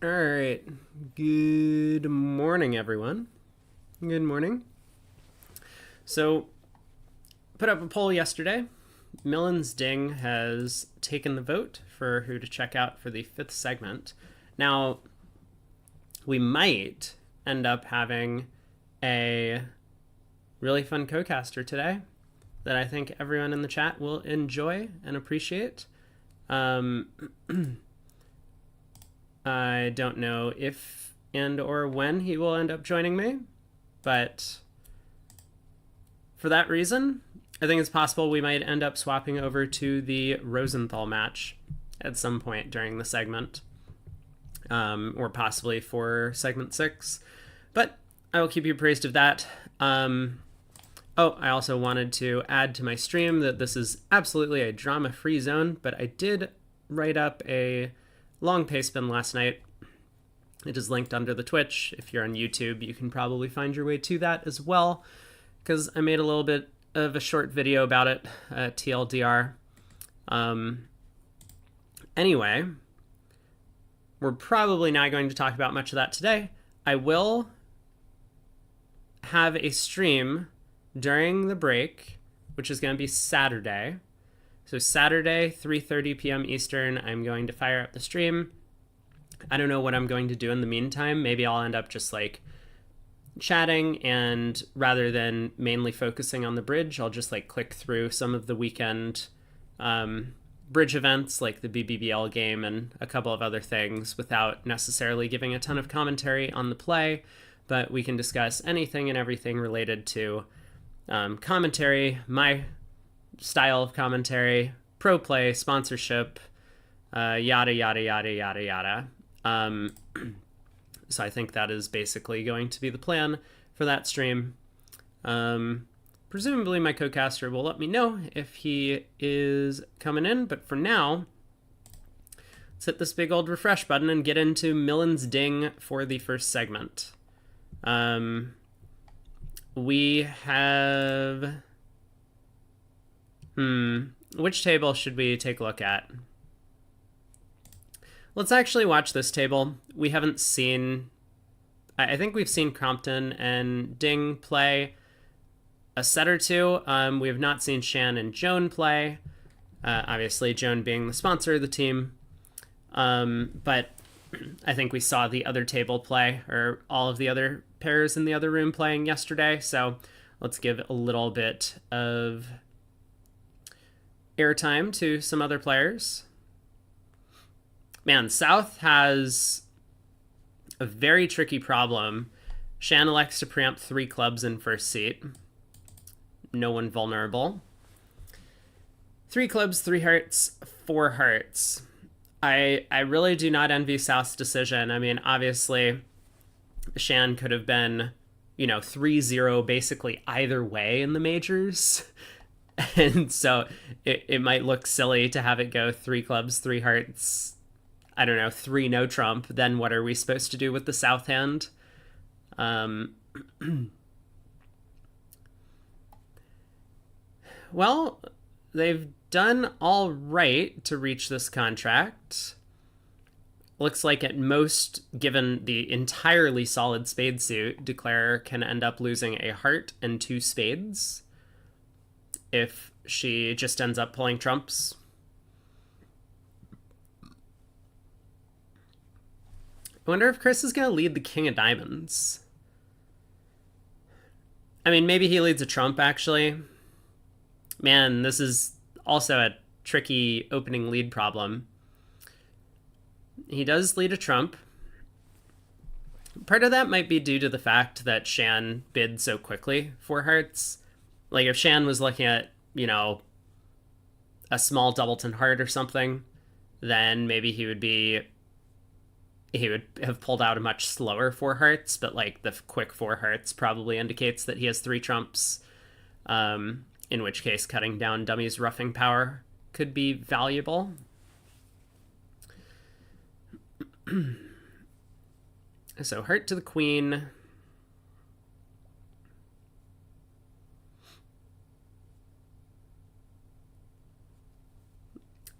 All right. Good morning, everyone. Good morning. So, put up a poll yesterday. Millen's Ding has taken the vote for who to check out for the fifth segment. Now, we might end up having a really fun co-caster today that I think everyone in the chat will enjoy and appreciate. I don't know if and or when he will end up joining me, but for that reason, I think it's possible we might end up swapping over to the Rosenthal match at some point during the segment, or possibly for segment 6. But I will keep you appraised of that. I also wanted to add to my stream that this is absolutely a drama-free zone, but I did write up a long pace spin last night. It is linked under the Twitch. If you're on YouTube, you can probably find your way to that as well, because I made a little bit of a short video about it, TLDR. Anyway, we're probably not going to talk about much of that today. I will have a stream during the break, which is going to be Saturday. So Saturday, 3:30 p.m. Eastern, I'm going to fire up the stream. I don't know what I'm going to do in the meantime. Maybe I'll end up just like chatting, and rather than mainly focusing on the bridge, I'll just like click through some of the weekend bridge events like the BBBL game and a couple of other things without necessarily giving a ton of commentary on the play. But we can discuss anything and everything related to commentary, my style of commentary, pro play, sponsorship, yada, yada, yada, yada, yada. So I think that is basically going to be the plan for that stream. Presumably my co-caster will let me know if he is coming in, but for now, let's hit this big old refresh button and get into Millen's Ding for the first segment. We have... which table should we take a look at? Let's actually watch this table. We haven't seen... I think we've seen Crompton and Ding play a set or two. We have not seen Shan and Joan play. Obviously, Joan being the sponsor of the team. But I think we saw the other table play, or all of the other pairs in the other room playing yesterday. So let's give a little bit of airtime to some other players. Man, South has a very tricky problem. Shan elects to preempt 3 clubs in first seat. No one vulnerable. 3 clubs, 3 hearts, 4 hearts. I really do not envy South's decision. I mean, obviously, Shan could have been, 3-0 basically either way in the majors. And so it might look silly to have it go 3 clubs, 3 hearts, 3 no trump. Then what are we supposed to do with the South hand? Well, they've done all right to reach this contract. Looks like at most, given the entirely solid spade suit, Declare can end up losing a heart and 2 spades if she just ends up pulling trumps. I wonder if Chris is going to lead the King of Diamonds. I mean, maybe he leads a trump, actually. Man, this is also a tricky opening lead problem. He does lead a trump. Part of that might be due to the fact that Shan bid so quickly for hearts. Like, if Shan was looking at, a small doubleton heart or something, then maybe he would have pulled out a much slower 4 hearts, but like the quick 4 hearts probably indicates that he has 3 trumps, in which case cutting down Dummy's roughing power could be valuable. So heart to the queen.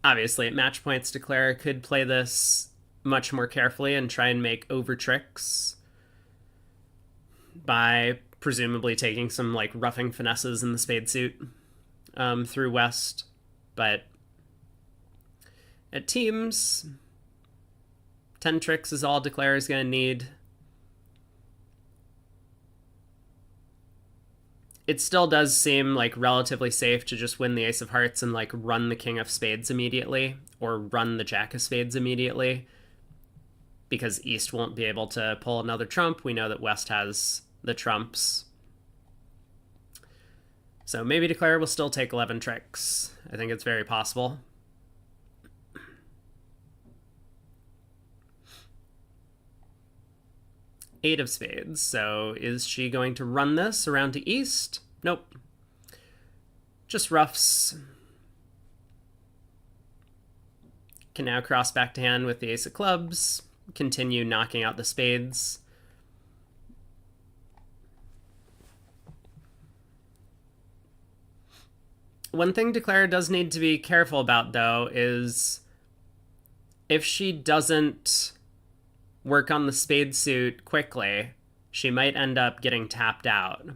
Obviously, at match points, Declare could play this much more carefully and try and make over tricks by presumably taking some like roughing finesses in the spade suit through West. But at teams, 10 tricks is all Declare is going to need. It still does seem like relatively safe to just win the Ace of Hearts and like run the King of Spades immediately, or run the Jack of Spades immediately, because East won't be able to pull another trump. We know that West has the trumps. So maybe Declare will still take 11 tricks. I think it's very possible. Eight of Spades. So is she going to run this around to East? Nope. Just roughs. Can now cross back to hand with the Ace of Clubs. Continue knocking out the spades. One thing Declare does need to be careful about, though, is if she doesn't work on the spade suit quickly, she might end up getting tapped out.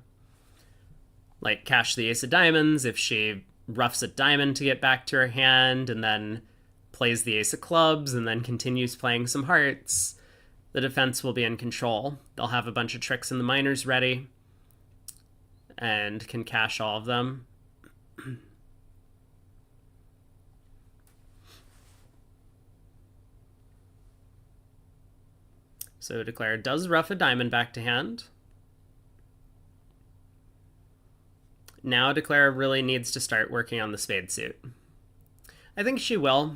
Like cash the Ace of Diamonds, if she roughs a diamond to get back to her hand and then plays the Ace of Clubs and then continues playing some hearts, the defense will be in control. They'll have a bunch of tricks in the minors ready and can cash all of them. So Declare does rough a diamond back to hand. Now Declare really needs to start working on the spade suit. I think she will.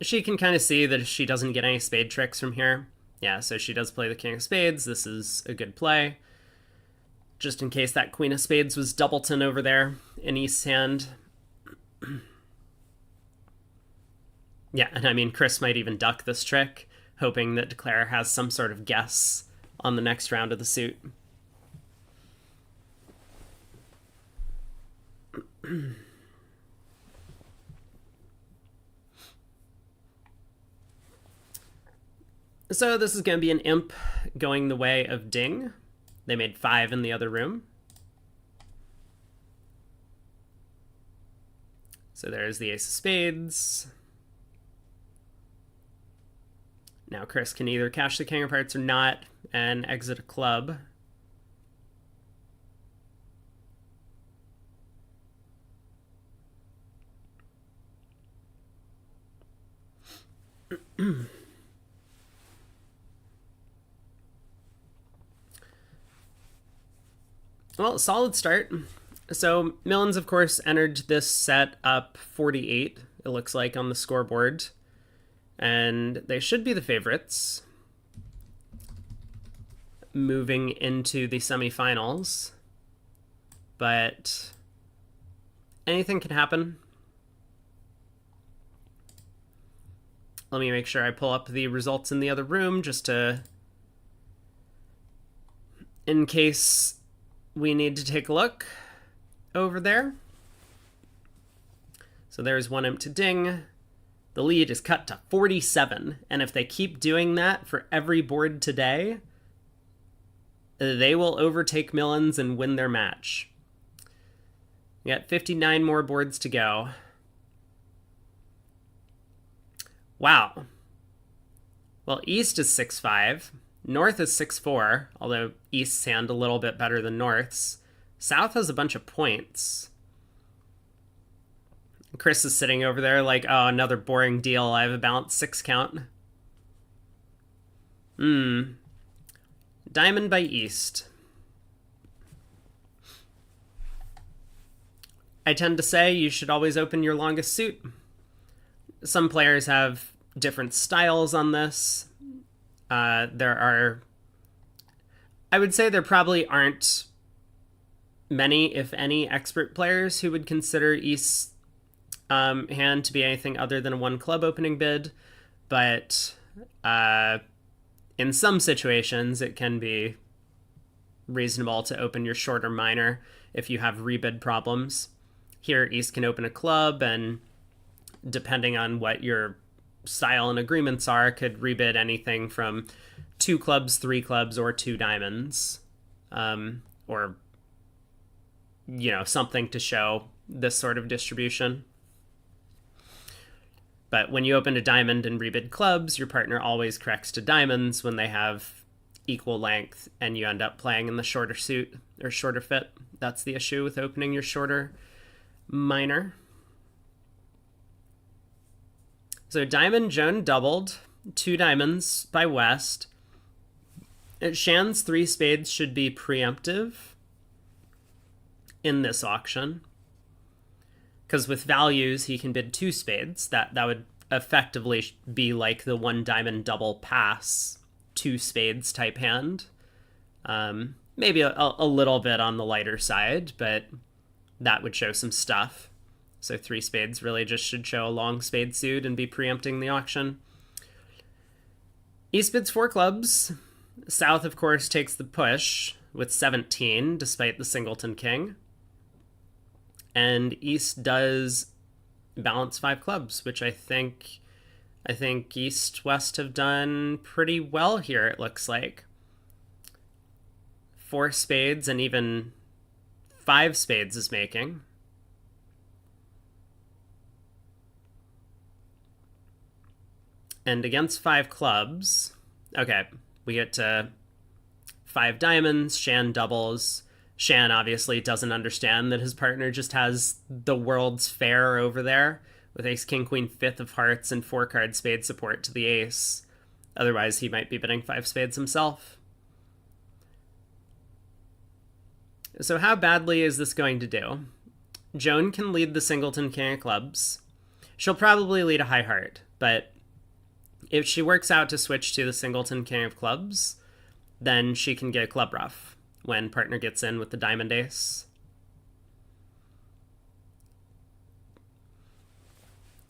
She can kind of see that if she doesn't get any spade tricks from here. Yeah, so she does play the King of Spades. This is a good play. Just in case that Queen of Spades was doubleton over there in East's hand. Yeah, and I mean, Chris might even duck this trick, hoping that Declare has some sort of guess on the next round of the suit. So this is going to be an imp going the way of Ding. They made 5 in the other room. So there's the Ace of Spades. Now Chris can either cash the King of Hearts or not and exit a club. Well, solid start. So Millens, of course, entered this set up 48, it looks like, on the scoreboard. And they should be the favorites moving into the semifinals. But anything can happen. Let me make sure I pull up the results in the other room just to... in case we need to take a look over there. So there's one imp to Ding. The lead is cut to 47, and if they keep doing that for every board today, they will overtake Millens and win their match. We got 59 more boards to go. Wow. Well, East is 6-5. North is 6-4, although East's hand a little bit better than North's. South has a bunch of points. Chris is sitting over there like, oh, another boring deal. I have a balanced 6 count. Diamond by East. I tend to say you should always open your longest suit. Some players have different styles on this. There are... I would say there probably aren't many, if any, expert players who would consider East's hand to be anything other than a 1 club opening bid, but in some situations it can be reasonable to open your shorter minor if you have rebid problems. Here East can open a club, and depending on what your style and agreements are, could rebid anything from 2 clubs, 3 clubs, or 2 diamonds. Or, you know, something to show this sort of distribution. But when you open a diamond and rebid clubs, your partner always corrects to diamonds when they have equal length, and you end up playing in the shorter suit or shorter fit. That's the issue with opening your shorter minor. So diamond, Joan doubled, 2 diamonds by West. Shan's 3 spades should be preemptive in this auction, because with values he can bid 2 spades. That would effectively be like the 1 diamond double pass 2 spades type hand. Maybe a little bit on the lighter side, but that would show some stuff. So 3 spades really just should show a long spade suit and be preempting the auction. East bids 4 clubs. South, of course, takes the push with 17, despite the singleton king. And East does balance 5 clubs, which I think East West have done pretty well here, it looks like. 4 spades and even 5 spades is making. And against 5 clubs, okay, we get to 5 diamonds, Shan doubles. Shan obviously doesn't understand that his partner just has the World's Fair over there with ace, king, queen, 5th of hearts, and 4-card spade support to the ace. Otherwise, he might be bidding 5 spades himself. So how badly is this going to do? Joan can lead the singleton king of clubs. She'll probably lead a high heart, but if she works out to switch to the singleton king of clubs, then she can get a club ruff when partner gets in with the diamond ace.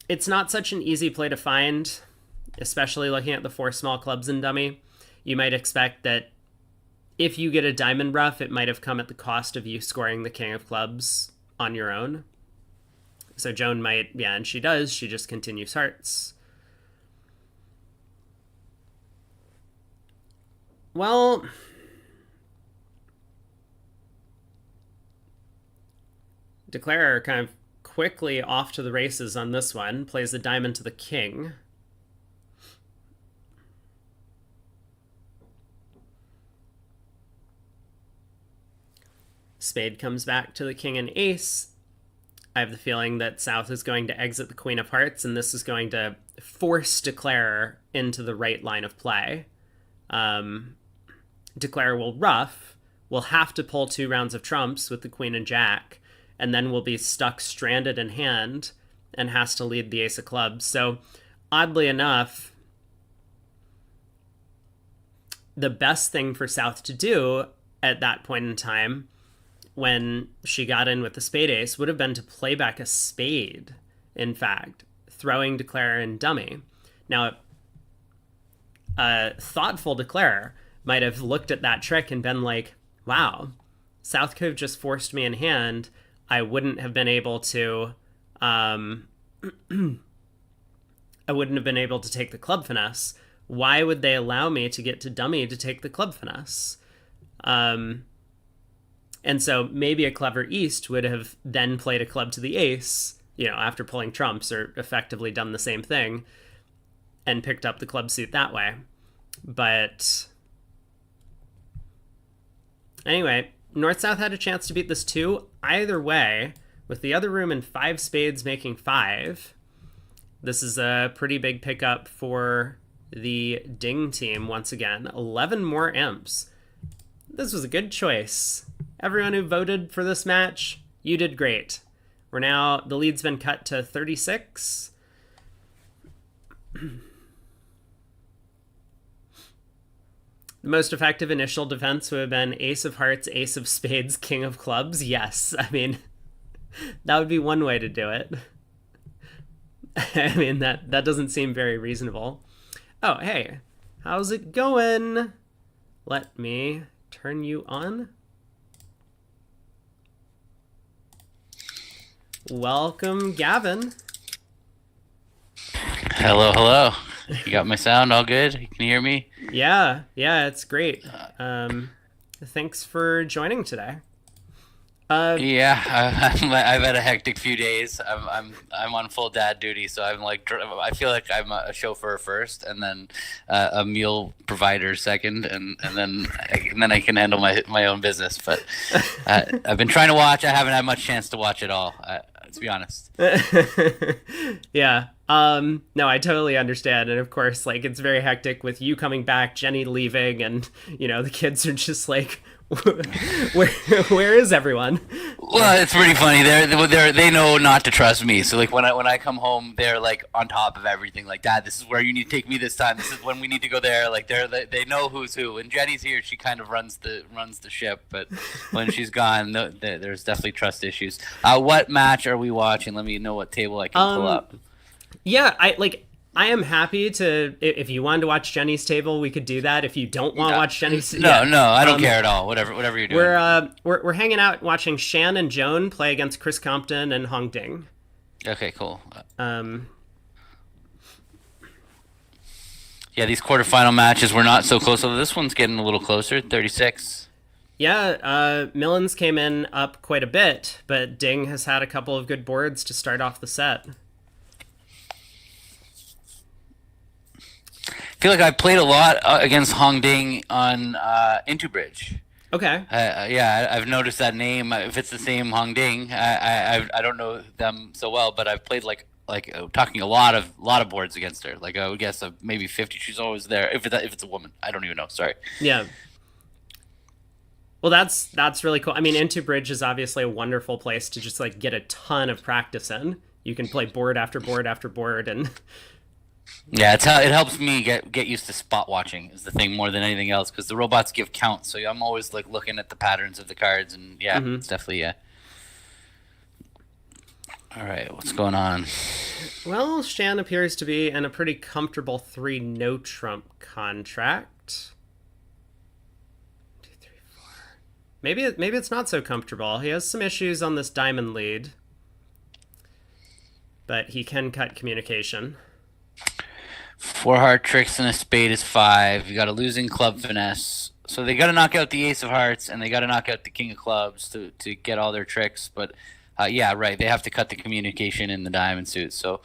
It's not such an easy play to find, especially looking at the 4 small clubs in dummy. You might expect that if you get a diamond ruff, it might have come at the cost of you scoring the king of clubs on your own. So Joan might, yeah, and she does, she just continues hearts. Well, Declare kind of quickly off to the races on this one. Plays the diamond to the king. Spade comes back to the king and ace. I have the feeling that South is going to exit the queen of hearts, and this is going to force Declare into the right line of play. Declare will ruff, will have to pull 2 rounds of trumps with the queen and jack, and then will be stuck stranded in hand and has to lead the ace of clubs. So oddly enough, the best thing for South to do at that point in time, when she got in with the spade ace, would have been to play back a spade, in fact, throwing Declare in dummy. Now, a thoughtful Declare might have looked at that trick and been like, wow, South could have just forced me in hand. I wouldn't have been able to, I wouldn't have been able to take the club finesse. Why would they allow me to get to dummy to take the club finesse? And so maybe a clever East would have then played a club to the ace, you know, after pulling trumps, or effectively done the same thing and picked up the club suit that way. But anyway, North-South had a chance to beat this too. Either way, with the other room and 5 spades making 5, this is a pretty big pickup for the Ding team once again. 11 more imps. This was a good choice. Everyone who voted for this match, you did great. We're now, the lead's been cut to 36. The most effective initial defense would have been ace of hearts, ace of spades, king of clubs. Yes, I mean, that would be one way to do it. I mean, that doesn't seem very reasonable. Oh, hey, how's it going? Let me turn you on. Welcome, Gavin. Hello, hello. You got my sound all good? You can hear me? Yeah, yeah, it's great. Thanks for joining today. Uh, Yeah, I've had a hectic few days. I'm on full dad duty, so I feel like I'm a chauffeur first, and then a meal provider second, and then I can handle my own business. But I've been trying to watch. I haven't had much chance to watch it all, to be honest. yeah. No, I totally understand. And of course, like it's very hectic with you coming back, Jenny leaving, and the kids are just like where where is everyone? Well, it's pretty funny. They know not to trust me. So like when I come home, they're like on top of everything. Like, Dad, this is where you need to take me this time. This is when we need to go there. Like they know who's who. When Jenny's here, she kind of runs the ship. But when she's gone, no, there's definitely trust issues. What match are we watching? Let me know what table I can pull Um up. yeah, I am happy to if you wanted to watch Jenny's table, we could do that. If you don't want to watch Jenny's No, yeah. no, I don't care at all. Whatever you're doing. We're hanging out watching Shan and Joan play against Chris Compton and Hong Ding. Okay, cool. Um Yeah, these quarterfinal matches were not so close. So this one's getting a little closer. 36. Yeah, Millens came in up quite a bit, but Ding has had a couple of good boards to start off the set. I feel like I played a lot against Hong Ding on Into Bridge. Okay. Yeah, I've noticed that name. If it's the same Hong Ding, I don't know them so well, but I've played talking a lot of boards against her. Like I would guess maybe 50. She's always there. If it's a woman, I don't even know. Sorry. Yeah. Well, that's really cool. I mean, Into Bridge is obviously a wonderful place to just like get a ton of practice in. You can play board after board after board, and Yeah, it helps me get used to spot watching is the thing more than anything else because the robots give counts, so I'm always like looking at the patterns of the cards and yeah, it's definitely yeah. All right, what's going on? well, Shan appears to be in a pretty comfortable three no trump contract. Two, three, four. Maybe it's not so comfortable. He has some issues on this diamond lead, but he can cut communication. Four hard tricks and a spade is five. You got a losing club finesse. So they got to knock out the ace of hearts and they got to knock out the king of clubs to get all their tricks. But yeah, right. They have to cut the communication in the diamond suit. So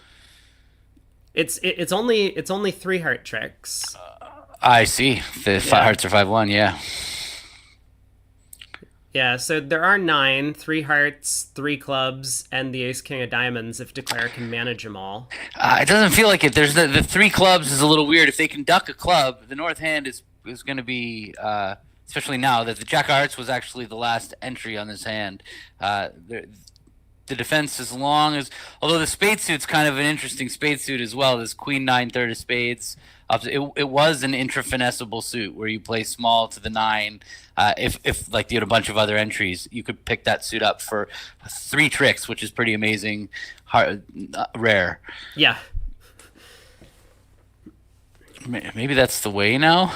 It's only three heart tricks. I see. The Yeah. hearts are 5-1. Yeah. Yeah, so there are nine, three hearts, three clubs, and the ace king of diamonds if Declare can manage them all. It doesn't feel like it. There's the three clubs is a little weird. If they can duck a club, the north hand is going to be, especially now that the jack of hearts was actually the last entry on this hand. The defense, as long as, although the spade suit's kind of an interesting spade suit as well. This queen nine third of spades. It was an intra finessable suit where you play small to the nine. If like you had a bunch of other entries, you could pick that suit up for three tricks, which is pretty amazing, rare. Yeah. Maybe that's the way now.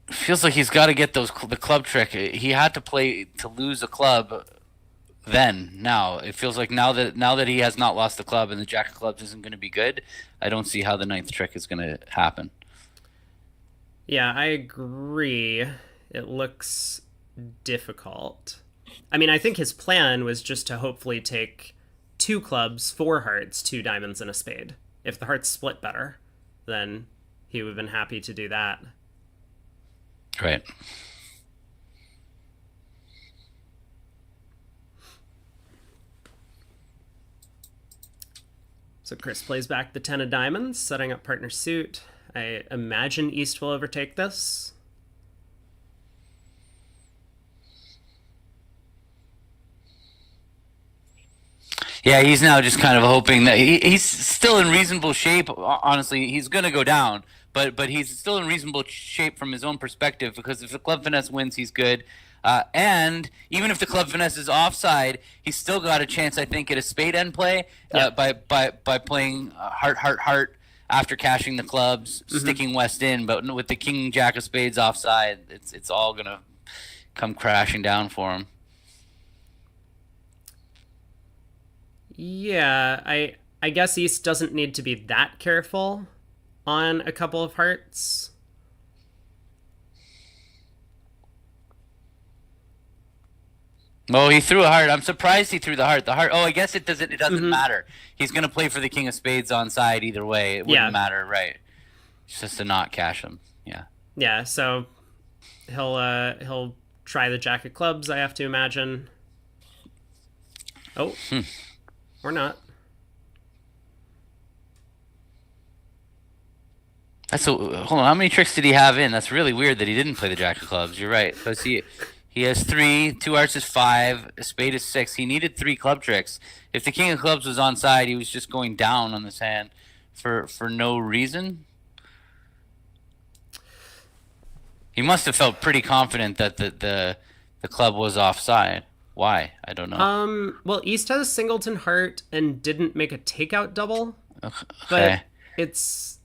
Feels like he's got to get the club trick. He had to play to lose a club. Then now it feels like now that he has not lost the club and the jack of clubs isn't going to be good. I don't see how the ninth trick is going to happen. Yeah, I agree. It looks difficult. I mean, I think his plan was just to hopefully take two clubs, four hearts, two diamonds, and a spade. If the hearts split better, then he would have been happy to do that. Right. So Chris plays back the 10 of diamonds, setting up partner suit. I imagine East will overtake this. Yeah, he's now just kind of hoping that he's still in reasonable shape. Honestly, he's going to go down, but he's still in reasonable shape from his own perspective because if the club finesse wins, he's good. And even if the club finesse is offside, he's still got a chance, I think, at a spade end play by playing heart, heart, heart after cashing the clubs, sticking West in. But with the king jack of spades offside, it's all gonna come crashing down for him. Yeah, I guess East doesn't need to be that careful on a couple of hearts. Oh, he threw a heart. I'm surprised he threw the heart. The heart. Oh, I guess it doesn't. It doesn't Mm-hmm. matter. He's gonna play for the king of spades on side either way. It wouldn't Yeah, matter, right? It's just to not cash him. Yeah. yeah. So he'll try the jack of clubs. I have to imagine. Oh, or not. That's a, hold on. How many tricks did he have in? That's really weird that he didn't play the jack of clubs. You're right. Because he has three. Two hearts is five. A spade is six. He needed three club tricks. If the king of clubs was on side, he was just going down on this hand for no reason. He must have felt pretty confident that the club was offside. Why? I don't know. Well, East has a singleton heart and didn't make a takeout double, but Okay. it's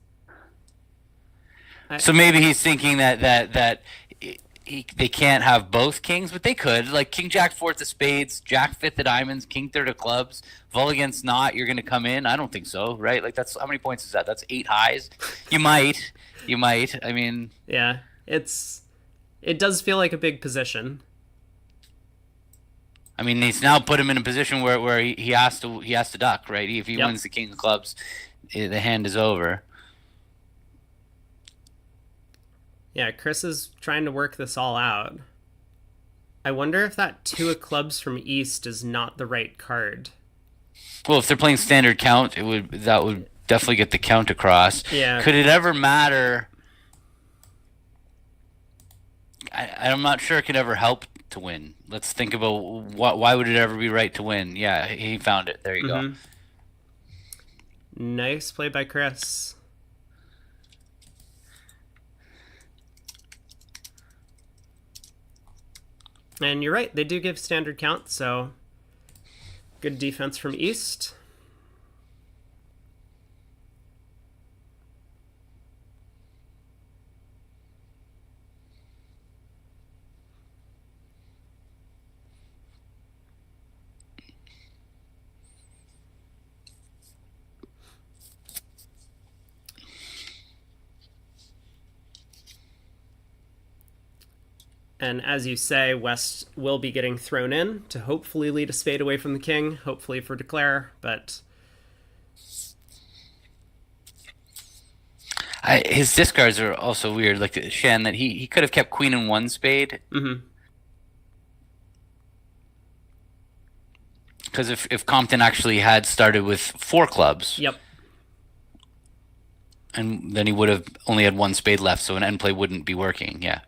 So maybe he's thinking that they can't have both kings, but they could. Like king jack fourth of spades, jack fifth of diamonds, king third of clubs, vol against not. You're going to come in. I don't think so, right? Like that's how many points is that? That's 8 highs. You might. I mean, yeah, it does feel like a big position. he's now put him in a position where he has to duck, right? If he Yep. wins the king of clubs, the hand is over. Yeah, Chris is trying to work this all out. I wonder if that two of clubs from East is not the right card. Well, if they're playing standard count, that would definitely get the count across. Yeah. Could it ever matter? I'm not sure it could ever help to win. Let's think about why would it ever be right to win? Yeah, he found it. There you go. Nice play by Chris. And you're right, they do give standard count, so good defense from East. And as you say, West will be getting thrown in to hopefully lead a spade away from the king, hopefully for declare, but His discards are also weird. Like Shan, that he could have kept queen and one spade. Because if Compton actually had started with 4 clubs, yep. and then he would have only had one spade left, so an end play wouldn't be working. Yeah.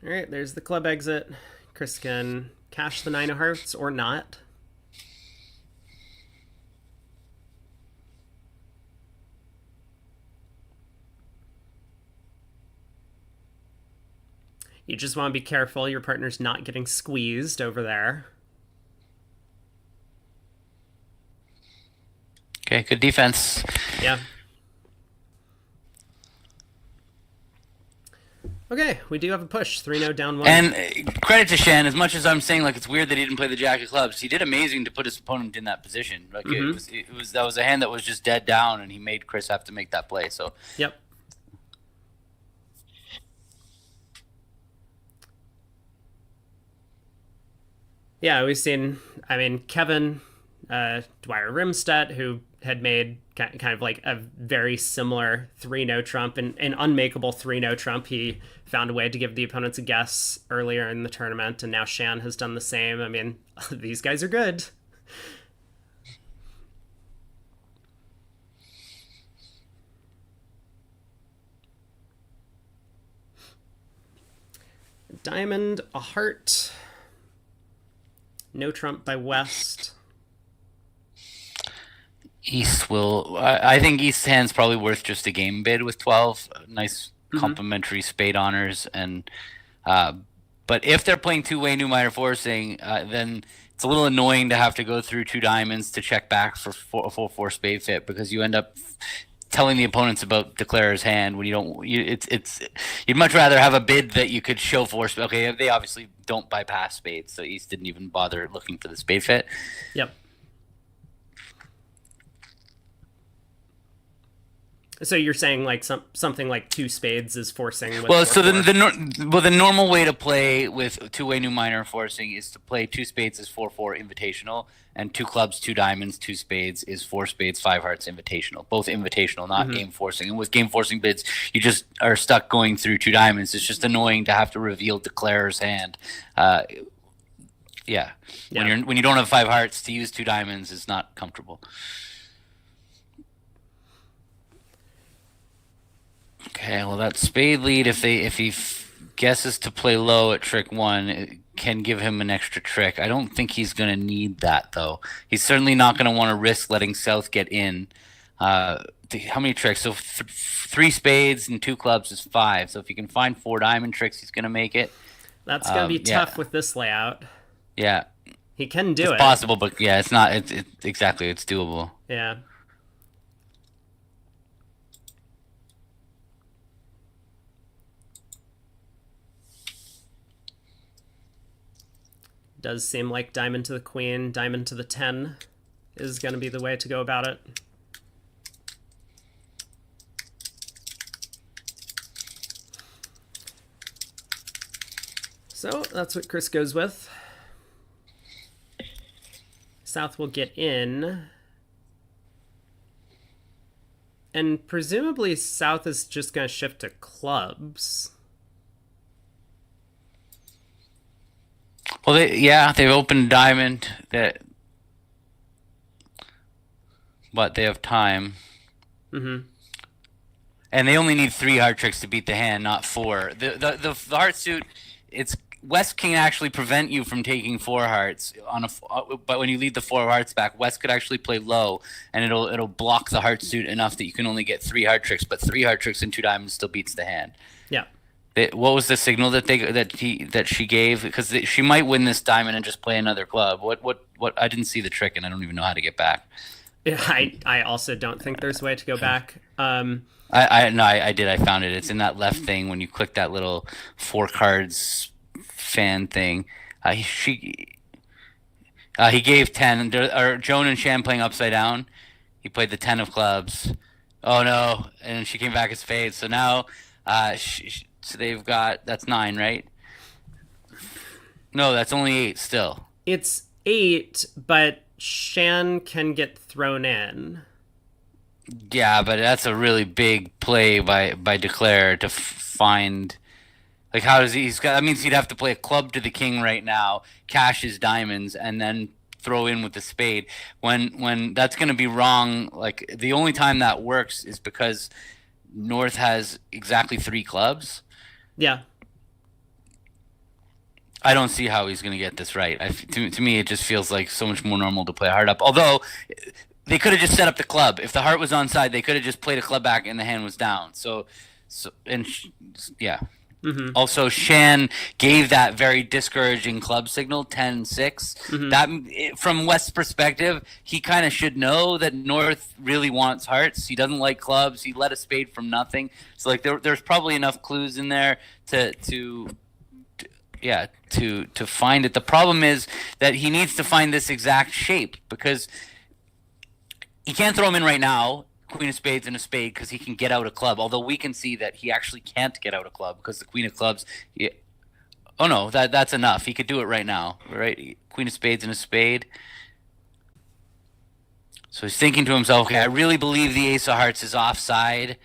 All right, there's the club exit. Chris can cash the 9 of hearts or not. You just want to be careful your partner's not getting squeezed over there. Okay, good defense. Yeah. Okay, we do have a push. 3-0 down 1. And credit to Shan, as much as I'm saying like it's weird that he didn't play the jack of clubs, he did amazing to put his opponent in that position. Like that was a hand that was just dead down, and he made Chris have to make that play. So Yep. Yeah, we've seen, Kevin Dwyer Rimstedt, who had made kind of like a very similar 3-no trump, and an unmakeable 3-no trump. He found a way to give the opponents a guess earlier in the tournament, and now Shan has done the same. These guys are good. Diamond, a heart. No trump by West. East will. I think East's hand's probably worth just a game bid with 12. Nice complimentary spade honors, and but if they're playing two-way new minor forcing, then it's a little annoying to have to go through 2 diamonds to check back for a full 4 spade fit, because you end up telling the opponents about declarer's hand when you don't. It's you'd much rather have a bid that you could show for. Okay, they obviously don't bypass spades, so East didn't even bother looking for the spade fit. Yep. So you're saying like something like 2 spades is forcing. With Well, so 4-4. the normal way to play with two-way new minor forcing is to play 2 spades is 4-4 invitational, and 2 clubs, 2 diamonds, 2 spades is 4 spades, 5 hearts invitational. Both invitational, not game forcing. And with game forcing bids, you just are stuck going through 2 diamonds. It's just annoying to have to reveal declarer's hand. Yeah. When you don't have 5 hearts, to use 2 diamonds is not comfortable. Okay, well that spade lead, if he guesses to play low at trick 1, it can give him an extra trick. I don't think he's going to need that though. He's certainly not going to want to risk letting South get in. How many tricks? So 3 spades and 2 clubs is 5. So if he can find 4 diamond tricks, he's going to make it. That's going to be tough with this layout. Yeah. He can do it. It's possible, but yeah, it's not. It's exactly. It's doable. Yeah. Does seem like diamond to the queen, diamond to the 10 is going to be the way to go about it. So that's what Chris goes with. South will get in. And presumably South is just going to shift to clubs. Well, they've opened diamond, but they have time. Mm-hmm. And they only need 3 heart tricks to beat the hand, not 4. The heart suit, West can actually prevent you from taking 4 hearts but when you lead the 4 hearts back, West could actually play low, and it'll block the heart suit enough that you can only get 3 heart tricks, but 3 heart tricks and 2 diamonds still beats the hand. Yeah. What was the signal that she gave? Because she might win this diamond and just play another club. What? I didn't see the trick, and I don't even know how to get back. Yeah, I also don't think there's a way to go back. I did. I found it. It's in that left thing when you click that little 4 cards fan thing. He gave 10. Or Joan and Shan playing upside down. He played the 10 of clubs. Oh no! And she came back as spades. So now, so they've got, that's 9, right? No, that's only 8 still. It's 8, but Shan can get thrown in. Yeah, but that's a really big play by Declare to find. Like, how does he's got? That means he'd have to play a club to the king right now, cash his diamonds, and then throw in with the spade. When that's going to be wrong. Like, the only time that works is because North has exactly 3 clubs. Yeah. I don't see how he's going to get this right. To me, it just feels like so much more normal to play a heart up. Although, they could have just set up the club. If the heart was on side, they could have just played a club back and the hand was down. Yeah. Mm-hmm. Also, Shan gave that very discouraging club signal, 10-6. Mm-hmm. That, from West's perspective, he kind of should know that North really wants hearts. He doesn't like clubs. He let a spade from nothing. So, like, there's probably enough clues in there to find it. The problem is that he needs to find this exact shape, because he can't throw him in right now. Queen of spades and a spade, because he can get out a club, although we can see that he actually can't get out a club because the queen of clubs, oh no, that's enough. He could do it right now, right? Queen of spades and a spade. So he's thinking to himself, okay, I really believe the ace of hearts is offside.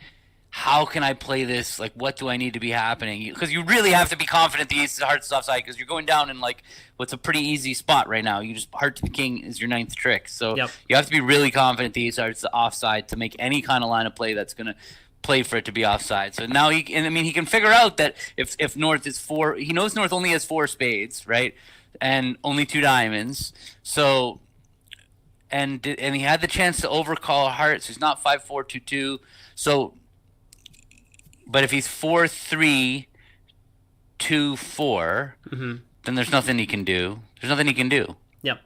How can I play this? Like, what do I need to be happening? Because you really have to be confident the ace of hearts is offside, because you're going down in, like, what's a pretty easy spot right now. You just heart to the king is your 9th trick. So You have to be really confident the ace of hearts is offside to make any kind of line of play that's going to play for it to be offside. So now he can figure out that if North is 4, he knows North only has 4 spades, right? And only 2 diamonds. So, and he had the chance to overcall hearts. He's not 5-4-2-2. So, but if he's 4-3-2-4, then there's nothing he can do. There's nothing he can do. Yep.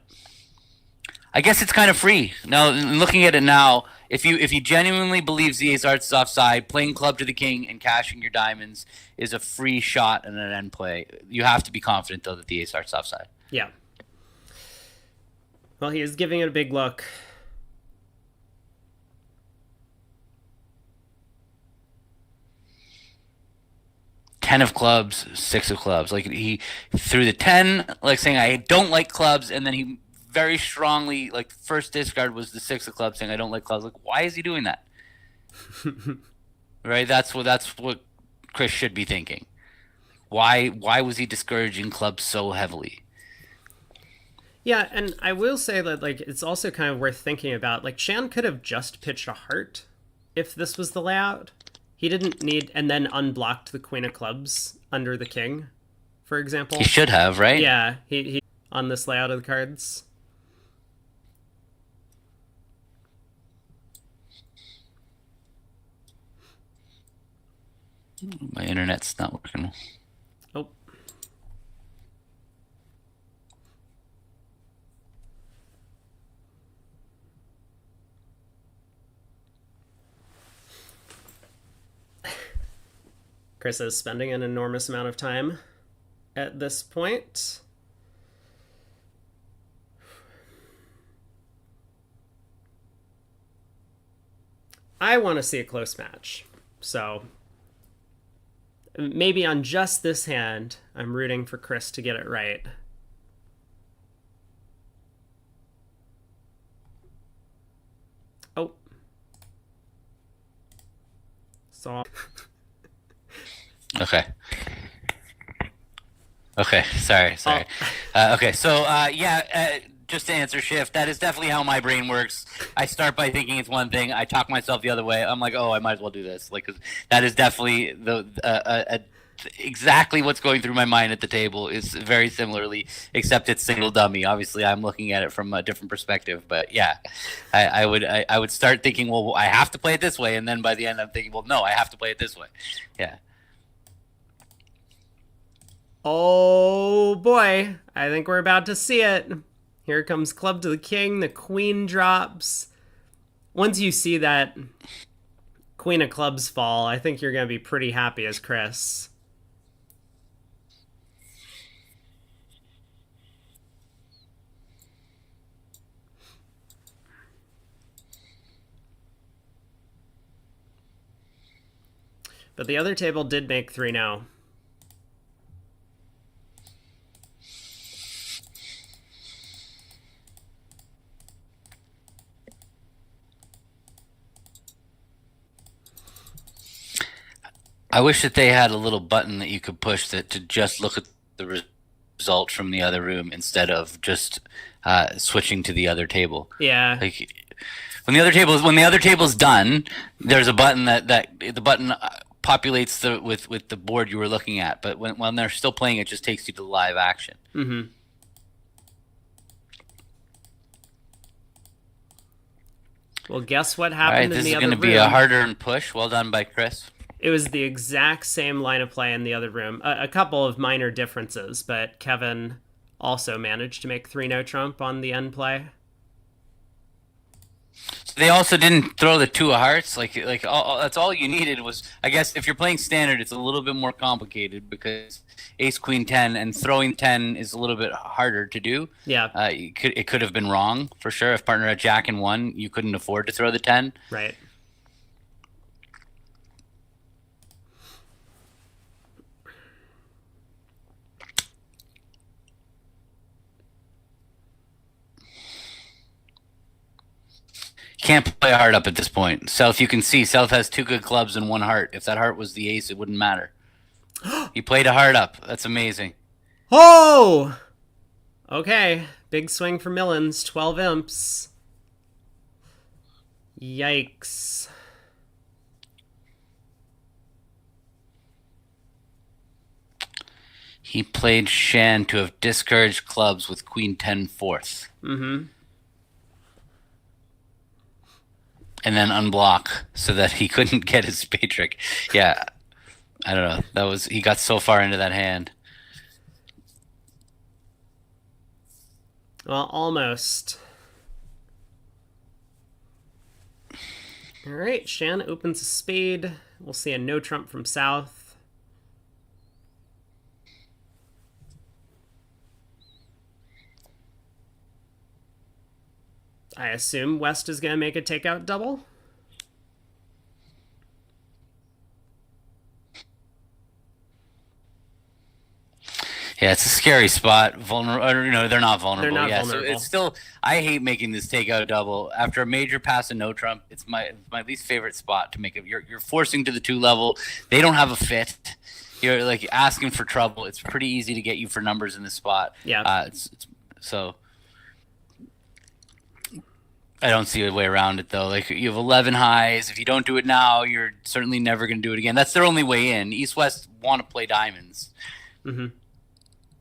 I guess it's kind of free. Now, looking at it now, if he genuinely believes the ace hearts is offside, playing club to the king and cashing your diamonds is a free shot and an end play. You have to be confident though that the ace hearts is offside. Yeah. Well, he is giving it a big look. Ten of clubs, six of clubs. Like he threw the 10, like saying I don't like clubs, and then he very strongly, like first discard was the six of clubs saying I don't like clubs. Like why is he doing that? Right? That's what Chris should be thinking. Why was he discouraging clubs so heavily? Yeah, and I will say that like it's also kind of worth thinking about. Like Shan could have just pitched a heart if this was the layout. He didn't need and then unblocked the queen of clubs under the king, for example. He should have, right? Yeah, he on this layout of the cards. My internet's not working. Oh. Chris is spending an enormous amount of time at this point. I want to see a close match. So maybe on just this hand, I'm rooting for Chris to get it right. Oh. So. Okay. Okay, sorry. Okay, so just to answer Shift, that is definitely how my brain works. I start by thinking it's one thing, I talk myself the other way. I'm like, oh, I might as well do this. Like, that is definitely exactly what's going through my mind at the table. Is very similarly, except it's single dummy. Obviously, I'm looking at it from a different perspective. But yeah, I would start thinking, well, I have to play it this way, and then by the end, I'm thinking, well, no, I have to play it this way. Yeah. Oh boy, I think we're about to see it. Here comes club to the king, the queen drops. Once you see that queen of clubs fall, I think you're going to be pretty happy as Chris. But the other table did make 3-0. I wish that they had a little button that you could push that to just look at the result from the other room instead of just switching to the other table. Yeah. Like when the other table's done, there's a button that the button populates with the board you were looking at. But when they're still playing, it just takes you to live action. Mm-hmm. Well, guess what happened in the other room? This is going to be a harder push. Well done by Chris. It was the exact same line of play in the other room. A couple of minor differences, but Kevin also managed to make 3-0 trump on the end play. So they also didn't throw the 2 of hearts. That's all you needed was, I guess, if you're playing standard, it's a little bit more complicated because ace queen 10 and throwing 10 is a little bit harder to do. Yeah. It could have been wrong for sure. If partner had jack and 1, you couldn't afford to throw the 10. Right. Can't play a heart up at this point. South, you can see South has 2 good clubs and 1 heart. If that heart was the ace, it wouldn't matter. He played a heart up. That's amazing. Oh! Okay. Big swing for Millens. 12 imps. Yikes. He played Shan to have discouraged clubs with queen 10 fourth. Mm-hmm. And then unblock so that he couldn't get his spade trick. Yeah, I don't know. He got so far into that hand. Well, almost. All right, Shan opens a spade. We'll see a no trump from South. I assume West is going to make a takeout double. Yeah, it's a scary spot. Vulnerable, they're not vulnerable. They're not yeah, vulnerable. So it's still. I hate making this takeout double after a major pass and no trump. It's my least favorite spot to make it. You're forcing to the 2 level. They don't have a fit. You're like asking for trouble. It's pretty easy to get you for numbers in this spot. Yeah. So I don't see a way around it though. Like you have 11 highs. If you don't do it now, you're certainly never going to do it again. That's their only way in. East West want to play diamonds. Mm-hmm.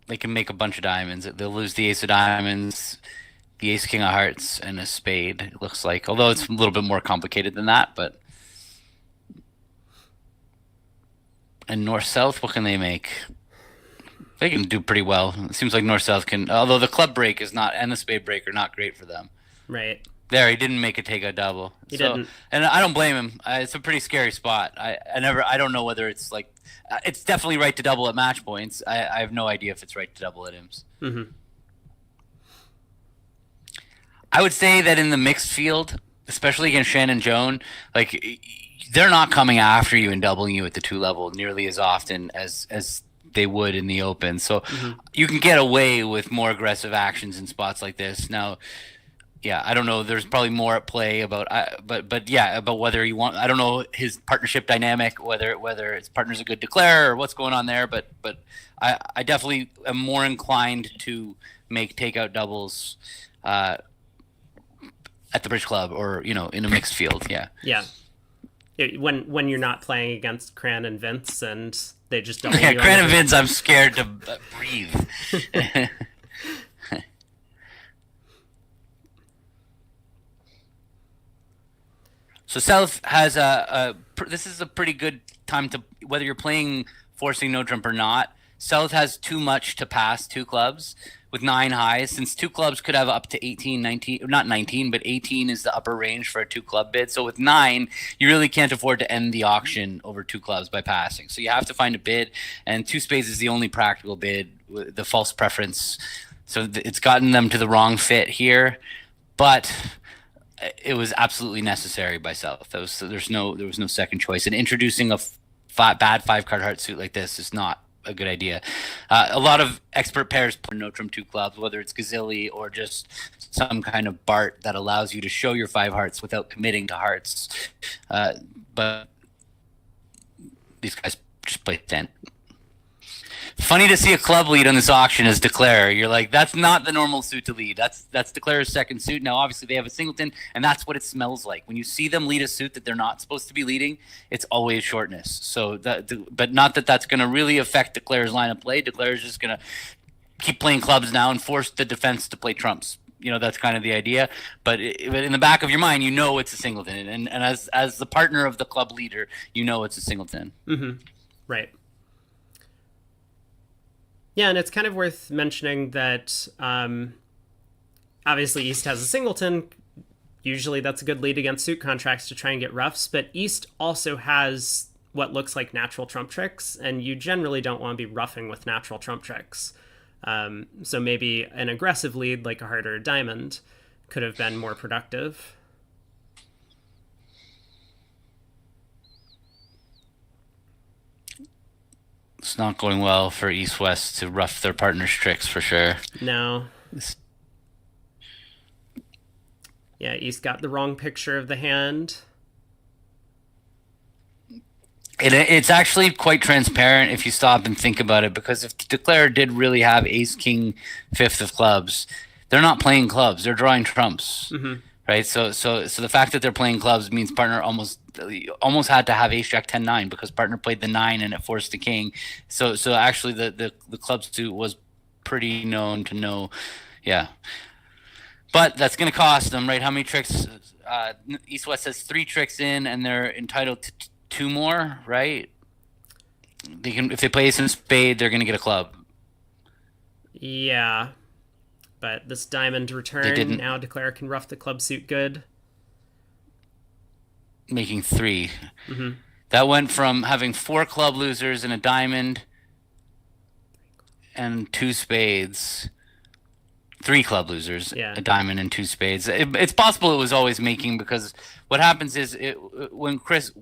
They can make a bunch of diamonds. They'll lose the ace of diamonds, the ace king of hearts, and a spade, it looks like. Although it's a little bit more complicated than that. But and north-south, what can they make? They can do pretty well. It seems like north-south can, although the club break is not, and the spade break are not great for them. Right. There, he didn't make a takeout double. He didn't. And I don't blame him. It's a pretty scary spot. I don't know whether it's like, it's definitely right to double at match points. I have no idea if it's right to double at IMS. Mm-hmm. I would say that in the mixed field, especially against Shannon Joan, like they're not coming after you and doubling you at the 2 level nearly as often as they would in the open. So you can get away with more aggressive actions in spots like this. Now, yeah, I don't know. There's probably more at play about, but yeah, about whether you want. I don't know his partnership dynamic, whether his partner's a good declarer or what's going on there. But I definitely am more inclined to make takeout doubles at the Bridge Club or in a mixed field. Yeah. Yeah. When you're not playing against Cran and Vince and they just double Yeah, you. Cran and Vince, I'm scared to breathe. So South has this is a pretty good time to, whether you're playing forcing no trump or not. South has too much to pass 2 clubs with 9 highs, since 2 clubs could have up to 18, 19, not 19, but 18 is the upper range for a 2 club bid. So with 9, you really can't afford to end the auction over 2 clubs by passing. So you have to find a bid, and 2 spades is the only practical bid, the false preference. So it's gotten them to the wrong fit here, but it was absolutely necessary by South. There was no second choice. And introducing a bad 5-card heart suit like this is not a good idea. A lot of expert pairs play no trump 2 clubs, whether it's Gazilli or just some kind of Bart that allows you to show your 5 hearts without committing to hearts. But these guys just play thin. Funny to see a club lead on this auction as Declare. You're like, that's not the normal suit to lead. That's Declare's second suit. Now, obviously, they have a singleton, and that's what it smells like. When you see them lead a suit that they're not supposed to be leading, it's always shortness. So, but not that that's going to really affect Declare's line of play. Declare's just going to keep playing clubs now and force the defense to play trumps. That's kind of the idea. But in the back of your mind, it's a singleton. And as the partner of the club leader, it's a singleton. Mm-hmm. Right. Yeah, and it's kind of worth mentioning that obviously East has a singleton. Usually that's a good lead against suit contracts to try and get roughs, but East also has what looks like natural trump tricks, and you generally don't want to be roughing with natural trump tricks. So maybe an aggressive lead like a heart or a diamond could have been more productive. It's not going well for East-West to rough their partner's tricks for sure. No. Yeah, East got the wrong picture of the hand. It's actually quite transparent if you stop and think about it, because if Declare did really have ace king 5th of clubs, they're not playing clubs, they're drawing trumps. Mm-hmm. Right, so the fact that they're playing clubs means partner almost had to have ace jack 10-9 because partner played the 9 and it forced the king. So actually the club suit was pretty known to know, yeah. But that's going to cost them, right? How many tricks? East West has 3 tricks in, and they're entitled to 2 more, right? They can, if they play ace and spade, they're going to get a club. Yeah. But this diamond return, now Declare can rough the club suit good. making 3. Mm-hmm. That went from having 4 club losers and a diamond and 2 spades. 3 club losers, Yeah. a diamond and 2 spades. It's possible it was always making, because what happens is when Chris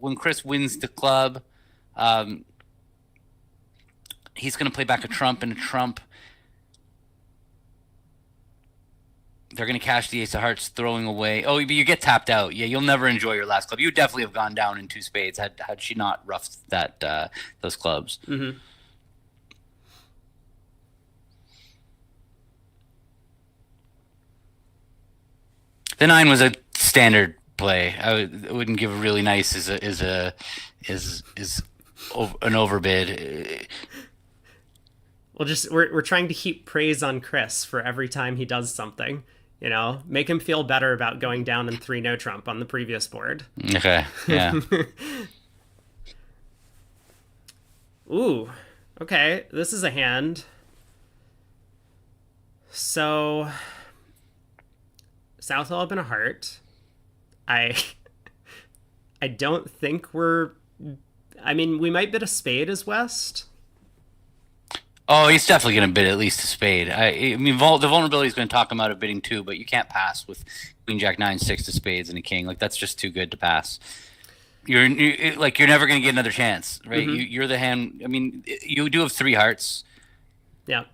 wins the club, he's going to play back a trump and a trump. They're going to cash the ace of hearts, throwing away. Oh, but you get tapped out. Yeah, you'll never enjoy your last club. You would definitely have gone down in 2 spades had she not roughed those clubs. Mm-hmm. The 9 was a standard play. I wouldn't give a really nice is an overbid. We're trying to heap praise on Chris for every time he does something. Make him feel better about going down in 3 no trump on the previous board. Okay, yeah. Ooh, okay. This is a hand. So, South will open a heart. I don't think we might bid a spade as West. Oh, he's definitely going to bid at least a spade. I mean, the vulnerability is going to talk him out of bidding 2, but you can't pass with Queen Jack 9, 6 of spades and a king. Like, that's just too good to pass. You're never going to get another chance, right? Mm-hmm. You're the hand. I mean, you do have 3 hearts. Yeah.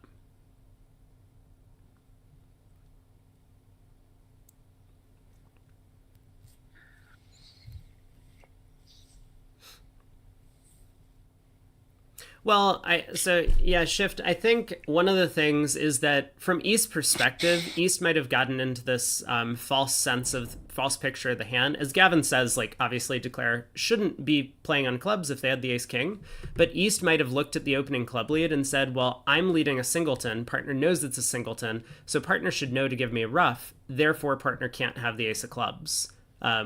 Well, Shift, I think one of the things is that from East's perspective, East might have gotten into this false picture of the hand. As Gavin says, like, obviously Declare shouldn't be playing on clubs if they had the ace-king, but East might have looked at the opening club lead and said, well, I'm leading a singleton, partner knows it's a singleton, so partner should know to give me a ruff, therefore partner can't have the ace of clubs.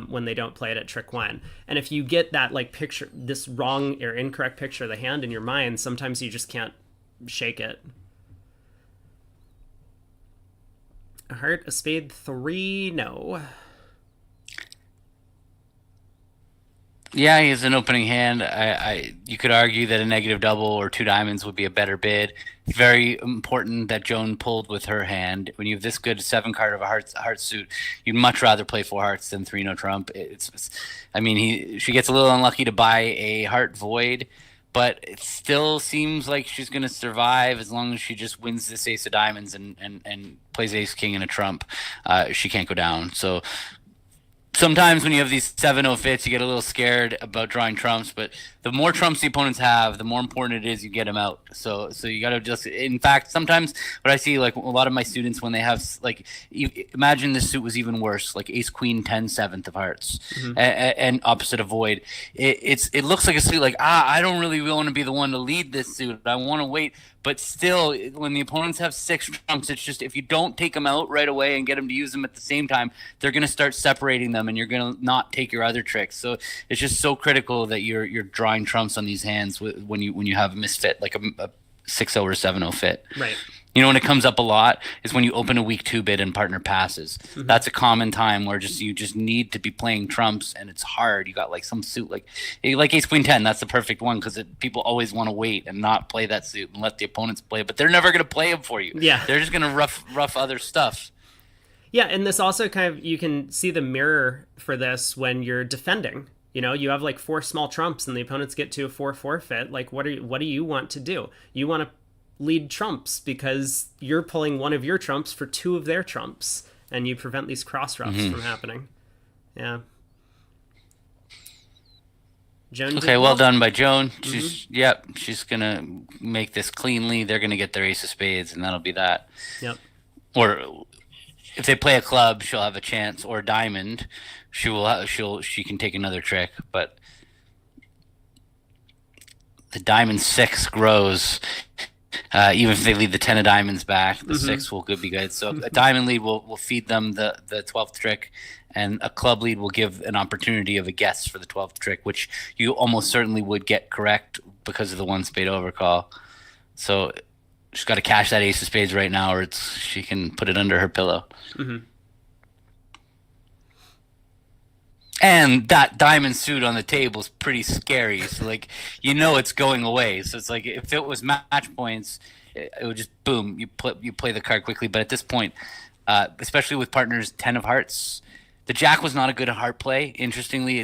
When they don't play it at trick 1. And if you get that picture, this wrong or incorrect picture of the hand in your mind, sometimes you just can't shake it. A heart, a spade, 3, no. Yeah, he's an opening hand. You could argue that a negative double or 2 diamonds would be a better bid. It's very important that Joan pulled with her hand. When you have this good 7 card of a heart suit, you'd much rather play 4 hearts than 3 no trump. She gets a little unlucky to buy a heart void, but it still seems like she's going to survive as long as she just wins this ace of diamonds and plays ace king and a trump. She can't go down. So sometimes when you have these 7-0 fits, you get a little scared about drawing trumps, but the more trumps the opponents have, the more important it is you get them out. So you got to just, in fact, sometimes what I see, like a lot of my students, when they have, like, imagine this suit was even worse, like ace, queen, 10, 7th of hearts, mm-hmm. and opposite of void. It looks like a suit like, I don't really want to be the one to lead this suit. I want to wait. But still, when the opponents have 6 trumps, it's just, if you don't take them out right away and get them to use them at the same time, they're going to start separating them, and you're going to not take your other tricks. So it's just so critical that you're drawing trumps on these hands when you have a misfit, like a 6-0 or 7-0 fit. Right. You know, when it comes up a lot is when you open a weak 2 bid and partner passes. Mm-hmm. That's a common time where you just need to be playing trumps, and it's hard. You got like some suit like ace queen 10. That's the perfect one, because people always want to wait and not play that suit and let the opponents play it, but they're never going to play them for you. Yeah, they're just going to rough other stuff. Yeah, and this also kind of, you can see the mirror for this when you're defending. You know, you have like 4 small trumps and the opponents get to a 4 forfeit. Like, what do you want to do? You want to lead trumps because you're pulling one of your trumps for 2 of their trumps, and you prevent these cross roughs from happening. Yeah. Joan. Okay, well done by Joan. She's gonna make this cleanly. They're gonna get their ace of spades, and that'll be that. Yep. Or if they play a club, she'll have a chance, or a diamond. She can take another trick, but the diamond 6 grows. Even if they lead the 10 of diamonds back, the 6 will be good. So a diamond lead will feed them the 12th trick, and a club lead will give an opportunity of a guess for the 12th trick, which you almost certainly would get correct because of the 1 spade overcall. So she's got to cash that ace of spades right now, or she can put it under her pillow. Mm-hmm. And that diamond suit on the table is pretty scary. So like, it's going away. So it's like if it was match points, it would just boom. You play the card quickly. But at this point, especially with partners 10 of hearts, the jack was not a good heart play. Interestingly,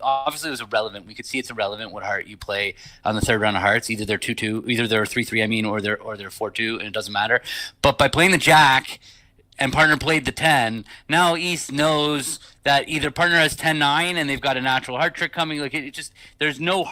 obviously it was irrelevant. We could see it's irrelevant what heart you play on the third round of hearts. Either they're 2-2, either they're 3-3. I mean, or they're 4-2, and it doesn't matter. But by playing the jack, and partner played the 10, now East knows that either partner has 10-9 and they've got a natural heart trick coming. Like it just, there's no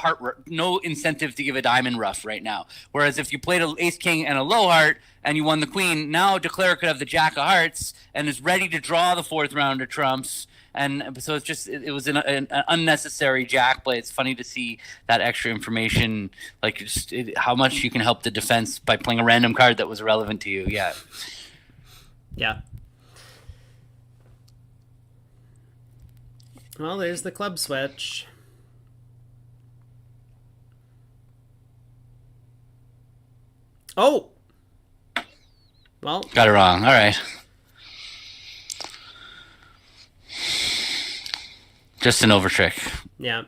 no incentive to give a diamond rough right now. Whereas if you played an ace king and a low heart and you won the queen, now Declare could have the jack of hearts and is ready to draw the fourth round of trumps. And so it's just, it was an unnecessary jack play. It's funny to see that extra information, like just how much you can help the defense by playing a random card that was relevant to you. Yeah. Yeah. Well, there's the club switch. Oh! Well. Got it wrong. All right. Just an over trick. Yeah.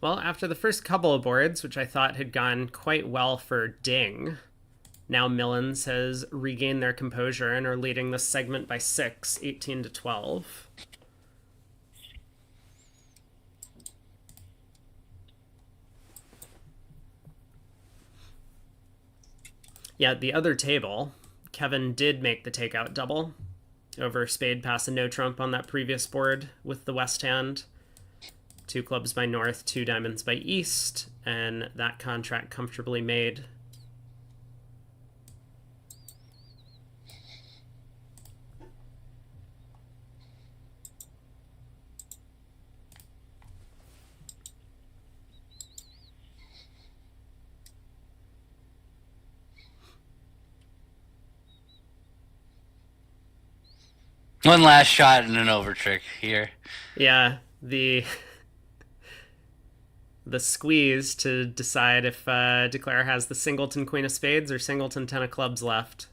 Well, after the first couple of boards, which I thought had gone quite well for Ding, now Millens has regained their composure and are leading this segment by 6, 18-12. Yeah, the other table, Kevin did make the takeout double over spade, pass, and no trump on that previous board with the west hand. 2 clubs by north, 2 diamonds by east, and that contract comfortably made. One last shot and an over trick here. Yeah, the squeeze to decide if Declare has the singleton queen of spades or singleton 10 of clubs left.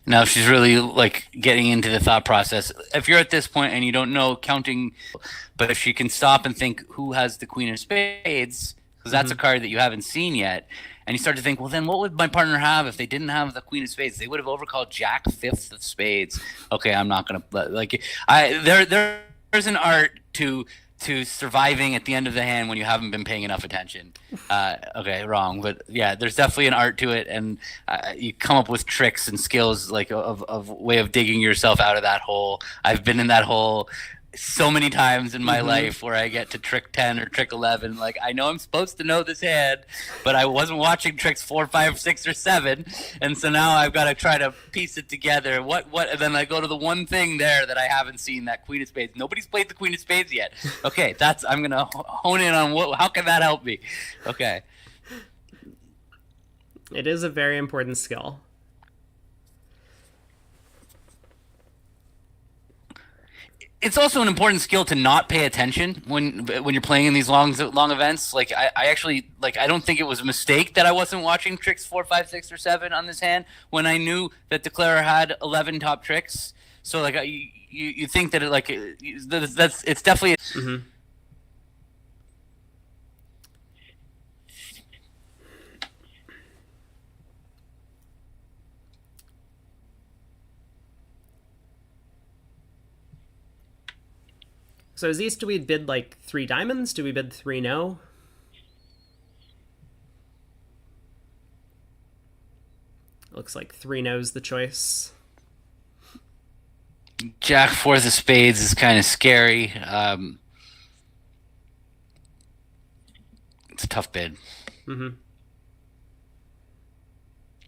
Now she's really like getting into the thought process. If you're at this point and you don't know counting, but if she can stop and think who has the queen of spades, because that's a card that you haven't seen yet, and you start to think, well, then what would my partner have if they didn't have the queen of spades? They would have overcalled jack fifth of spades. Okay, I'm not gonna like. There's an art to surviving at the end of the hand when you haven't been paying enough attention. Okay, wrong, but yeah, there's definitely an art to it, and you come up with tricks and skills like of way of digging yourself out of that hole. I've been in that hole so many times in my life where I get to trick 10 or trick 11. Like, I know I'm supposed to know this hand, but I wasn't watching tricks 4, 5, 6, or 7, and so now I've got to try to piece it together. What? And then I go to the one thing there that I haven't seen, that queen of spades. Nobody's played the queen of spades yet. Okay, I'm gonna hone in on how can that help me. Okay. It is a very important skill. It's also an important skill to not pay attention when you're playing in these long events. Like I actually I don't think it was a mistake that I wasn't watching tricks 4, 5, 6, or 7 on this hand when I knew that Declarer had 11 top tricks. So like you think that it's definitely. Mm-hmm. So is East, do we bid like 3 diamonds? Do we bid 3 no? Looks like 3 no's the choice. Jack fourth of spades is kind of scary. It's a tough bid. Mm-hmm.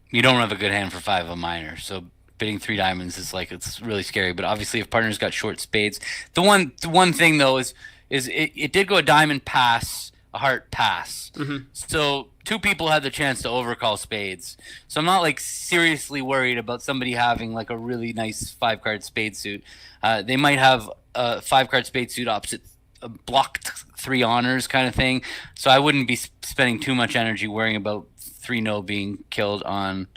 You don't have a good hand for 5 of minor, so bidding three diamonds is like it's really scary. But obviously, if partner's got short spades, the one thing though is it did go a diamond pass, a heart pass. So two people had the chance to overcall spades. So I'm not like seriously worried about somebody having like a really nice 5-card spade suit. They might have a 5-card spade suit opposite a blocked 3 honors kind of thing. So I wouldn't be spending too much energy worrying about 3-no being killed on.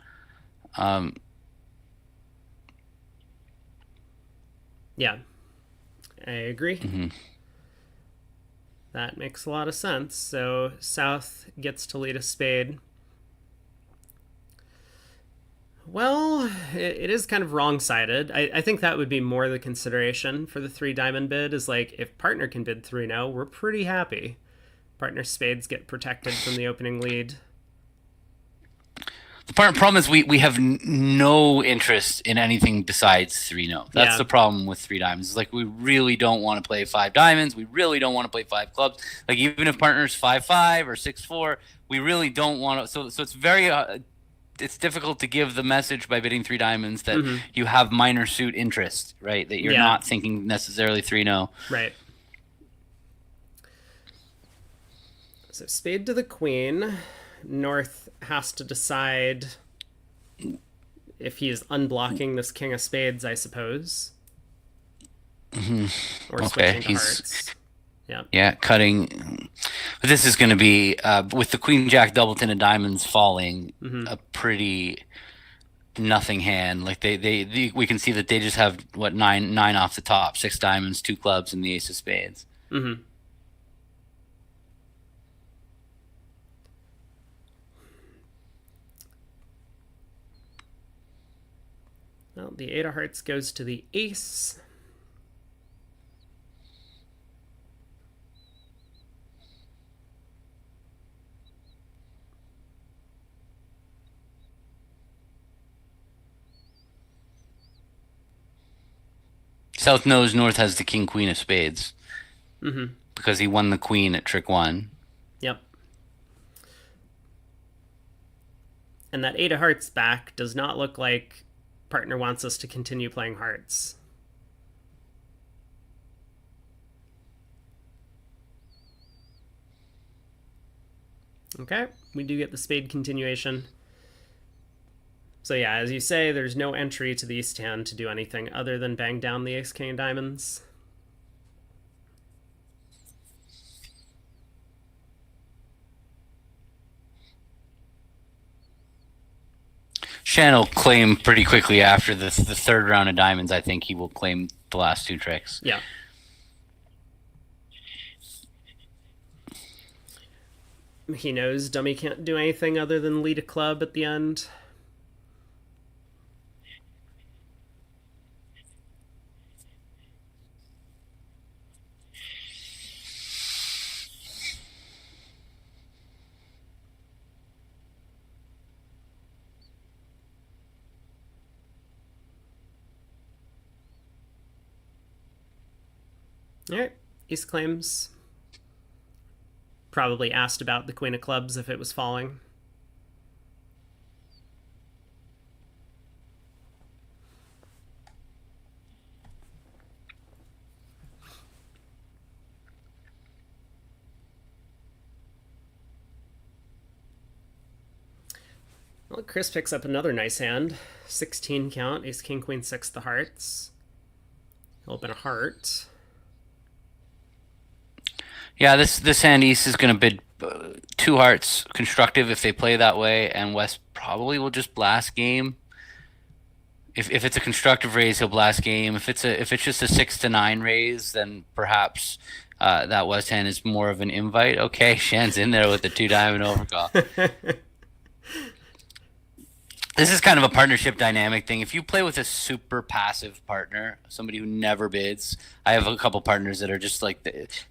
Yeah, I agree. That makes a lot of sense. So South gets to lead a spade. Well, it is kind of wrong-sided. I think that would be more the consideration for the 3-diamond bid, is like, if partner can bid 3-no, we're pretty happy. Partner spades get protected from the opening lead. The problem is we have no interest in anything besides 3-no. That's the problem with 3 diamonds. It's like we really don't want to play 5 diamonds. We really don't want to play 5 clubs. Like even if partner's 5-5 or 6-4, we really don't want to. So it's very it's difficult to give the message by bidding 3 diamonds that you have minor suit interest, right? That you're not thinking necessarily 3-no. Right. So spade to the queen. North has to decide if he is unblocking this king of spades, I suppose. Or switching to hearts. Yeah, cutting. But this is going to be, with the queen jack doubleton and diamonds falling, a pretty nothing hand. Like they we can see that they just have, what, nine off the top, 6 diamonds, 2 clubs, and the ace of spades. Well, the 8 of hearts goes to the ace. South knows North has the king queen of spades. Because he won the queen at trick 1. Yep. And that 8 of hearts back does not look like partner wants us to continue playing hearts. Okay, we do get the spade continuation. So yeah, as you say, there's no entry to the east hand to do anything other than bang down the ace king of diamonds. Shan will claim pretty quickly after the 3rd round of diamonds. I think he will claim the last 2 tricks. Yeah. He knows dummy can't do anything other than lead a club at the end. Alright, ace claims. Probably asked about the queen of clubs if it was falling. Well, Chris picks up another nice hand. 16 count, ace, king, queen, 6 the hearts. He'll open a heart. Yeah, this hand East is going to bid 2 hearts constructive if they play that way, and West probably will just blast game. If it's a constructive raise, he'll blast game. If it's just a 6 to 9 raise, then perhaps that West hand is more of an invite. Okay, Shan's in there with the 2 diamond overcall. This is kind of a partnership dynamic thing. If you play with a super passive partner, somebody who never bids, I have a couple partners that are just like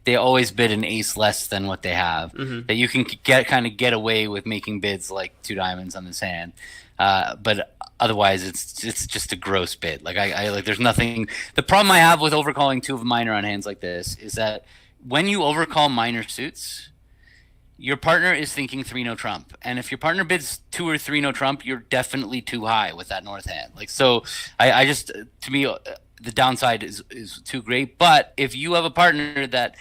they always bid an ace less than what they have. That you can get away with making bids like 2 diamonds on this hand, but otherwise it's just a gross bid. Like I like there's nothing. The problem I have with overcalling 2 of minor on hands like this is that when you overcall minor suits, your partner is thinking three no trump, and if your partner bids two or three no trump, you're definitely too high with that north hand. Like, so I just, to me, the downside is too great. But if you have a partner that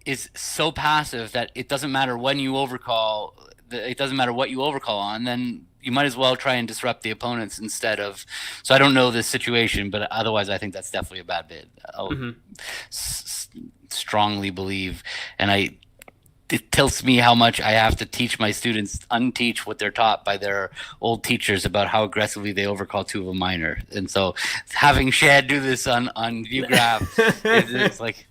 is so passive that it doesn't matter when you overcall, it doesn't matter what you overcall on, then you might as well try and disrupt the opponents instead of. So I don't know this situation, but otherwise I think that's definitely a bad bid. I'll strongly believe, and it tells me how much I have to teach my students, unteach what they're taught by their old teachers about how aggressively they overcall two of a minor. And so having Shad do this on ViewGraph, it's like,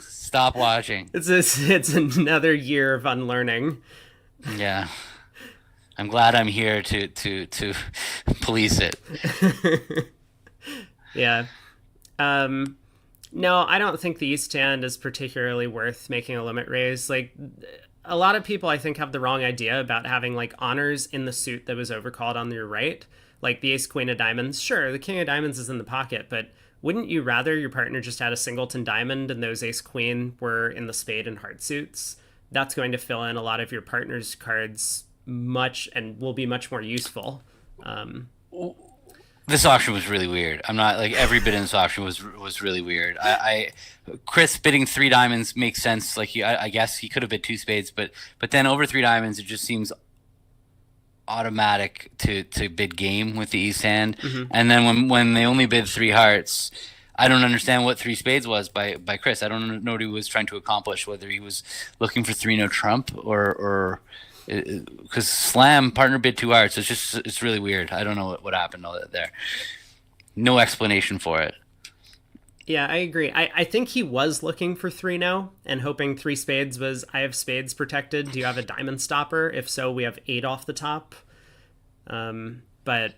stop watching. It's another year of unlearning. Yeah. I'm glad I'm here to police it. Yeah. No, I don't think the East Hand is particularly worth making a limit raise. Like, a lot of people, I think, have the wrong idea about having, like, honors in the suit that was overcalled on your right. Like, the Ace Queen of Diamonds. Sure, the King of Diamonds is in the pocket, but wouldn't you rather your partner just had a singleton diamond and those Ace Queen were in the spade and heart suits? That's going to fill in a lot of your partner's cards much and will be much more useful. This auction was really weird. I'm not, like, every bid in this auction was really weird. Chris bidding three diamonds makes sense. Like, I guess he could have bid two spades, but then over three diamonds, it just seems automatic to bid game with the East Hand. And then when they only bid three hearts, I don't understand what three spades was by Chris. I don't know what he was trying to accomplish, whether he was looking for three no trump or because Slam partner bid two hearts. It's really weird. I don't know what happened there. No explanation for it. Yeah, I agree. I think he was looking for three no and hoping three spades was, I have spades protected. Do you have a diamond stopper? If so, we have 8 off the top. But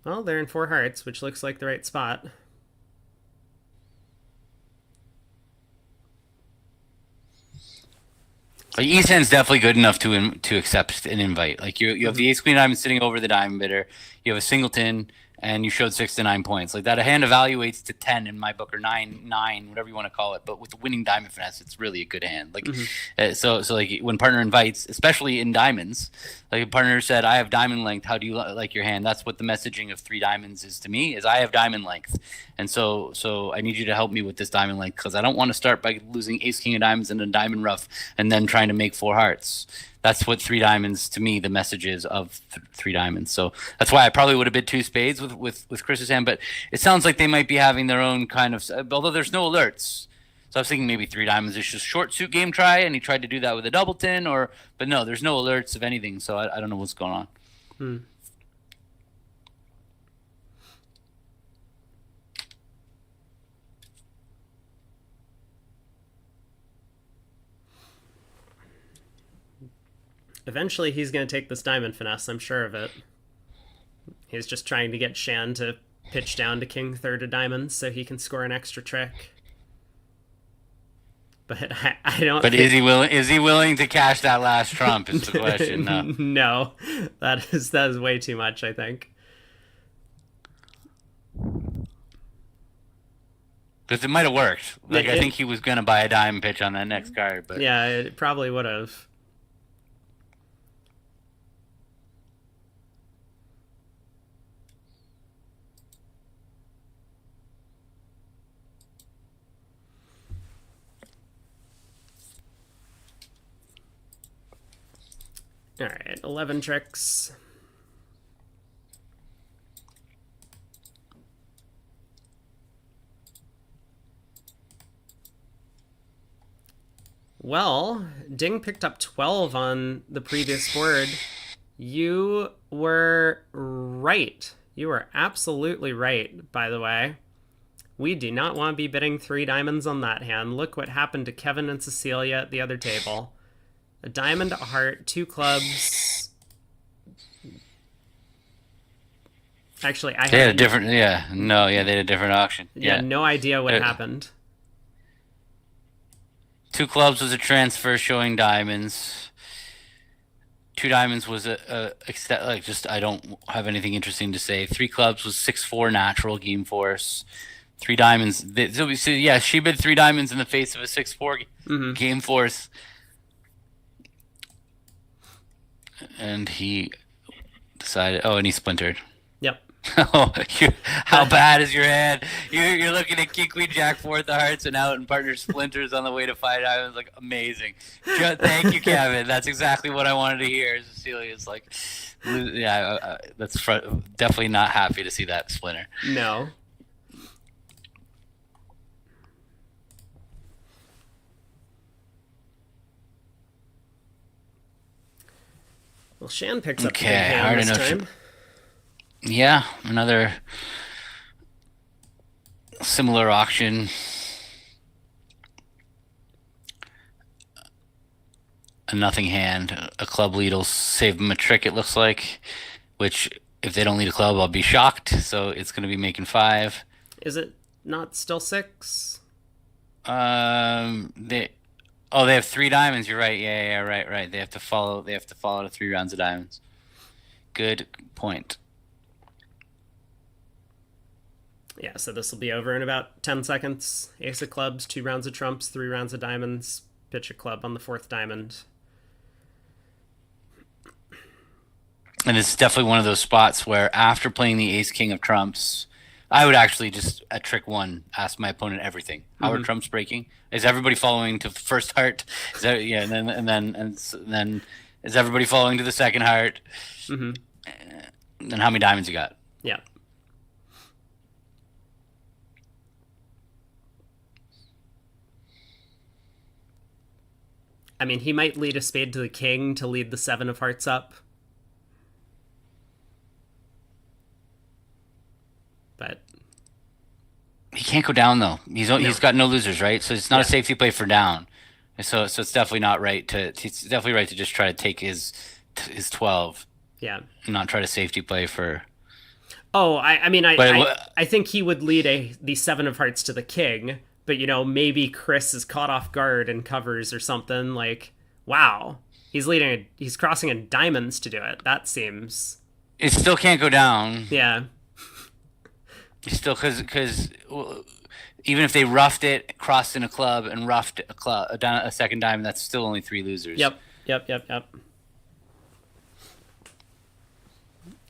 well, they're in 4 hearts, which looks like the right spot. Like, East Hand's definitely good enough to accept an invite. Like, you have the Ace Queen diamond sitting over the diamond bidder. You have a singleton, and you showed 6 to 9 points. Like, that a hand evaluates to 10 in my book, or 9, whatever you want to call it. But with the winning diamond finesse, it's really a good hand. Like, so like, when partner invites, especially in diamonds, like, a partner said, "I have diamond length. How do you like your hand?" That's what the messaging of three diamonds is to me. Is I have diamond length, and so I need you to help me with this diamond length, because I don't want to start by losing Ace King of Diamonds and a diamond rough, and then trying to make 4 hearts. That's what three diamonds, to me, the message is of three diamonds. So that's why I probably would have bid 2 spades with Chris's hand. But it sounds like they might be having their own kind of, although there's no alerts. So I was thinking maybe three diamonds is just short suit game try, and he tried to do that with a doubleton, but no, there's no alerts of anything. So I don't know what's going on. Eventually, he's going to take this diamond finesse. I'm sure of it. He's just trying to get Shan to pitch down to king third of diamonds so he can score an extra trick. But I don't. But is he willing? Is he willing to cash that last trump? Is the question. No. No, that is way too much, I think. Because it might have worked. Like, I think he was going to buy a diamond pitch on that next card, but yeah, it probably would have. All right, 11 tricks. Well, Ding picked up 12 on the previous board. You were right. You were absolutely right, by the way. We do not want to be bidding 3 diamonds on that hand. Look what happened to Kevin and Cecilia at the other table. A diamond, a heart, 2 clubs. Actually, they had a different. Yeah, no, yeah, they had a different auction. Yeah, no idea what happened. 2 clubs was a transfer showing diamonds. 2 diamonds was just I don't have anything interesting to say. 3 clubs was 6-4 natural game force. Three diamonds. So yeah, she bid three diamonds in the face of a 6-4 game force. And he decided. Oh, and he splintered. Yep. Oh, how bad is your hand? You're looking at King, Queen, Jack, 4 the hearts, and out and partner splinters on the way to 5 diamonds. Like, amazing. Thank you, Kevin. That's exactly what I wanted to hear. Cecilia's like, yeah, that's definitely not happy to see that splinter. No. Well, Shan picks up the big hand this time. Yeah, another similar auction. A nothing hand. A club lead will save them a trick, it looks like. Which, if they don't lead a club, I'll be shocked. So it's going to be making 5. Is it not still 6? They have 3 diamonds. You're right. Yeah, right. They have to follow to 3 rounds of diamonds. Good point. Yeah, so this will be over in about 10 seconds. Ace of clubs, 2 rounds of trumps, 3 rounds of diamonds. Pitch a club on the 4th diamond. And it's definitely one of those spots where after playing the ace king of trumps, I would actually just at trick 1 ask my opponent everything. How are trumps breaking? Is everybody following to first heart? Is that, yeah, and then is everybody following to the second heart? And then how many diamonds you got? Yeah. I mean, he might lead a spade to the king to lead the 7 of hearts up. But he can't go down though. He's got no losers, right? So it's not a safety play for down. So it's definitely not right it's definitely right to just try to take his 12. Yeah. And not try to safety play for. Oh, I think he would lead the 7 of hearts to the king, but maybe Chris is caught off guard and covers or something. Like, wow, he's crossing in diamonds to do it. That seems. It still can't go down. Yeah. Still, because even if they roughed it, crossed in a club, and roughed a second diamond, that's still only 3 losers. Yep.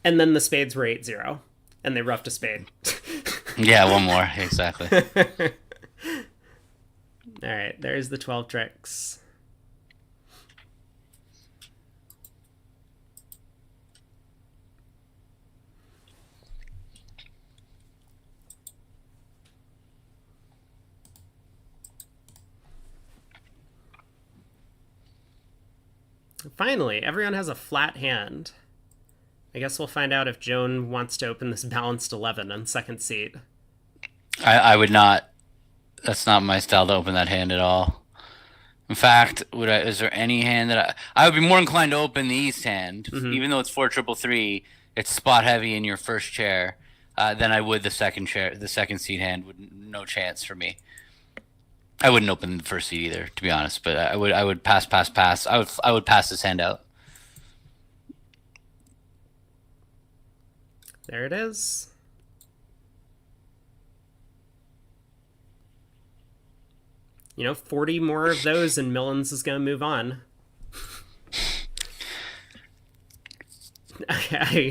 And then the spades were 8-0, and they roughed a spade. Yeah, one more, exactly. All right, there's the 12 tricks. Finally, everyone has a flat hand. I guess we'll find out if Joan wants to open this balanced 11 on second seat. I would not. That's not my style to open that hand at all. In fact, is there any hand that I would be more inclined to open the East hand, even though it's 4-3-3, it's spot heavy in your first chair, than I would the second seat hand. No chance for me. I wouldn't open the first seat either, to be honest. But I would pass. I would pass this hand out. There it is. 40 more of those, and Millens is going to move on.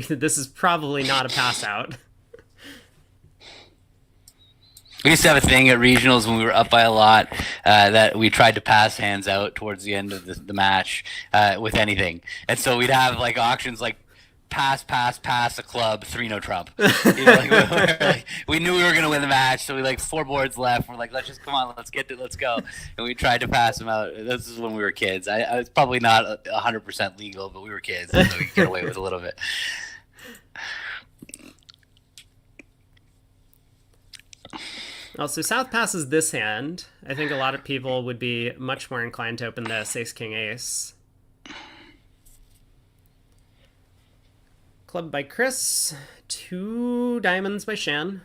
This is probably not a pass out. We used to have a thing at regionals when we were up by a lot that we tried to pass hands out towards the end of the match with anything. And so we'd have like auctions like pass a club, 3 no trump. We knew we were going to win the match, so we 4 boards left. We're like, let's go. And we tried to pass them out. This is when we were kids. I was probably not 100% legal, but we were kids, so we could get away with a little bit. Also, South passes this hand. I think a lot of people would be much more inclined to open this ace, king, ace. Club by Chris. 2 diamonds by Shan.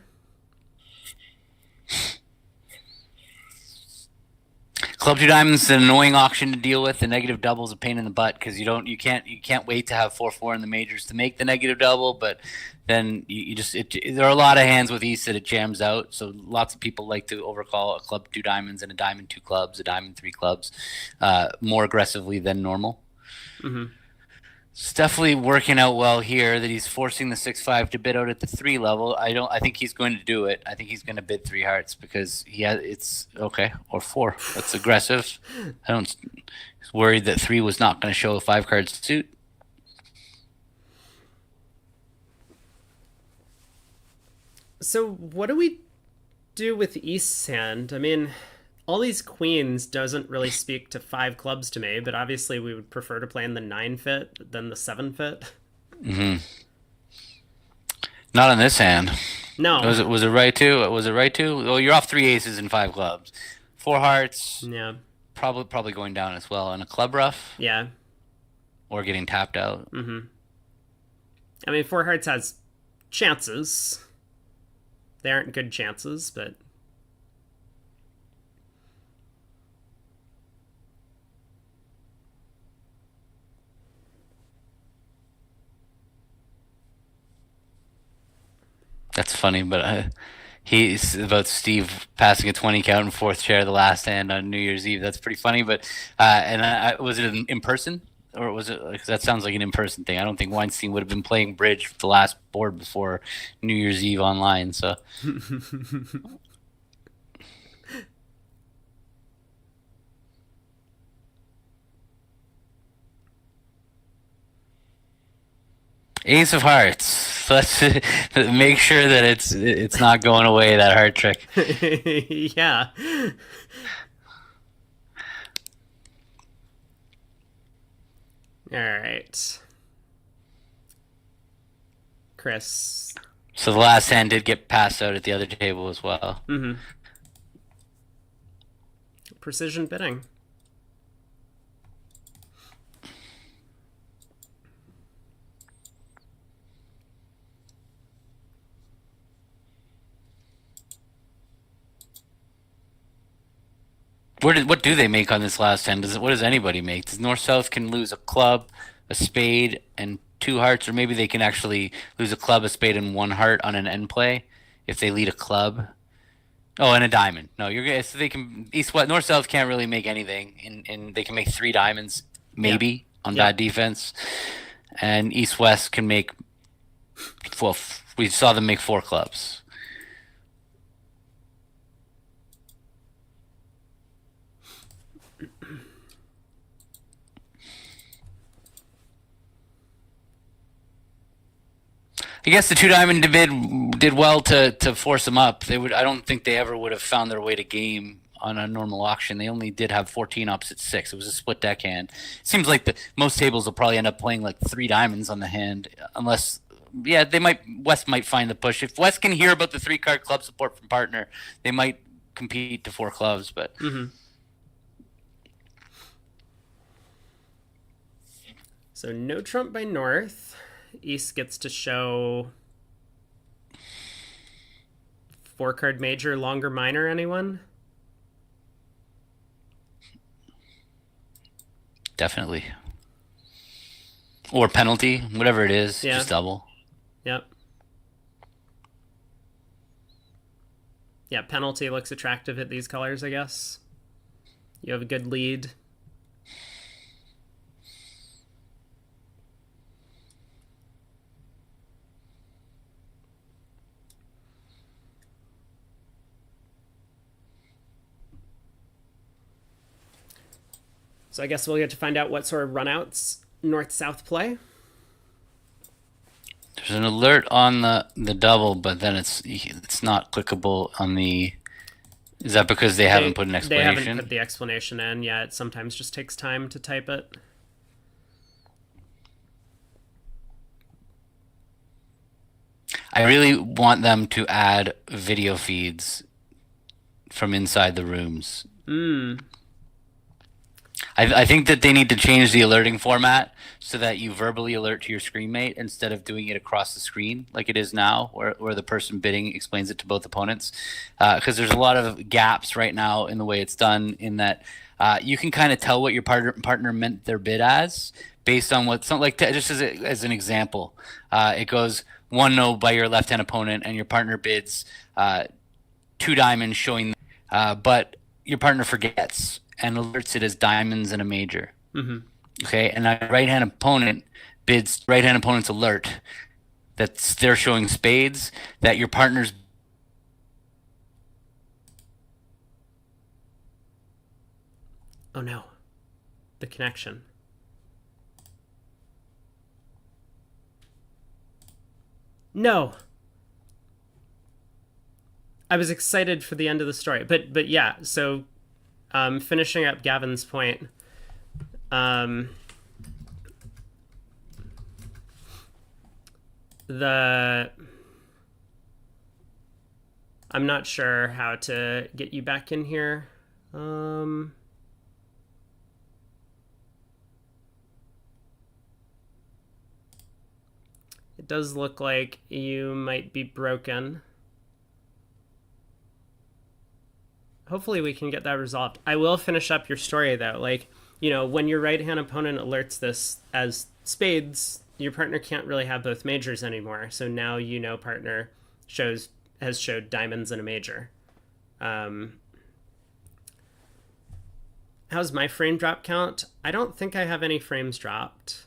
Club two diamonds is an annoying auction to deal with. The negative double is a pain in the butt because you can't wait to have 4-4 in the majors to make the negative double, but then there are a lot of hands with East that it jams out. So lots of people like to overcall a club two diamonds and a diamond two clubs, a diamond three clubs, more aggressively than normal. Mm-hmm. It's definitely working out well here that he's forcing the 6-5 to bid out at the 3 level. I think he's going to do it. I think he's going to bid 3 hearts because it's okay, or 4. That's aggressive. He's worried that 3 was not going to show a 5 card suit. So what do we do with East's hand? I mean, all these queens doesn't really speak to 5 clubs to me, but obviously we would prefer to play in the 9 fit than the 7 fit. Mm-hmm. Not on this hand. No. Was it right to? Was it right to? Well, you're off 3 aces and 5 clubs. 4 hearts. Yeah. Probably going down as well. And a club rough. Yeah. Or getting tapped out. Mm-hmm. I mean, 4 hearts has chances. They aren't good chances, but... That's funny, but he's about Steve passing a 20 count in 4th chair the last hand on New Year's Eve. That's pretty funny, but was it in person? Or was it? Cause that sounds like an in-person thing. I don't think Weinstein would have been playing bridge the last board before New Year's Eve online. So Ace of Hearts. Let's make sure that it's not going away, that heart trick. Yeah. All right. Chris. So the last hand did get passed out at the other table as well. Mm-hmm. Precision bidding. What do they make on this last hand? What does anybody make? Does North South can lose a club, a spade, and 2 hearts, or maybe they can actually lose a club, a spade, and 1 heart on an end play if they lead a club. Oh, and a diamond. No, so they can North South can't really make anything, and they can make 3 diamonds maybe on bad defense, and East West can make. Well, we saw them make 4 clubs. I guess the 2 diamond did well to force them up. I don't think they ever would have found their way to game on a normal auction. They only did have 14 ups at 6. It was a split deck hand. It seems like most tables will probably end up playing like 3 diamonds on the hand, unless West might find the push. If West can hear about the 3 card club support from partner, they might compete to 4 clubs. But So no trump by North. East gets to show 4 card major, longer minor. Anyone? Definitely. Or penalty, whatever it is, just double. Yep. Yeah, penalty looks attractive at these colors, I guess. You have a good lead. So I guess we'll get to find out what sort of runouts North-South play. There's an alert on the double, but then it's not clickable on the... Is that because they haven't put an explanation? They haven't put the explanation in yet. It sometimes just takes time to type it. I really want them to add video feeds from inside the rooms. I think that they need to change the alerting format so that you verbally alert to your screen mate instead of doing it across the screen like it is now, where the person bidding explains it to both opponents. Because there's a lot of gaps right now in the way it's done, in that you can kind of tell what your partner meant their bid as based on what, something like, just as an example, it goes 1-0 by your left hand opponent, and your partner bids 2 diamonds, showing, but your partner forgets and alerts it as diamonds and a major. Mm-hmm. Okay, and a right-hand opponent bids right-hand opponent's alert that they're showing spades, that your partner's. Oh no, the connection. No. I was excited for the end of the story, but yeah. So, finishing up Gavin's point. I'm not sure how to get you back in here. It does look like you might be broken. Hopefully we can get that resolved. I will finish up your story though. Like, when your right-hand opponent alerts this as spades, your partner can't really have both majors anymore. So now partner has showed diamonds and a major. How's my frame drop count? I don't think I have any frames dropped.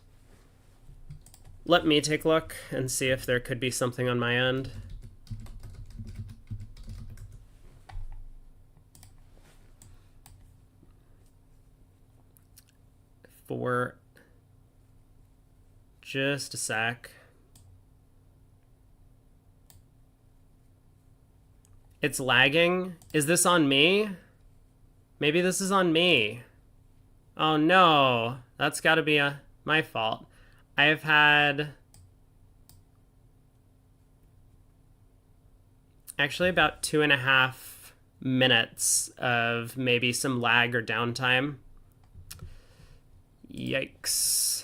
Let me take a look and see if there could be something on my end. For just a sec. It's lagging. Is this on me? Maybe this is on me. Oh no, that's got to be my fault. I've had actually about 2.5 minutes of maybe some lag or downtime. Yikes.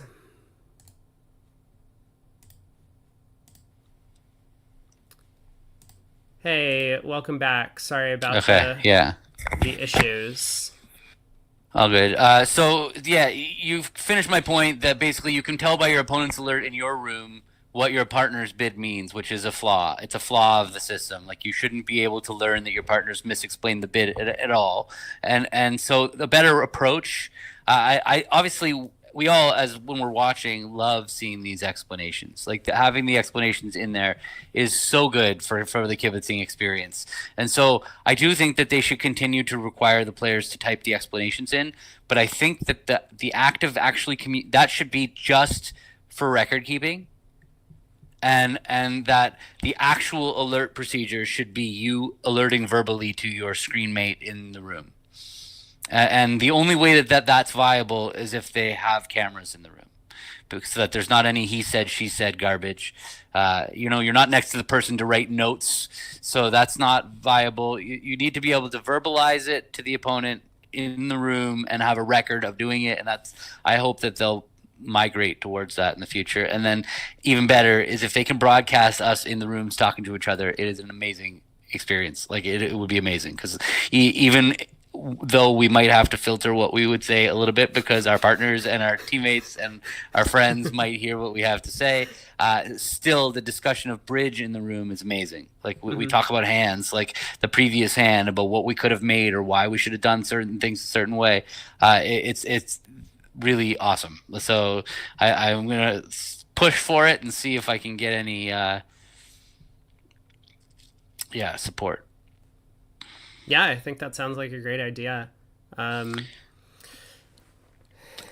Hey, welcome back. Sorry about the issues. All good. So yeah, you've finished my point that basically you can tell by your opponent's alert in your room what your partner's bid means, which is a flaw. It's a flaw of the system. Like, you shouldn't be able to learn that your partner's misexplained the bid at all. And so the better approach, I obviously, we all, as when we're watching, love seeing these explanations. Like, having the explanations in there is so good for the kibitzing experience. And so I do think that they should continue to require the players to type the explanations in. But I think that the act of actually that should be just for record keeping. And that the actual alert procedure should be you alerting verbally to your screen mate in the room. And the only way that's viable is if they have cameras in the room, so that there's not any he said, she said garbage. You're not next to the person to write notes, so that's not viable. You need to be able to verbalize it to the opponent in the room and have a record of doing it. And I hope that they'll migrate towards that in the future. And then even better is if they can broadcast us in the rooms talking to each other. It is an amazing experience. Like, it would be amazing, because even though we might have to filter what we would say a little bit, because our partners and our teammates and our friends might hear what we have to say, still the discussion of bridge in the room is amazing. Like, we talk about hands, like the previous hand, about what we could have made or why we should have done certain things a certain way. It's really awesome. So I'm gonna push for it and see if I can get any support. Yeah, I think that sounds like a great idea.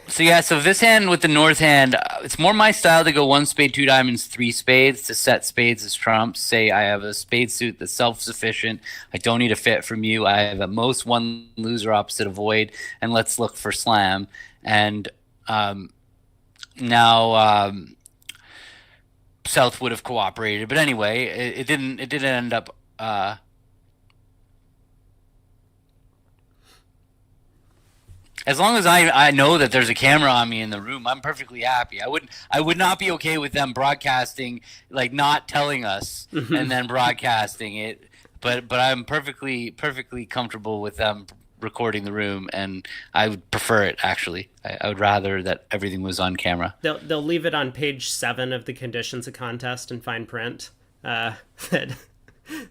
So this hand with the north hand, it's more my style to go 1 spade, 2 diamonds, 3 spades, to set spades as trumps. Say I have a spade suit that's self-sufficient. I don't need a fit from you. I have at most 1 loser opposite a void, and let's look for slam. And now South would have cooperated, but anyway, it didn't end up. As long as I know that there's a camera on me in the room, I'm perfectly happy. I would not be okay with them broadcasting, like not telling us and then broadcasting it. But I'm perfectly comfortable with them recording the room, and I would prefer it actually. I would rather that everything was on camera. They'll leave it on page 7 of the conditions of contest in fine print, that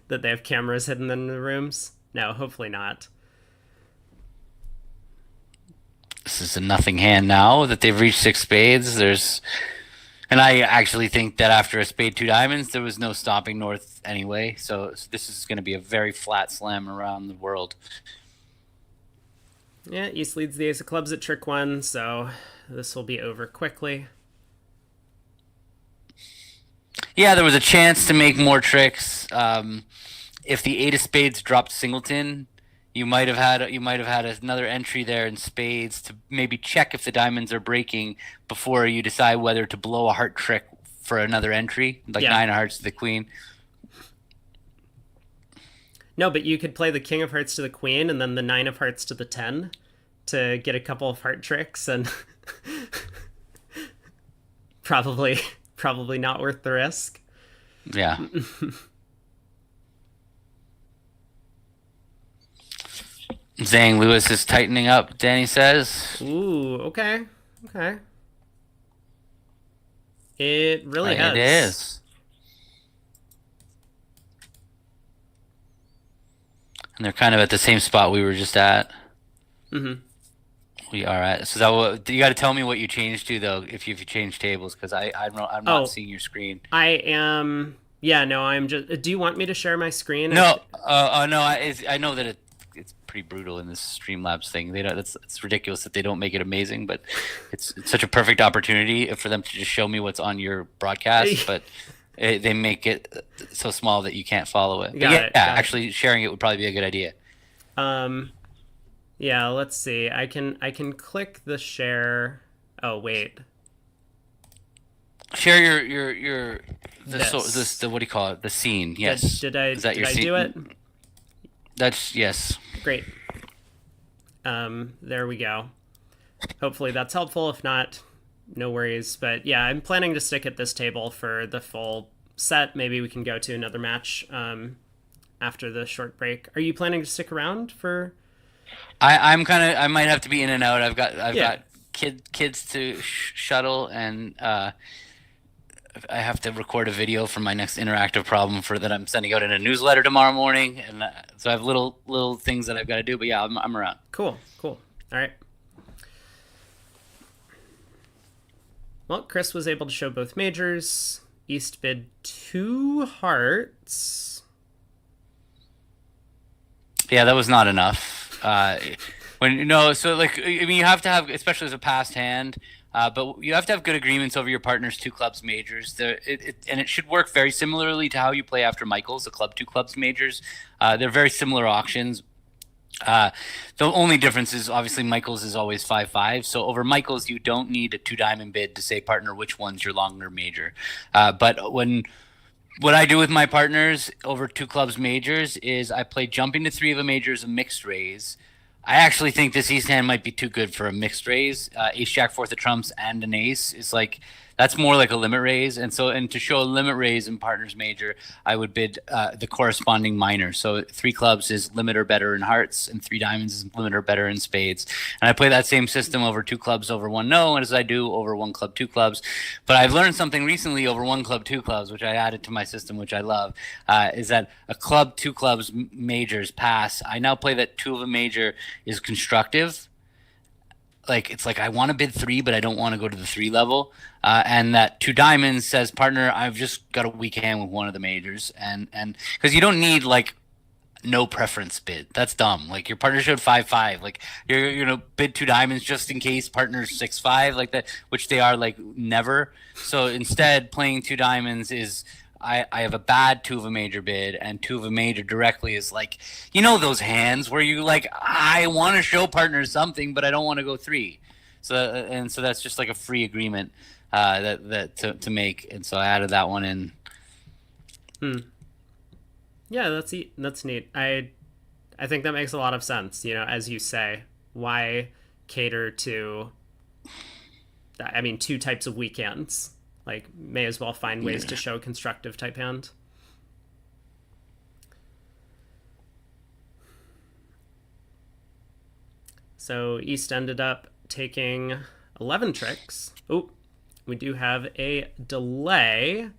that they have cameras hidden in the rooms. No, hopefully not. This is a nothing hand now that they've reached 6 spades. And I actually think that after a spade 2 diamonds, there was no stopping North anyway. So this is going to be a very flat slam around the world. Yeah, East leads the ace of clubs at trick 1, so this will be over quickly. Yeah, there was a chance to make more tricks. If the 8 of spades dropped singleton, you might have had another entry there in spades to maybe check if the diamonds are breaking before you decide whether to blow a heart trick for another entry, like 9 of hearts to the queen. No, but you could play the king of hearts to the queen and then the 9 of hearts to the 10 to get a couple of heart tricks, and probably not worth the risk. Yeah. Zhang Lewis is tightening up, Danny says. Ooh, okay. It really has. It is. And they're kind of at the same spot we were just at. We are at. So you got to tell me what you changed to, though, if you changed tables, because I'm not seeing your screen. I am. Yeah, no, I'm just. Do you want me to share my screen? No. No. I know that it's pretty brutal in this Streamlabs thing. It's ridiculous that they don't make it amazing, but it's such a perfect opportunity for them to just show me what's on your broadcast, but they make it so small that you can't follow it. Got it. Actually, sharing it would probably be a good idea. Yeah, let's see. I can click the share. Oh wait. Share your the what do you call it? The scene. Yes. Did I scene? do it? That's yes. Great. There we go. Hopefully that's helpful. If not, no worries. But yeah, I'm planning to stick at this table for the full set. Maybe we can go to another match after the short break. Are you planning to stick around for? I might have to be in and out. I've got kids to shuttle, and I have to record a video for my next interactive problem that I'm sending out in a newsletter tomorrow morning, and so I have little things that I've got to do. But yeah, I'm around. Cool. All right. Well, Chris was able to show both majors. East bid 2 hearts. Yeah, that was not enough. So like, I mean, you have to have, especially as a passed hand, but you have to have good agreements over your partner's 2 clubs majors. And it should work very similarly to how you play after Michael's, the club 2 clubs majors. They're very similar auctions. The only difference is obviously Michael's is always 5-5. So over Michael's, you don't need a 2-diamond bid to say, partner, which one's your longer major. But what I do with my partners over 2 clubs majors is I play jumping to 3 of a major as a mixed raise. I actually think this East hand might be too good for a mixed raise. Ace Jack 4 of trumps and an ace is like, that's more like a limit raise. And to show a limit raise in partners major, I would bid the corresponding minor. So 3 clubs is limit or better in hearts, and 3 diamonds is limit or better in spades. And I play that same system over 2 clubs over 1 no, as I do over 1 club 2 clubs. But I've learned something recently over 1 club 2 clubs, which I added to my system, which I love, is that a club 2 clubs majors pass. I now play that 2 of a major is constructive. Like, it's like I want to bid 3, but I don't want to go to the 3 level. And that 2 diamonds says, partner, I've just got a weak hand with 1 of the majors. And because you don't need like no preference bid. That's dumb. Like, your partner showed 5-5. Like, you're gonna bid 2 diamonds just in case partner's 6-5 like that, which they are like never. So instead, playing 2 diamonds is, I have a bad 2 of a major bid, and 2 of a major directly is like, you know, those hands where you like, I want to show partner something, but I don't want to go 3. So that's just like a free agreement to make, and so I added that one in. Yeah, that's neat. I think that makes a lot of sense. You know, as you say, why cater to, I mean, two types of weak hands. Like, may as well find ways to show constructive type hand. So East ended up taking 11 tricks. Oh, we do have a delay.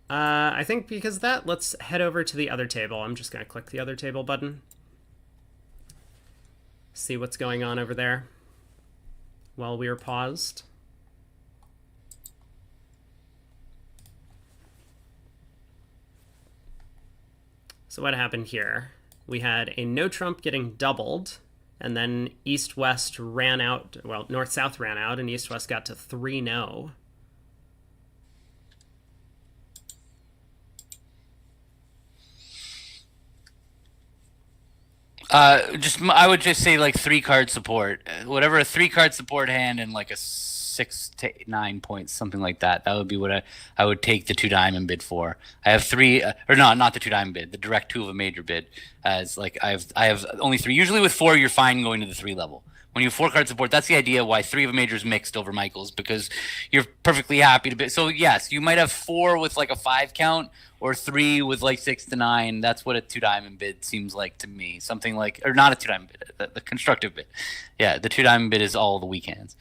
I think because of that, let's head over to the other table. I'm just going to click the other table button. See what's going on over there while we are paused. So what happened here? We had a no trump getting doubled, and then East-West ran out, well, North-South ran out, and East-West got to 3-no. I would just say like 3-card support. Whatever a 3-card support hand and like a 6 to 9 points, something like that. That would be what I would take the 2 diamond bid for. I have 3, or no, not the 2 diamond bid, the direct 2 of a major bid. As like I have only 3. Usually with 4, you're fine going to the 3 level. When you have 4-card support, that's the idea why 3 of a major is mixed over Michael's, because you're perfectly happy to bid. So yes, you might have 4 with like a 5 count, or 3 with like 6 to 9. That's what a 2 diamond bid seems like to me. Something like, or not a 2 diamond bid, the constructive bid. Yeah, the 2 diamond bid is all the weak hands.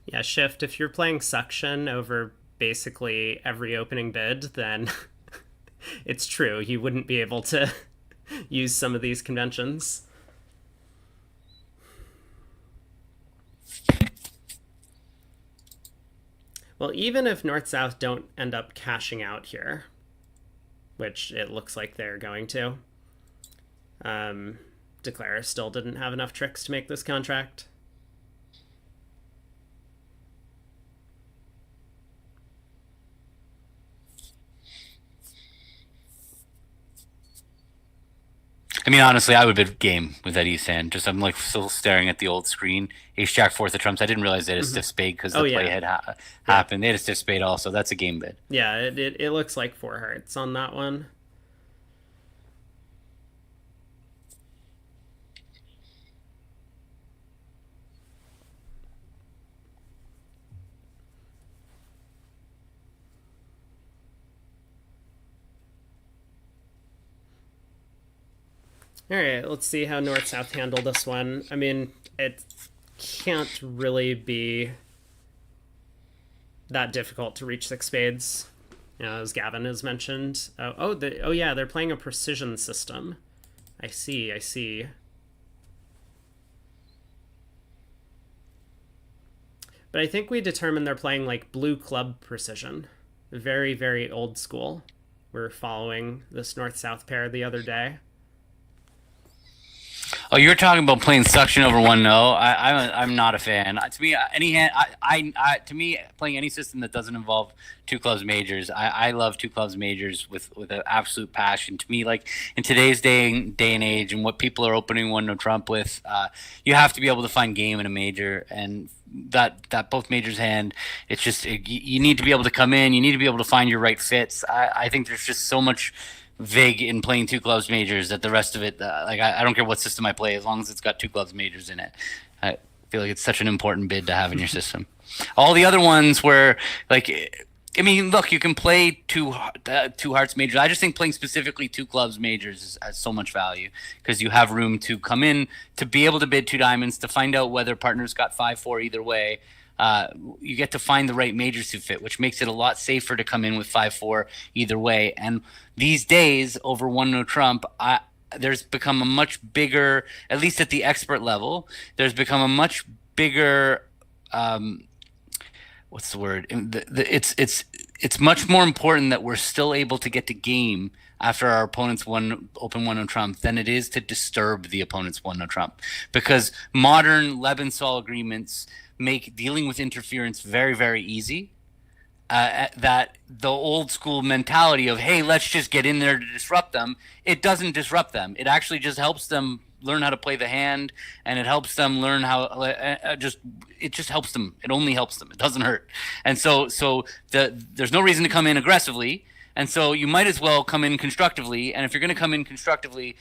Yeah, Shift, if you're playing Suction over basically every opening bid, then it's true. You wouldn't be able to use some of these conventions. Well, even if North-South don't end up cashing out here, which it looks like they're going to, Declare still didn't have enough tricks to make this contract. I mean, honestly, I would bid game with that East hand. Just I'm like still staring at the old screen. Ace Jack 4th of trumps. I didn't realize they had a stiff spade because the play had happened. They had a stiff spade also. That's a game bid. Yeah, it looks like 4 hearts on that one. All right, let's see how North-South handle this one. I mean, it can't really be that difficult to reach 6 spades, you know, as Gavin has mentioned. Oh yeah, they're playing a precision system. I see. But I think we determined they're playing like blue club precision. Very, very old school. We were following this North-South pair the other day. Oh, you're talking about playing Suction over 1-no. I'm not a fan. To me, any hand, to me, playing any system that doesn't involve 2 clubs majors, I love 2 clubs majors with an absolute passion. To me, like in today's day and age, and what people are opening 1-no trump with, you have to be able to find game in a major, and that both majors hand, it's just you need to be able to come in. You need to be able to find your right fits. I think there's just so much vague in playing 2 clubs majors that the rest of it, like I don't care what system I play as long as it's got 2 clubs majors in it. I feel like it's such an important bid to have in your system. All the other ones where, like, I mean, look, you can play two hearts majors. I just think playing specifically 2 clubs majors has so much value because you have room to come in to be able to bid 2 diamonds, to find out whether partners got 5-4 either way. You get to find the right majors to fit, which makes it a lot safer to come in with 5-4 either way. And these days, over 1-no trump, there's become a much bigger, at least at the expert level, there's become a much bigger, what's the word? It's much more important that we're still able to get to game after our opponent's open 1-no trump than it is to disturb the opponent's 1-no trump, because modern Lebensol agreements make dealing with interference very, very easy. That the old school mentality of, hey, let's just get in there to disrupt them, it doesn't disrupt them. It actually just helps them learn how to play the hand, and it helps them learn how it just helps them. It only helps them. It doesn't hurt. And so there's no reason to come in aggressively, And so you might as well come in constructively. And if you're going to come in constructively,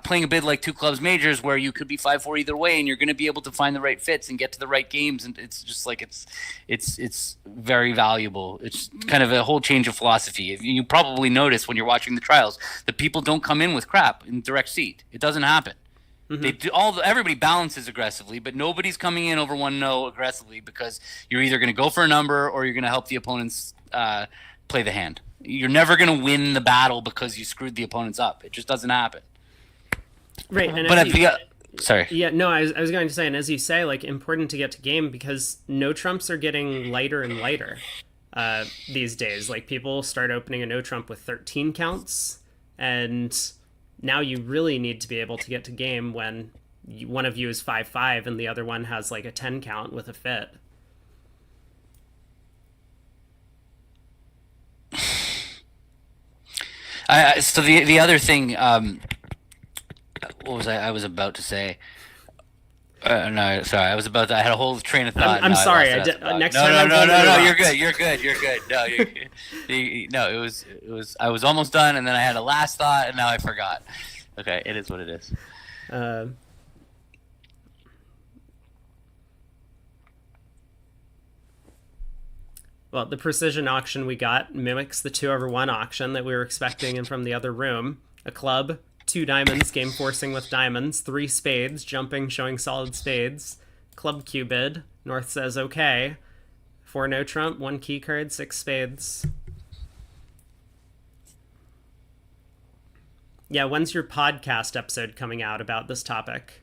playing a bid like two clubs majors where you could be 5-4 either way, and you're going to be able to find the right fits and get to the right games, and it's just like it's very valuable. It's kind of a whole change of philosophy. You probably notice when you're watching the trials that people don't come in with crap in direct seat. It doesn't happen. They do everybody balances aggressively, but nobody's coming in over 1-0 aggressively, because you're either going to go for a number or you're going to help the opponents play the hand. You're never going to win the battle because you screwed the opponents up. It just doesn't happen. Right, and but sorry. Yeah, no, I was going to say, and as you say, like, important to get to game, because no trumps are getting lighter and lighter these days. Like, people start opening a no trump with 13 counts, and now you really need to be able to get to game when one of you is 5-5 and the other one has like a 10 count with a fit. So the other thing, what was I was about to say? No, sorry. I had a whole train of thought. I'm sorry. Next time. No. You're good. No, it was. I was almost done, and then I had a last thought, and now I forgot. Okay, it is what it is. Well, the precision auction we got mimics the 2/1 auction that we were expecting and from the other room. A club, 2 diamonds, game forcing with diamonds, 3 spades, jumping, showing solid spades. Club Q bid. North says okay. 4 no trump, 1 key card, 6 spades. Yeah, when's your podcast episode coming out about this topic?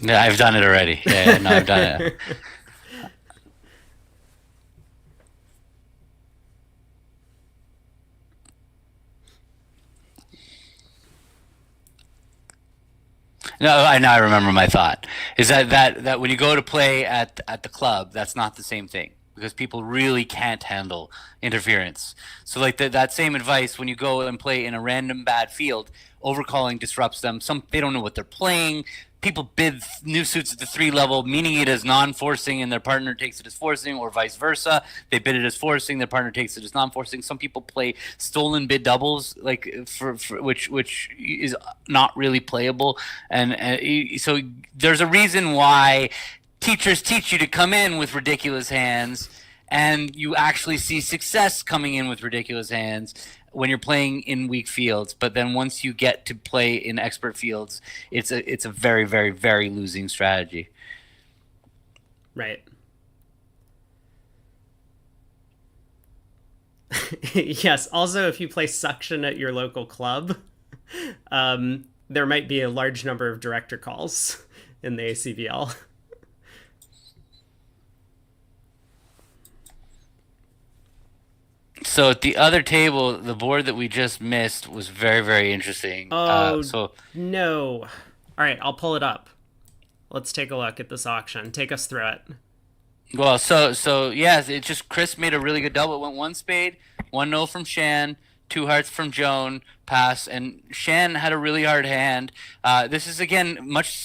Yeah, I've done it already. Yeah, no, I've done it. No, I remember my thought. Is that when you go to play at the club, that's not the same thing, because people really can't handle interference. So like that same advice, when you go and play in a random bad field, overcalling disrupts them. They don't know what they're playing. People bid new suits at the 3 level, meaning it as non-forcing, and their partner takes it as forcing, or vice versa. They bid it as forcing, their partner takes it as non-forcing. Some people play stolen bid doubles, like for which is not really playable, and so there's a reason why teachers teach you to come in with ridiculous hands, and you actually see success coming in with ridiculous hands when you're playing in weak fields. But then once you get to play in expert fields, it's a very, very, very losing strategy. Right. Yes. Also, if you play suction at your local club, there might be a large number of director calls in the ACVL. So at the other table, the board that we just missed was very, very interesting. Oh, no. All right, I'll pull it up. Let's take a look at this auction. Take us through it. Well, so yeah, it just Chris made a really good double. It went 1 spade, 1 no from Shan, 2 hearts from Joan, pass, and Shan had a really hard hand. This is, again,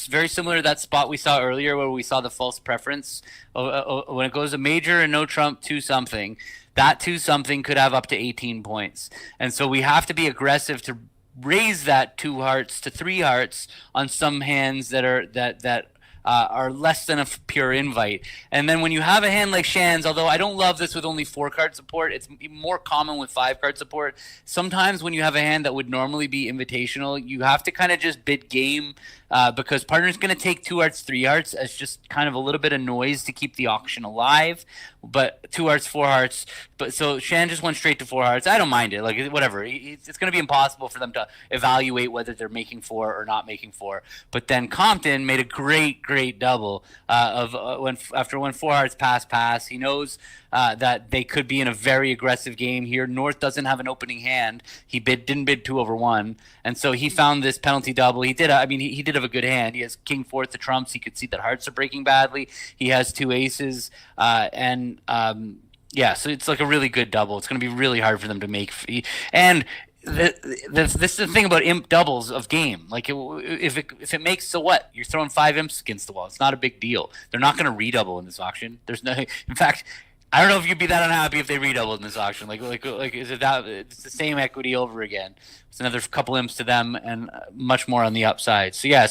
very similar to that spot we saw earlier where we saw the false preference. When it goes a major and no trump, 2-something. That 2-something could have up to 18 points. And so we have to be aggressive to raise that 2 hearts to 3 hearts on some hands that are less than a pure invite. And then when you have a hand like Shan's, although I don't love this with only 4-card support, it's more common with 5-card support. Sometimes when you have a hand that would normally be invitational, you have to kind of just bid game, because partner's going to take 2 hearts, 3 hearts as just kind of a little bit of noise to keep the auction alive. But 2 hearts, 4 hearts. But so Shan just went straight to 4 hearts. I don't mind it. Like, whatever. It's going to be impossible for them to evaluate whether they're making 4 or not making 4. But then Compton made a great double after when 4 hearts pass. He knows that they could be in a very aggressive game here. North doesn't have an opening hand. He didn't bid 2/1, and so he found this penalty double. He did have a good hand. He has king 4 to trumps. He could see that hearts are breaking badly. He has 2 aces, yeah, so it's like a really good double. It's going to be really hard for them to make, and this is the thing about imp doubles of game. Like if it makes, so what? You're throwing 5 imps against the wall. It's not a big deal. They're not going to redouble in this auction. There's no. In fact, I don't know if you'd be that unhappy if they redoubled in this auction. Like is it that? It's the same equity over again. It's another couple imps to them and much more on the upside. So yeah.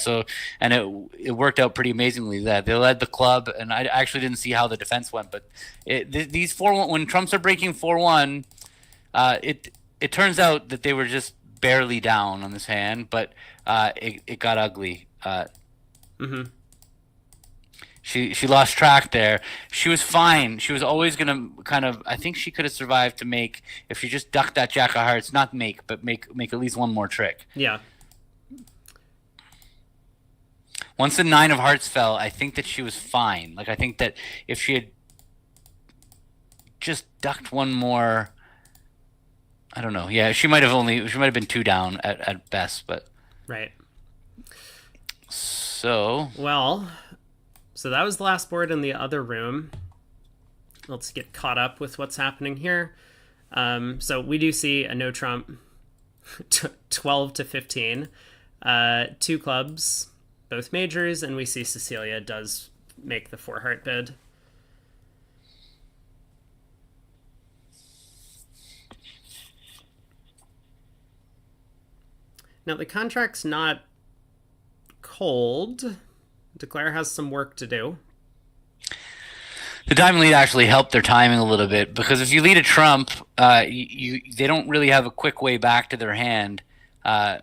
And it worked out pretty amazingly. That they led the club, and I actually didn't see how the defense went, but these 4-1 when trumps are breaking 4-1, it turns out that they were just barely down on this hand, but it got ugly. She lost track there. She was fine. She was always gonna kind of. I think she could have survived to make, if she just ducked that jack of hearts. Not make, but make at least one more trick. Yeah. Once the 9 of hearts fell, I think that she was fine. Like I think that if she had just ducked one more. I don't know. Yeah, she might have been 2 down at best, but right. So that was the last board in the other room. Let's get caught up with what's happening here. So we do see a no trump, 12 to 15, 2 clubs, both majors, and we see Cecilia does make the 4 heart bid. Now, the contract's not cold. Declare has some work to do. The diamond lead actually helped their timing a little bit, because if you lead a trump, they don't really have a quick way back to their hand, or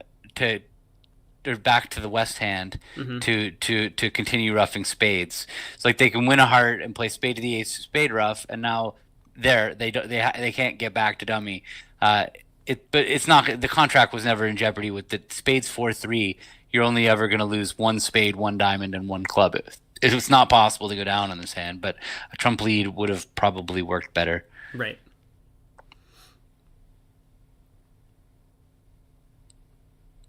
back to the west hand, to continue roughing spades. It's like they can win a heart and play spade to the ace, spade rough, and now they can't get back to dummy. But it's not. The contract was never in jeopardy with the spades 4-3. You're only ever going to lose 1 spade, 1 diamond, and 1 club. It's not possible to go down on this hand, but a trump lead would have probably worked better. Right.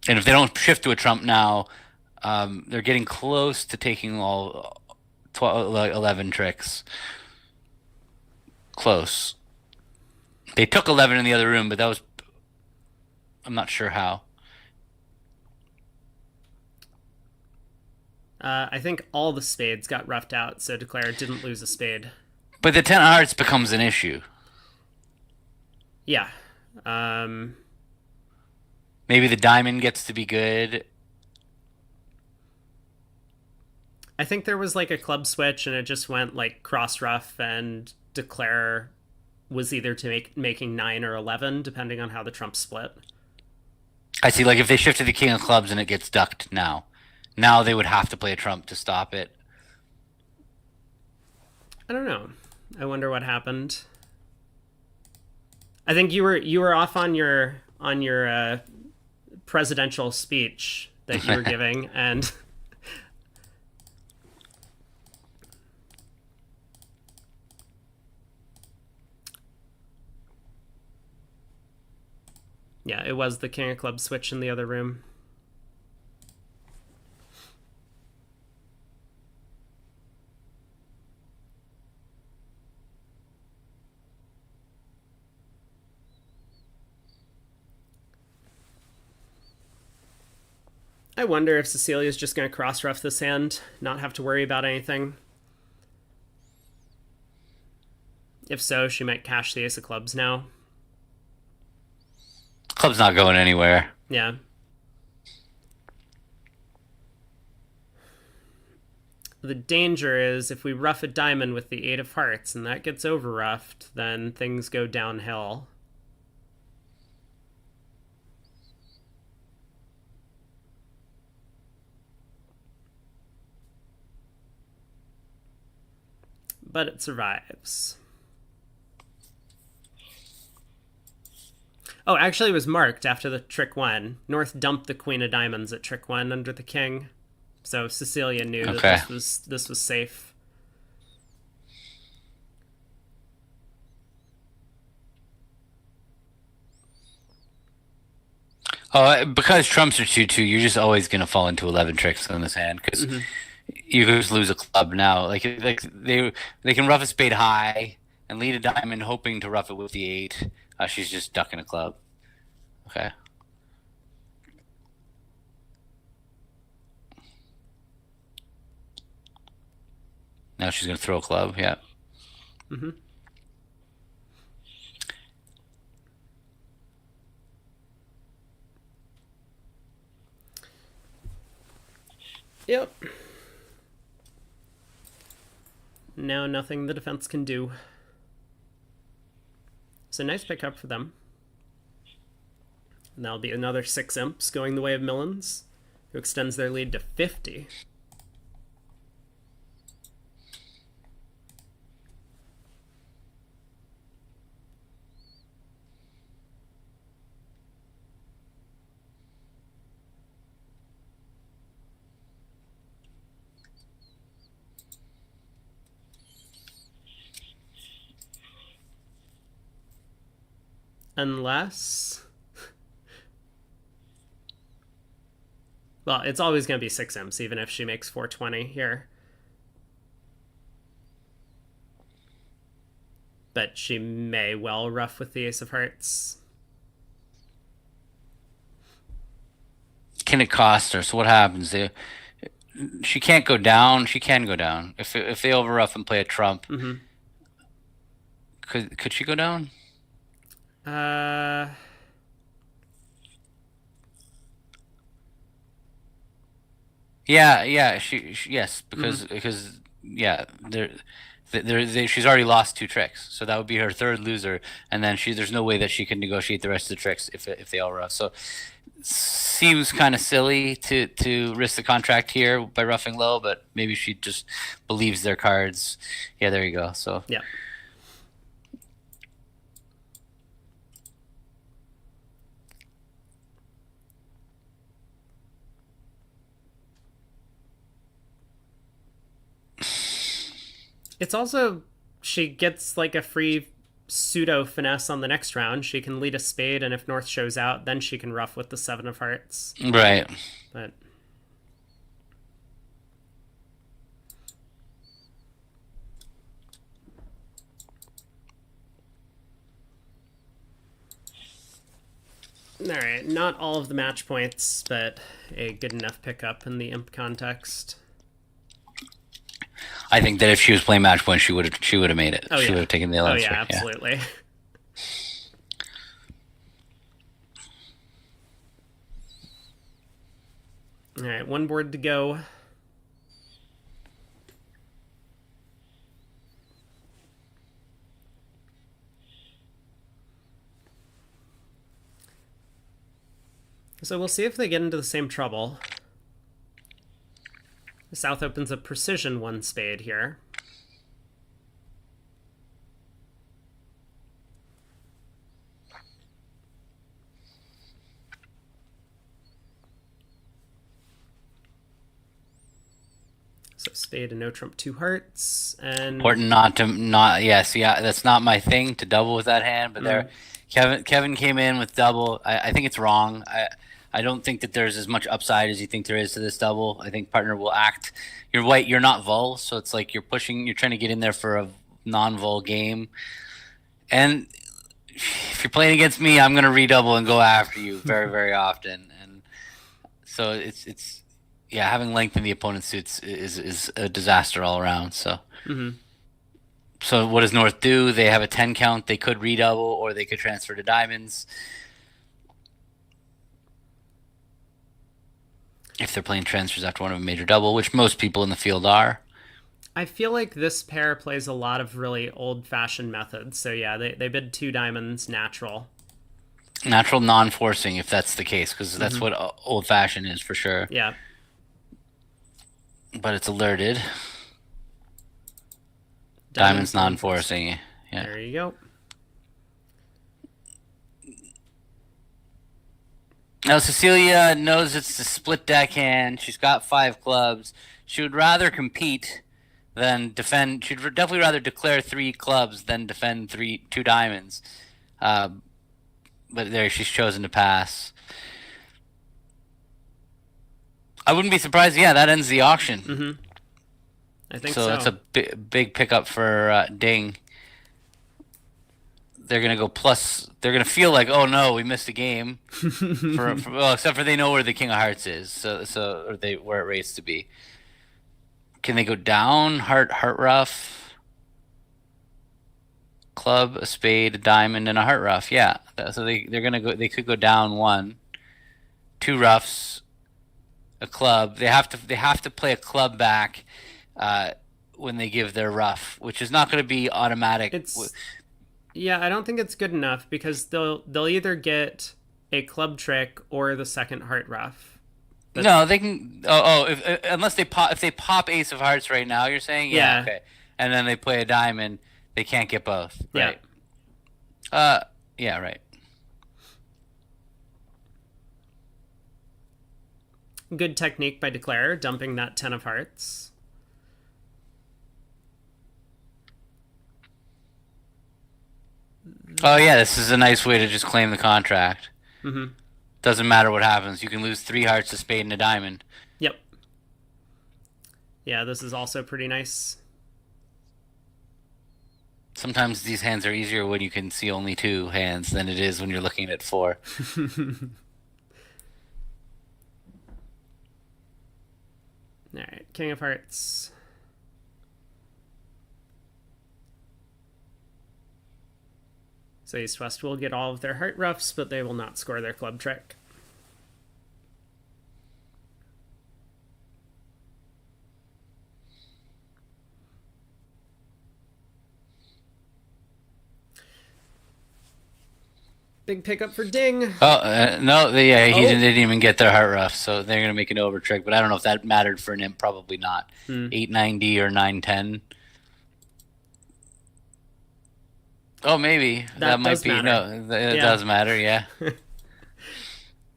And if they don't shift to a trump now, they're getting close to taking all 11 tricks. Close. They took 11 in the other room, but that was. I'm not sure how. I think all the spades got roughed out, so Declare didn't lose a spade. But the 10 of hearts becomes an issue. Yeah. Maybe the diamond gets to be good. I think there was like a club switch, and it just went like cross rough, and Declare was either to making 9 or 11, depending on how the trump split. I see. Like if they shift to the king of clubs and it gets ducked now they would have to play a trump to stop it. I don't know. I wonder what happened. I think you were off on your presidential speech that you were giving, and yeah, it was the king of clubs switch in the other room. I wonder if Cecilia's just going to cross rough this hand, not have to worry about anything. If so, she might cash the ace of clubs now. Club's not going anywhere. Yeah. The danger is if we rough a diamond with the 8 of hearts and that gets over roughed, then things go downhill. But it survives. Oh, actually it was marked after the trick 1. North dumped the queen of diamonds at trick 1 under the king. So Cecilia knew that this was safe. Oh, because trumps are 2-2, you're just always going to fall into 11 tricks on this hand, because you just lose a club now. Like they can rough a spade high and lead a diamond, hoping to rough it with the 8. She's just ducking a club. Okay. Now she's gonna throw a club. Yeah. Mm-hmm. Yep. Now nothing the defense can do. So nice pickup for them. And that'll be another 6 imps going the way of Millens, who extends their lead to 50. Unless... Well, it's always going to be 6 imps, even if she makes 420 here. But she may well ruff with the Ace of Hearts. Can it cost her? So what happens? She can't go down. She can go down if they overruff and play a trump. Mm-hmm. Could she go down? Yeah. She yes, because yeah, she's already lost 2 tricks, so that would be her 3rd loser, and then there's no way that she can negotiate the rest of the tricks if they all rough. So seems kind of silly to risk the contract here by roughing low, but maybe she just believes their cards. Yeah, there you go. So yeah. It's also, she gets like a free pseudo finesse on the next round. She can lead a spade, and if North shows out, then she can ruff with the 7 of hearts. Right. But all right, not all of the match points, but a good enough pickup in the imp context. I think that if she was playing match point, she would have made it. She would have taken the 11th. Oh yeah, absolutely. Yeah. All right, 1 board to go. So we'll see if they get into the same trouble. The South opens a precision 1 spade here. So spade and no trump 2 hearts, and important yes, yeah, that's not my thing to double with that hand, but there Kevin came in with double. I think it's wrong. I don't think that there's as much upside as you think there is to this double. I think partner will act. You're white, you're not vol, so it's like you're trying to get in there for a non-vol game. And if you're playing against me, I'm going to redouble and go after you very, very often. And so it's having length in the opponent's suits is a disaster all around. So. So what does North do? They have a 10 count. They could redouble, or they could transfer to diamonds. If they're playing transfers after one of a major double, which most people in the field are. I feel like this pair plays a lot of really old-fashioned methods. So yeah, they bid 2 diamonds natural. Natural non-forcing, if that's the case, because that's what old-fashioned is for sure. Yeah. But it's alerted. Diamonds non-forcing. Yeah. There you go. Now Cecilia knows it's a split deck hand. She's got 5 clubs. She would rather compete than defend. She'd definitely rather declare 3 clubs than defend 2 diamonds. But there, she's chosen to pass. I wouldn't be surprised. Yeah, that ends the auction. I think so. So it's a big pickup for Ding. they're gonna go plus. They're gonna feel like, oh no, we missed a game. Well, except for they know where the King of Hearts is, so or they where it rates to be. Can they go down? Heart ruff, club, a spade, a diamond, and a heart ruff. Yeah, so they're gonna go. They could go down one, two ruffs, a club. They have to play a club back when they give their ruff, which is not going to be automatic. Yeah, I don't think it's good enough because they'll either get a club trick or the second heart ruff. No, they can. Unless if they pop ace of hearts right now, you're saying Yeah. okay, and then they play a diamond, they can't get both. Right. Yeah, right. Good technique by Declare, dumping that 10 of hearts. Oh yeah, this is a nice way to just claim the contract. Mm-hmm. Doesn't matter what happens. You can lose 3 hearts, a spade, and a diamond. Yep. Yeah, this is also pretty nice. Sometimes these hands are easier when you can see only 2 hands than it is when you're looking at 4. All right, King of Hearts. So East West will get all of their heart ruffs, but they will not score their club trick. Big pickup for Ding. Oh no, he didn't even get their heart ruff, so they're gonna make an over trick. But I don't know if that mattered for an imp. Probably not. 890 or 910. Oh, maybe that might be. Matter. No, it does matter. Yeah.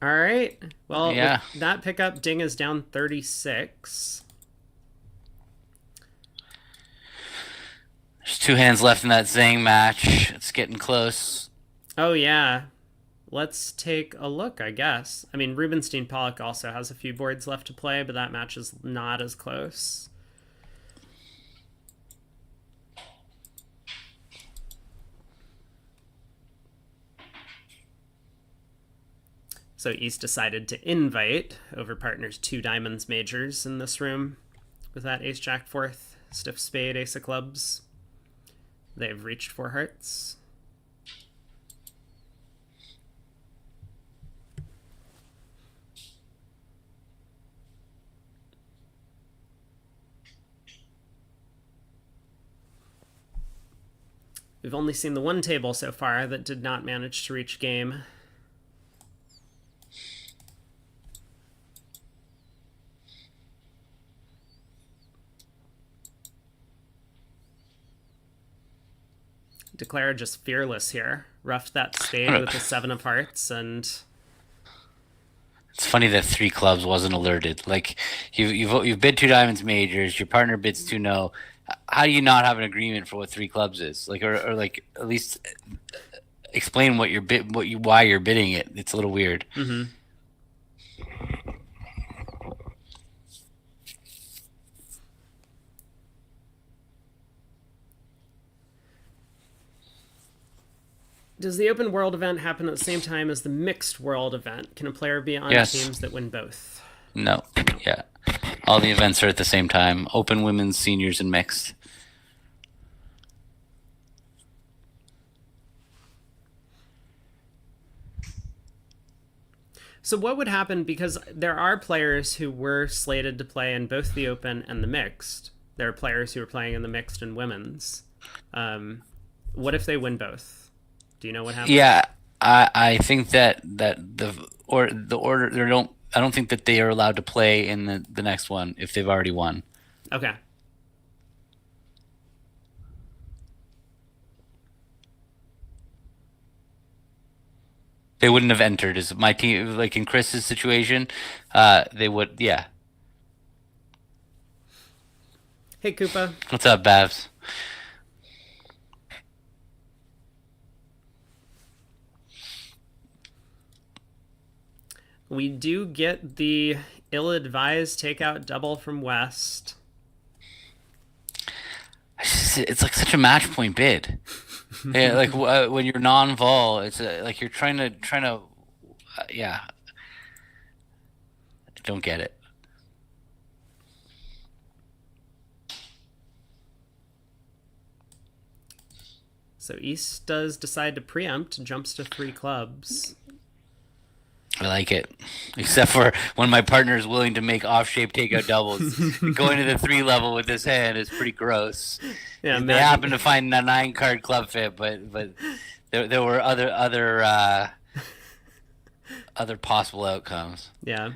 All right. Well, yeah. With that pickup, Ding is down 36. There's 2 hands left in that Zhang match. It's getting close. Oh, yeah. Let's take a look, I guess. I mean, Rubenstein Pollock also has a few boards left to play, but that match is not as close. So East decided to invite over partners 2 diamonds majors in this room with that ace jack fourth, stiff spade, ace of clubs. They've reached 4 hearts. We've only seen the one table so far that did not manage to reach game. Declare just fearless here. Roughed that spade with the 7 of hearts, and it's funny that 3 clubs wasn't alerted. Like you've bid 2 diamonds majors, your partner bids 2 no. How do you not have an agreement for what 3 clubs is? Like or like at least explain what why you're bidding it. It's a little weird. Mm-hmm. Does the open world event happen at the same time as the mixed world event? Can a player be on teams that win both? No. Yeah. All the events are at the same time. Open, women's, seniors, and mixed. So what would happen, because there are players who were slated to play in both the open and the mixed. There are players who are playing in the mixed and women's. What if they win both? Do you know what happens? Yeah, I think that the order I don't think that they are allowed to play in the next one if they've already won. Okay. They wouldn't have entered. Is my team like in Chris's situation? They would. Yeah. Hey, Koopa. What's up, Babs? We do get the ill-advised takeout double from West. It's like such a match point bid. Yeah, like when you're non-vol, it's like you're trying to. Yeah, I don't get it. So East does decide to preempt, jumps to 3 clubs. I like it, except for when my partner is willing to make off-shape takeout doubles. Going to the 3 level with this hand is pretty gross. Yeah, They happen to find a 9-card club fit, but there were other possible outcomes. Yeah.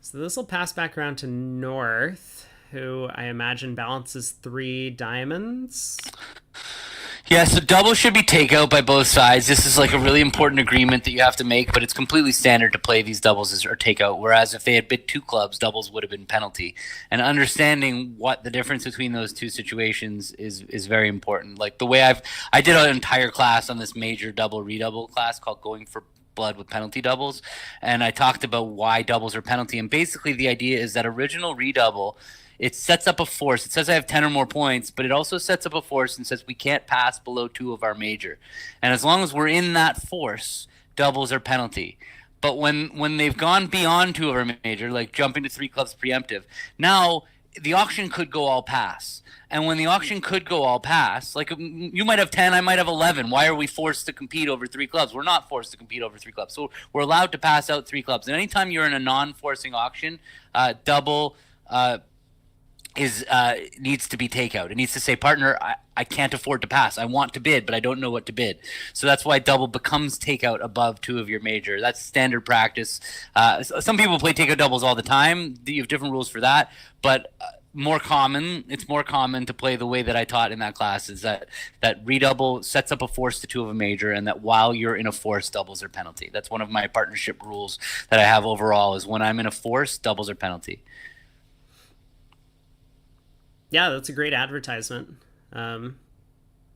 So this will pass back around to North, who I imagine balances 3 diamonds. Yeah, so double should be takeout by both sides. This is like a really important agreement that you have to make, but it's completely standard to play these doubles as or takeout. Whereas if they had bid 2 clubs, doubles would have been penalty. And understanding what the difference between those 2 situations is very important. Like the way I did an entire class on this major double redouble class called Going for Blood with Penalty Doubles, and I talked about why doubles are penalty. And basically the idea is that original redouble, it sets up a force. It says I have 10 or more points, but it also sets up a force and says we can't pass below 2 of our major. And as long as we're in that force, doubles are penalty. But when they've gone beyond 2 of our major, like jumping to 3 clubs preemptive, now the auction could go all pass. And when the auction could go all pass, like you might have 10, I might have 11. Why are we forced to compete over 3 clubs? We're not forced to compete over 3 clubs. So we're allowed to pass out 3 clubs. And anytime you're in a non-forcing auction, double needs to be takeout. It needs to say, partner, I can't afford to pass. I want to bid, but I don't know what to bid. So that's why double becomes takeout above 2 of your major. That's standard practice. Some people play takeout doubles all the time. You have different rules for that, but it's more common to play the way that I taught in that class, is that redouble sets up a force to 2 of a major, and that while you're in a force, doubles are penalty. That's one of my partnership rules that I have overall, is when I'm in a force, doubles are penalty. Yeah, that's a great advertisement.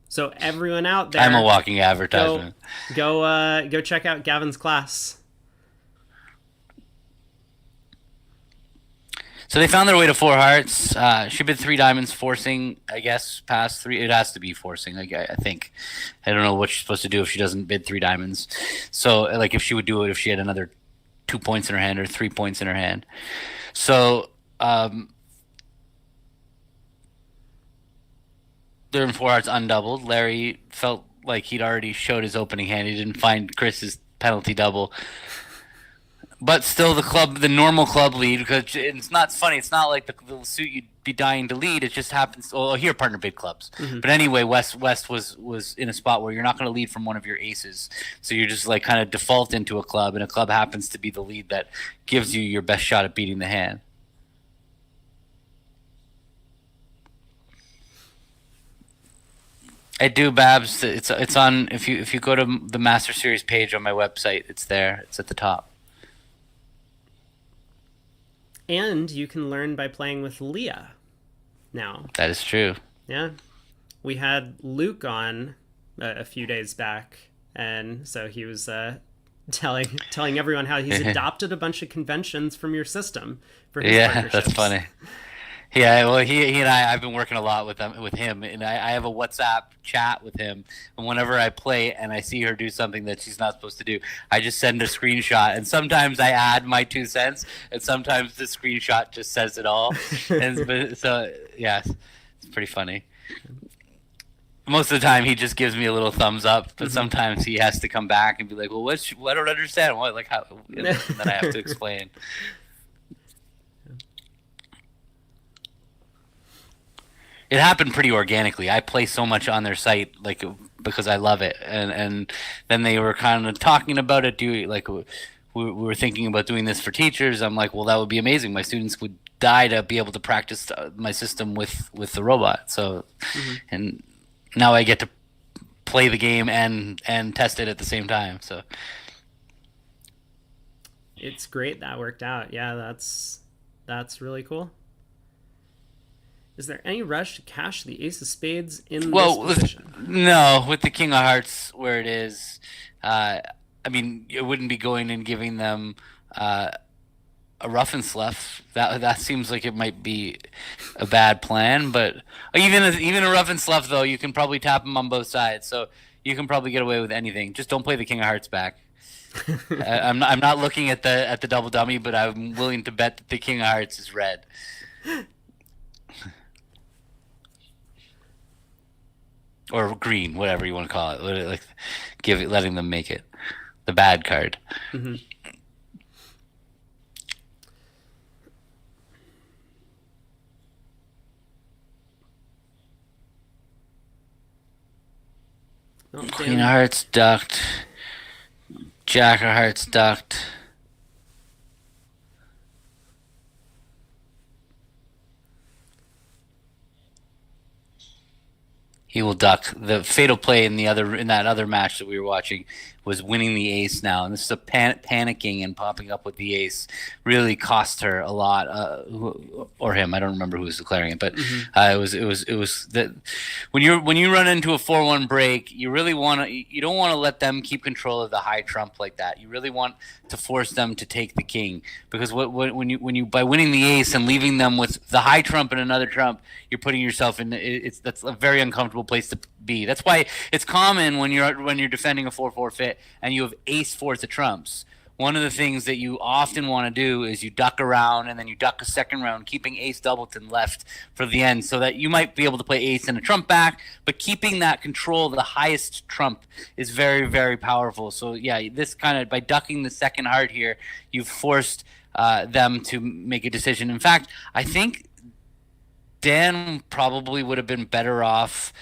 So everyone out there, I'm a walking advertisement. Go check out Gavin's class. So they found their way to 4 hearts. She bid 3 diamonds, forcing, I guess, past 3. It has to be forcing, I think. I don't know what she's supposed to do if she doesn't bid 3 diamonds. So, like, if she would do it if she had another 2 points in her hand or 3 points in her hand. So, they're in 4 hearts undoubled. Larry felt like he'd already showed his opening hand. He didn't find Chris's penalty double. But still, the normal club lead, because it's not funny. It's not like the suit you'd be dying to lead. It just happens. Oh, here, partner bid clubs. Mm-hmm. But anyway, West was in a spot where you're not going to lead from one of your aces. So you're just like kind of default into a club, and a club happens to be the lead that gives you your best shot at beating the hand. I do, Babs. It's on. If you go to the Master Series page on my website, it's there. It's at the top. And you can learn by playing with Leah now. That is true. Yeah. We had Luke on a few days back, and so he was telling everyone how he's adopted a bunch of conventions from your system for his partnerships. That's funny. Yeah, well, he and I've been working a lot with him, and I have a WhatsApp chat with him. And whenever I play and I see her do something that she's not supposed to do, I just send a screenshot. And sometimes I add my 2 cents, and sometimes the screenshot just says it all. And so, yeah, it's pretty funny. Most of the time, he just gives me a little thumbs up, but sometimes he has to come back and be like, "Well, I don't understand. What? Like how?" And then I have to explain. It happened pretty organically. I play so much on their site, like, because I love it, and then they were kind of talking about it. We were thinking about doing this for teachers. I'm like, well, that would be amazing. My students would die to be able to practice my system with the robot. So, and now I get to play the game and test it at the same time. So it's great that worked out. Yeah, that's really cool. Is there any rush to cash the Ace of Spades in this position? No, with the King of Hearts where it is, I mean, it wouldn't be going and giving them a rough and slough. That seems like it might be a bad plan, but even a rough and slough though, you can probably tap them on both sides, so you can probably get away with anything. Just don't play the King of Hearts back. I'm not looking at the double dummy, but I'm willing to bet that the King of Hearts is red. Or green, whatever you want to call it. Like, letting them make it the bad card. Mm-hmm. Oh, Queen of Hearts ducked. Jack of Hearts ducked. He will duck. The fatal play in that other match that we were watching was winning the ace now, and this is a panicking and popping up with the ace really cost her a lot, or him. I don't remember who was declaring it, but it was that when you run into a 4-1 break, you don't want to let them keep control of the high trump like that. You really want to force them to take the king, because when you by winning the ace and leaving them with the high trump and another trump, you're putting yourself in that's a very uncomfortable place to be. That's why it's common when you're defending a 4-4 fit and you have ace fourth of trumps. One of the things that you often want to do is you duck around and then you duck a second round, keeping ace doubleton left for the end, so that you might be able to play ace and a trump back, but keeping that control of the highest trump is very, very powerful. So yeah, this kind of, by ducking the second heart here, you've forced them to make a decision. In fact, I think Dan probably would have been better off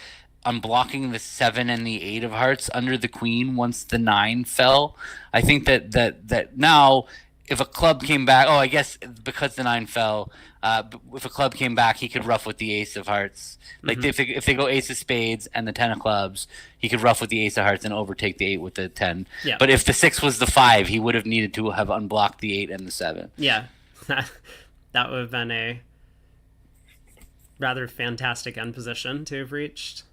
unblocking the 7 and the 8 of hearts under the queen once the 9 fell. I think that now, if a club came back, I guess because the 9 fell, if a club came back, he could ruff with the ace of hearts. Like if they go ace of spades and the 10 of clubs, he could ruff with the ace of hearts and overtake the 8 with the 10. Yeah. But if the 6 was the 5, he would have needed to have unblocked the 8 and the 7. Yeah, that would have been a rather fantastic end position to have reached.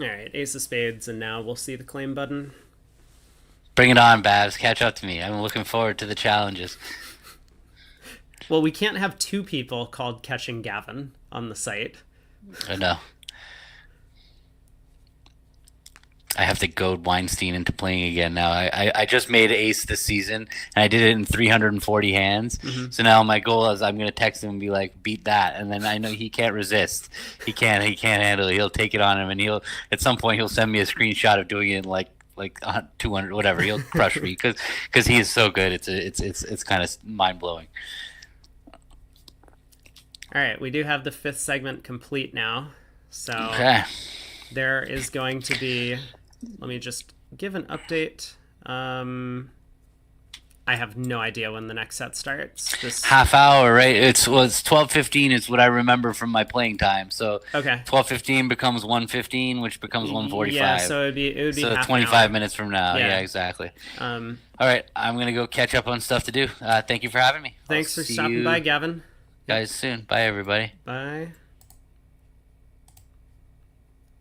All right, ace of spades, and now we'll see the claim button. Bring it on, Babs. Catch up to me. I'm looking forward to the challenges. Well, we can't have two people called Catching Gavin on the site. I know. I have to goad Weinstein into playing again now. I just made ace this season, and I did it in 340 hands. Mm-hmm. So now my goal is I'm going to text him and be like, beat that. And then I know he can't resist. He can't handle it. He'll take it on him, and at some point he'll send me a screenshot of doing it in like 200, whatever. He'll crush me because he is so good. It's kind of mind-blowing. All right, we do have the 5th segment complete now. So okay. There is going to be... Let me just give an update. I have no idea when the next set starts. This half hour, right? It's 12:15 is what I remember from my playing time. So okay, 12:15 becomes 1:15, which becomes 1:45. Yeah, so it would be so half 25 minutes from now. Yeah, exactly. All right, I'm gonna go catch up on stuff to do. Thank you for having me. Thanks for stopping by, Gavin. Guys, soon. Bye, everybody. Bye.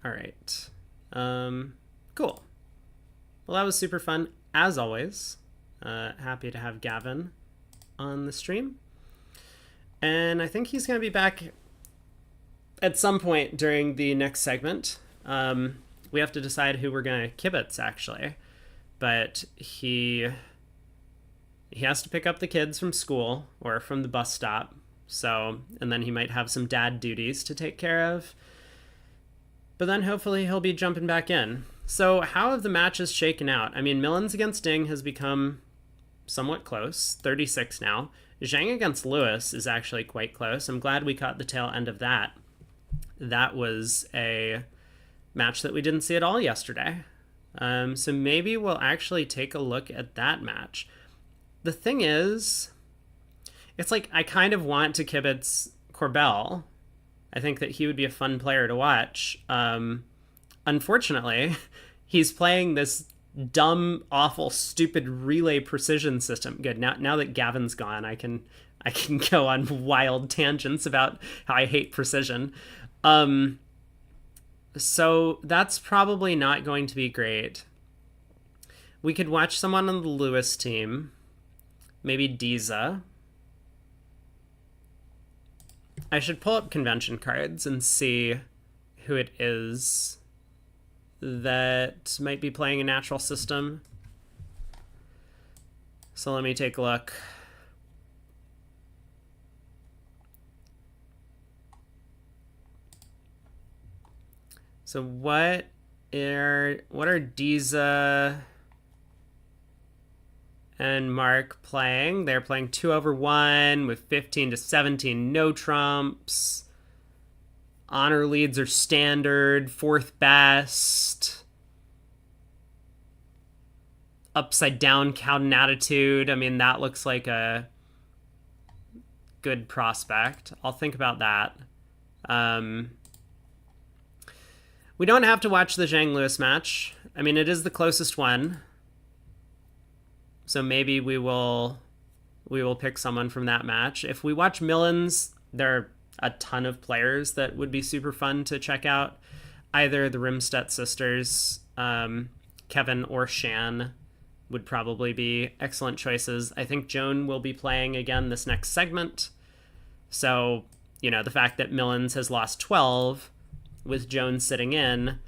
All right. Cool. Well, that was super fun, as always. Happy to have Gavin on the stream. And I think he's going to be back at some point during the next segment. We have to decide who we're going to kibitz, actually. But he has to pick up the kids from school or from the bus stop. So, and then he might have some dad duties to take care of. But then hopefully he'll be jumping back in. So how have the matches shaken out? I mean, Millens against Ding has become somewhat close, 36 now. Zhang against Lewis is actually quite close. I'm glad we caught the tail end of that. That was a match that we didn't see at all yesterday. So maybe we'll actually take a look at that match. The thing is, it's like I kind of want to kibitz Corbell. I think that he would be a fun player to watch. Unfortunately, he's playing this dumb, awful, stupid relay precision system. Good. Now that Gavin's gone, I can go on wild tangents about how I hate precision. So that's probably not going to be great. We could watch someone on the Lewis team. Maybe Diza. I should pull up convention cards and see who it is that might be playing a natural system. So let me take a look. So what are Diza and Mark playing? They're playing 2/1 with 15 to 17 no trumps. Honor leads are standard, fourth best. Upside down Cowden attitude. I mean, that looks like a good prospect. I'll think about that. We don't have to watch the Zhang Lewis match. I mean, it is the closest one. So maybe we will pick someone from that match. If we watch Millens, there are a ton of players that would be super fun to check out. Either the Rimstedt sisters, Kevin or Shan would probably be excellent choices. I think Joan will be playing again this next segment. So, the fact that Millens has lost 12 with Joan sitting in,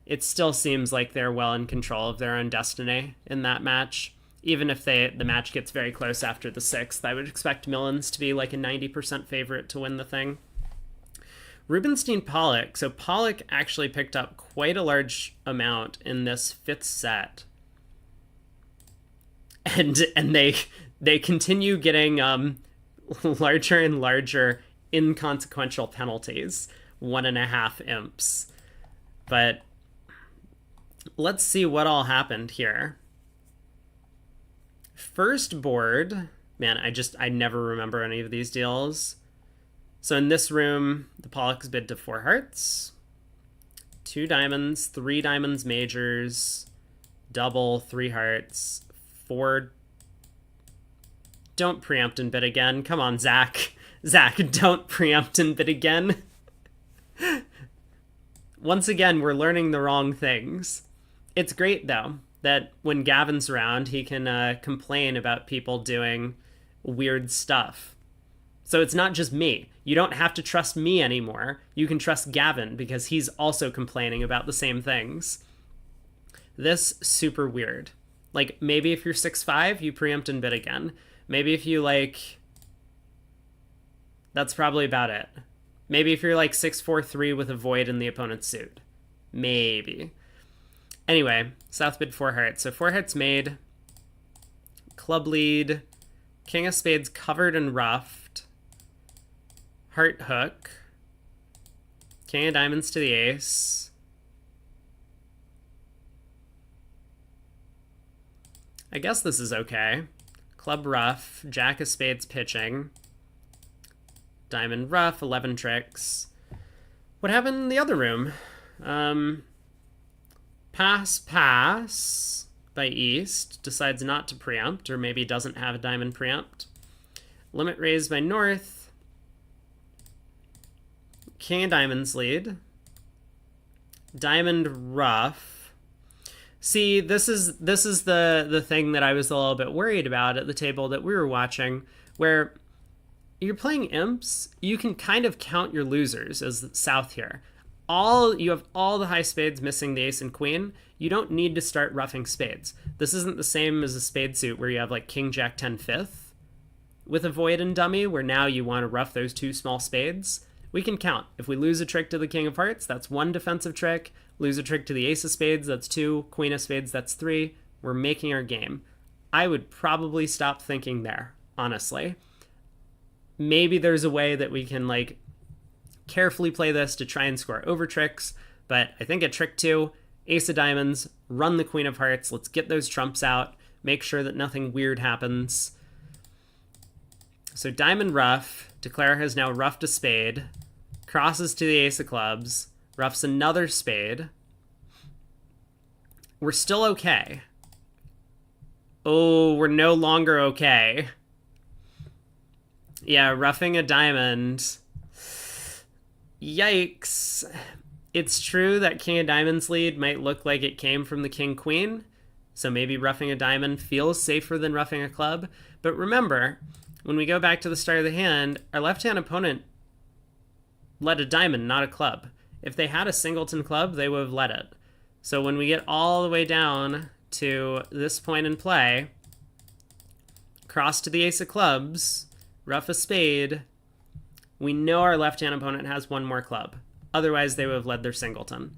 it still seems like they're well in control of their own destiny in that match. Even if the match gets very close after the 6th, I would expect Millens to be like a 90% favorite to win the thing. Rubinstein Pollock. So Pollock actually picked up quite a large amount in this 5th set. And they continue getting larger and larger inconsequential penalties. 1.5 imps. But let's see what all happened here. First board, man, I never remember any of these deals. So in this room, the Pollocks bid to 4 hearts, 2 diamonds, 3 diamonds majors, double, 3 hearts, 4. Don't preempt and bid again. Come on, Zach. Zach, don't preempt and bid again. Once again, we're learning the wrong things. It's great, though, that when Gavin's around, he can complain about people doing weird stuff. So it's not just me. You don't have to trust me anymore. You can trust Gavin because he's also complaining about the same things. This, super weird. Like, maybe if you're 6'5", you preempt and bid again. Maybe if you, that's probably about it. Maybe if you're, 6'4", with a void in the opponent's suit. Maybe. Anyway, South bid 4 hearts. So 4 hearts made. Club lead. King of spades covered and ruffed. Heart hook. King of diamonds to the ace. I guess this is okay. Club ruff. Jack of spades pitching. Diamond ruff. 11 tricks. What happened in the other room? Pass by East. Decides not to preempt, or maybe doesn't have a diamond preempt. Limit raise by North. King of diamonds lead. Diamond ruff. See, this is the thing that I was a little bit worried about at the table that we were watching, where you're playing imps, you can kind of count your losers as South here. You have all the high spades missing the ace and queen. You don't need to start ruffing spades. This isn't the same as a spade suit where you have King Jack 10 5th with a void and dummy, where now you want to ruff those 2 small spades. We can count. If we lose a trick to the king of hearts, that's 1 defensive trick. Lose a trick to the ace of spades, that's 2. Queen of spades, that's 3. We're making our game. I would probably stop thinking there, honestly. Maybe there's a way that we can carefully play this to try and score over tricks, but I think at trick 2, ace of diamonds, run the queen of hearts, let's get those trumps out, make sure that nothing weird happens. So diamond ruff, Declare has now ruffed a spade, crosses to the ace of clubs, ruffs another spade. We're still okay. Oh, we're no longer okay. Yeah, ruffing a diamond. Yikes. It's true that King of Diamonds lead might look like it came from the King Queen, so maybe roughing a diamond feels safer than roughing a club. But remember, when we go back to the start of the hand, our left-hand opponent led a diamond, not a club. If they had a singleton club, they would have led it. So when we get all the way down to this point in play, cross to the ace of clubs, rough a spade, we know our left-hand opponent has one more club. Otherwise, they would have led their singleton.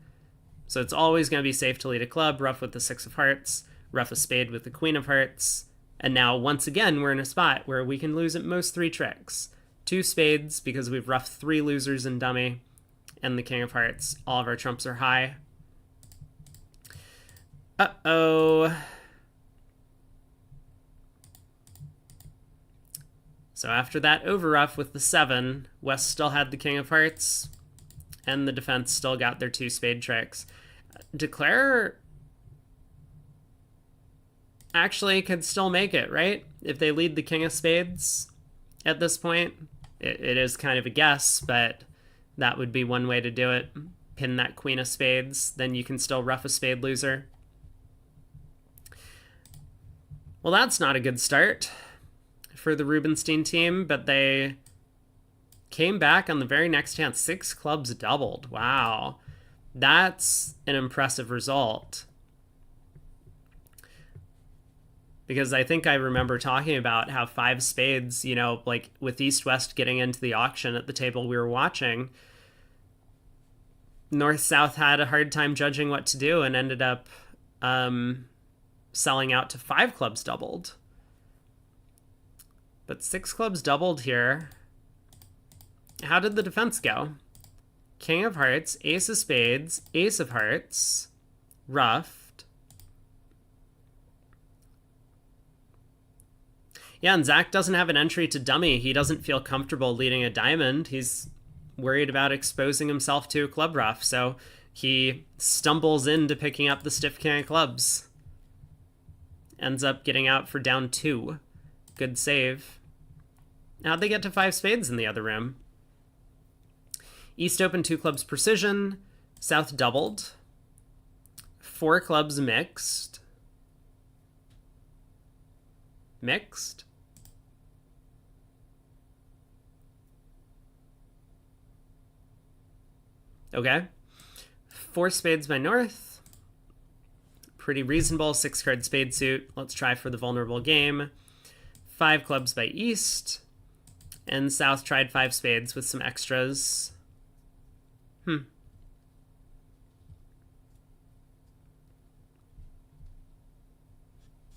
So it's always going to be safe to lead a club, rough with the six of hearts, rough a spade with the queen of hearts. And now, once again, we're in a spot where we can lose at most 3 tricks. 2 spades, because we've roughed 3 losers in dummy, and the king of hearts. All of our trumps are high. Uh-oh. So after that overruff with the 7, West still had the king of hearts, and the defense still got their 2 spade tricks. Declare actually could still make it, right? If they lead the king of spades at this point. It is kind of a guess, but that would be one way to do it. Pin that queen of spades, then you can still rough a spade loser. Well, that's not a good start for the Rubenstein team, but they came back on the very next hand. 6 clubs doubled. Wow. That's an impressive result. Because I think I remember talking about how 5 spades, you know, like with East-West getting into the auction at the table we were watching, North-South had a hard time judging what to do and ended up selling out to 5 clubs doubled. But 6 clubs doubled here. How did the defense go? King of hearts, ace of spades, ace of hearts, roughed. Yeah, and Zach doesn't have an entry to dummy. He doesn't feel comfortable leading a diamond. He's worried about exposing himself to a club rough, so he stumbles into picking up the stiff king of clubs. Ends up getting out for down 2. Good save. How'd they get to 5 spades in the other room? East opened 2 clubs precision. South doubled. 4 clubs mixed. Mixed? Okay. 4 spades by North. Pretty reasonable. 6 card spade suit. Let's try for the vulnerable game. 5 clubs by East. And South tried 5 spades with some extras.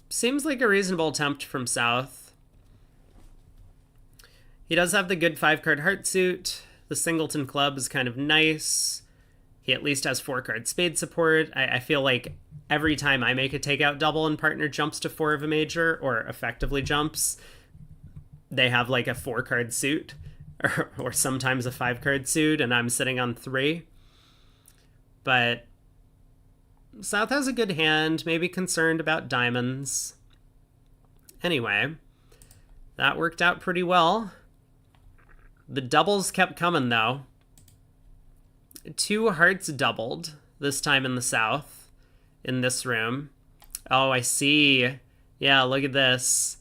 Seems like a reasonable attempt from South. He does have the good 5-card heart suit. The singleton club is kind of nice. He at least has 4-card spade support. I feel like every time I make a takeout double and partner jumps to 4 of a major, or effectively jumps, they have like a 4-card suit, or sometimes a 5-card suit, and I'm sitting on 3. But South has a good hand, maybe concerned about diamonds. Anyway, that worked out pretty well. The doubles kept coming, though. 2 hearts doubled, this time in the South, in this room. Oh, I see. Yeah, look at this.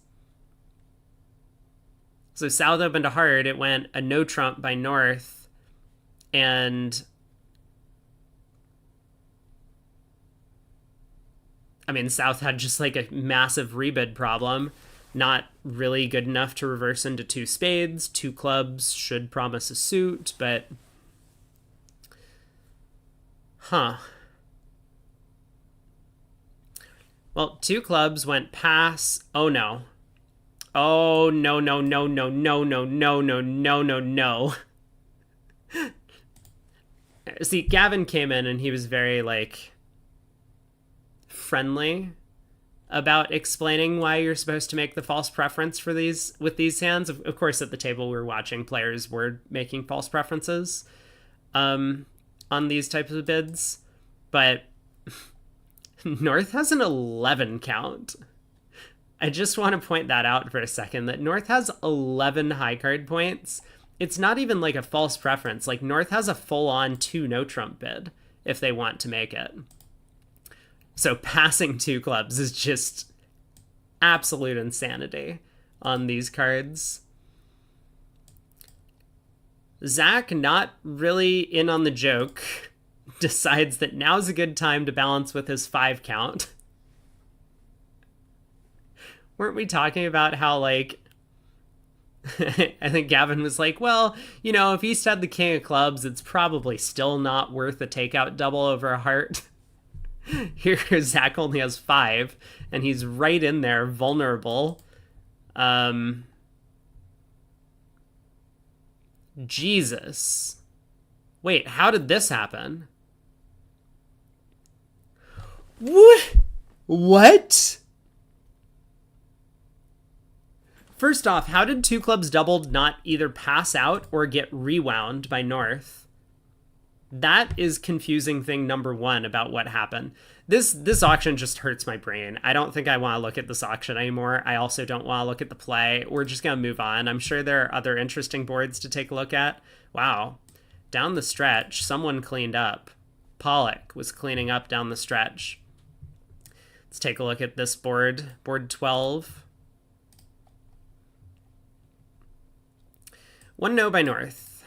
So South opened a heart, it went a no trump by North, and I mean, South had just like a massive rebid problem. Not really good enough to reverse into 2 spades. 2 clubs should promise a suit, but... Huh. Well, 2 clubs went pass. Oh, no. Oh, no, no, no, no, no, no, no, no, no, no, no. See, Gavin came in and he was very, like, friendly about explaining why you're supposed to make the false preference for these with these hands. Of course, at the table we were watching, players were making false preferences on these types of bids, but North has an 11 count. I just want to point that out for a second, that North has 11 high card points it's not even like a false preference. Like North has a full-on 2 no trump bid if they want to make it. So passing 2 clubs is just absolute insanity on these cards. Zach, not really in on the joke, decides that now's a good time to balance with his 5 count. Weren't we talking about how, like, I think Gavin was like, well, you know, if East had the king of clubs, it's probably still not worth a takeout double over a heart. Here, Zach only has 5, and he's right in there, vulnerable. Jesus. Wait, how did this happen? What? First off, how did 2 clubs doubled not either pass out or get rewound by North? That is confusing thing number 1 about what happened. This auction just hurts my brain. I don't think I want to look at this auction anymore. I also don't want to look at the play. We're just going to move on. I'm sure there are other interesting boards to take a look at. Wow. Down the stretch, someone cleaned up. Pollock was cleaning up down the stretch. Let's take a look at this board. Board 12. 1 no by North.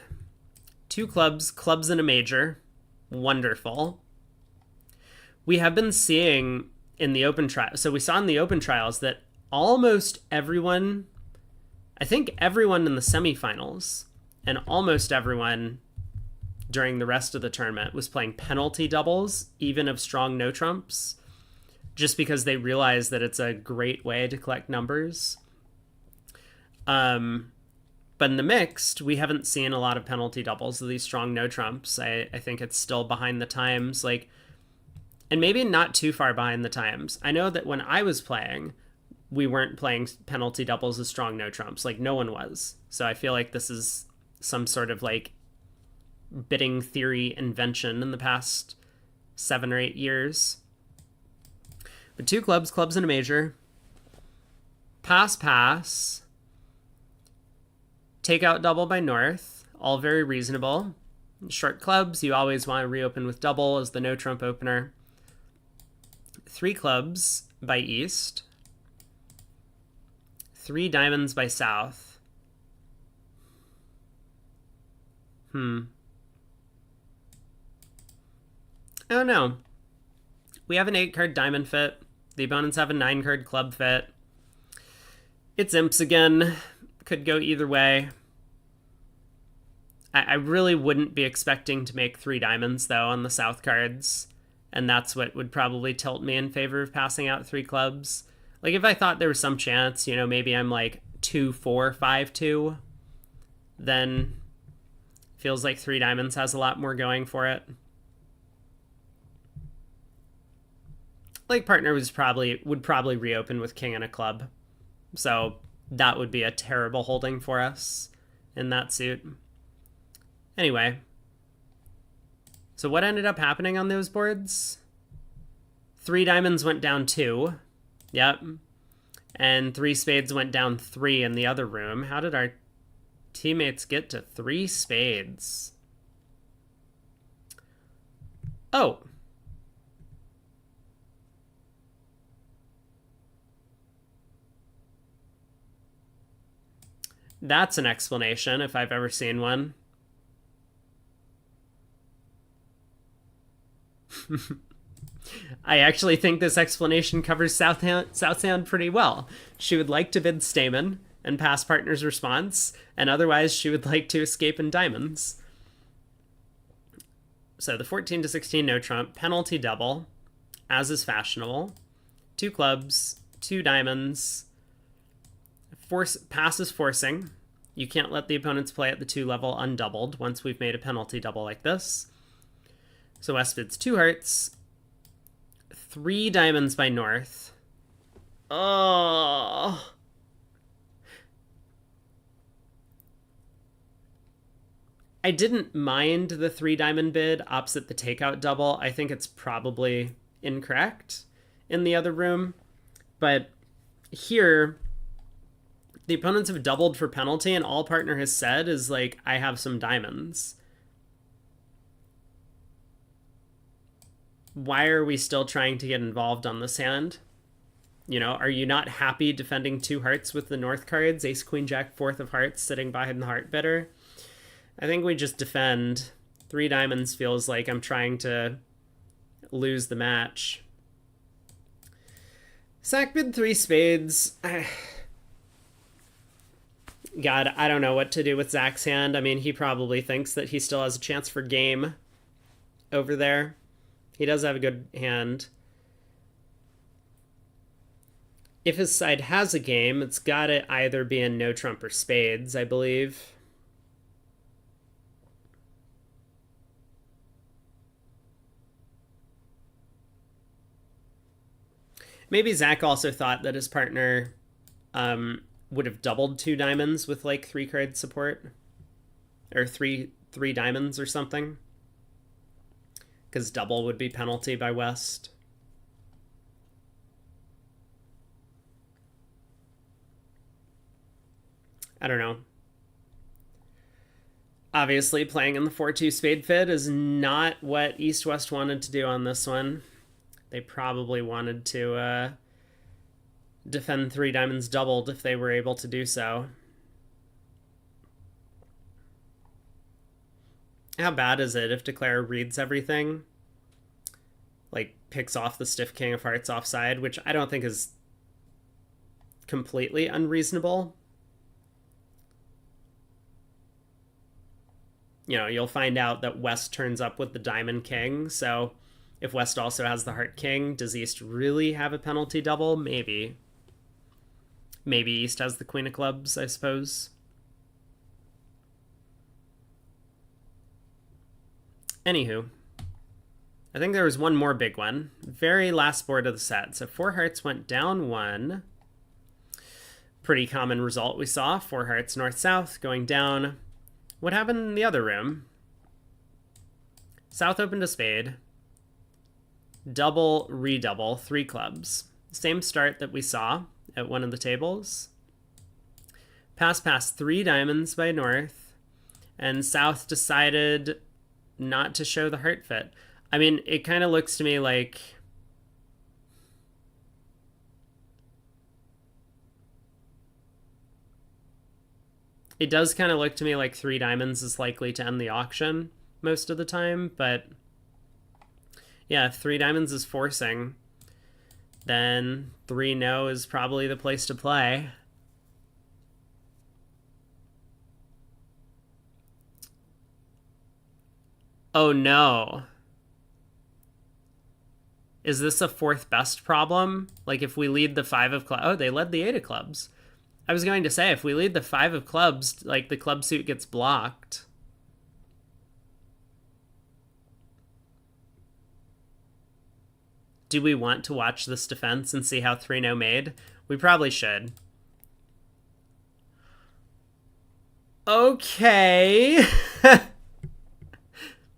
2 clubs, clubs in a major. Wonderful. We have been seeing in the open trial. So we saw in the open trials that almost everyone, I think everyone in the semifinals and almost everyone during the rest of the tournament was playing penalty doubles, even of strong no trumps, just because they realized that it's a great way to collect numbers. But in the mixed, we haven't seen a lot of penalty doubles of these strong no trumps. I think it's still behind the times, like, and maybe not too far behind the times. I know that when I was playing, we weren't playing penalty doubles of strong no trumps. Like, no one was. So I feel like this is some sort of like bidding theory invention in the past 7 or 8 years. But 2 clubs, clubs in a major. Pass. Takeout double by North. All very reasonable. Short clubs, you always want to reopen with double as the no trump opener. 3 clubs by East. 3 diamonds by South. I don't know. We have an 8-card diamond fit. The opponents have a 9-card club fit. It's imps again. Could go either way. I really wouldn't be expecting to make 3 diamonds, though, on the South cards. And that's what would probably tilt me in favor of passing out 3 clubs. Like, if I thought there was some chance, you know, maybe I'm like 2-4, 5-2, then feels like 3 diamonds has a lot more going for it. Like, partner would probably reopen with king and a club. So that would be a terrible holding for us in that suit. Anyway. So what ended up happening on those boards? 3 diamonds went down 2. Yep. And 3 spades went down 3 in the other room. How did our teammates get to 3 spades? Oh. That's an explanation, if I've ever seen one. I actually think this explanation covers South Sound pretty well. She would like to bid Stamen and pass partner's response, and otherwise she would like to escape in diamonds. So the 14-16 no trump, penalty double, as is fashionable. 2 clubs, 2 diamonds. Pass is forcing. You can't let the opponents play at the 2 level undoubled once we've made a penalty double like this. So West bids 2 hearts. 3 diamonds by North. Oh. I didn't mind the 3 diamond bid opposite the takeout double. I think it's probably incorrect in the other room. But here, The opponents have doubled for penalty, and all partner has said is like, I have some diamonds. Why are we still trying to get involved on this hand? You know, are you not happy defending 2 hearts with the north cards? Ace, queen, jack, 4th of hearts sitting behind the heart bidder. I think we just defend. 3 diamonds feels like I'm trying to lose the match. Sack bid 3 spades. God, I don't know what to do with Zach's hand. I mean, he probably thinks that he still has a chance for game over there. He does have a good hand. If his side has a game, it's got to either be in no trump or spades, I believe. Maybe Zach also thought that his partner would have doubled 2 diamonds with like 3 card support, or three diamonds or something, because double would be penalty by West. I don't know. Obviously, playing in the 4-2 spade fid is not what East-West wanted to do on this one. They probably wanted to defend 3 diamonds doubled if they were able to do so. How bad is it if Declare reads everything? Like, picks off the stiff king of hearts offside, which I don't think is completely unreasonable. You know, you'll find out that West turns up with the diamond king, so if West also has the heart king, does East really have a penalty double? Maybe. Maybe East has the queen of clubs, I suppose. Anywho, I think there was one more big one. Very last board of the set. So 4 hearts went down 1. Pretty common result we saw. 4 hearts north-south going down. What happened in the other room? South opened a spade. Double, redouble, 3 clubs. Same start that we saw at one of the tables. Pass 3 diamonds by North. And South decided not to show the heart fit. I mean, it kind of looks to me like it does kind of look to me like 3 diamonds is likely to end the auction most of the time, but yeah, if 3 diamonds is forcing, then 3 no is probably the place to play. Oh no. Is this a 4th best problem? Like if we lead the 5 of clubs, oh, they led the 8 of clubs. I was going to say, if we lead the 5 of clubs, like the club suit gets blocked. Do we want to watch this defense and see how 3-0 made? We probably should. Okay.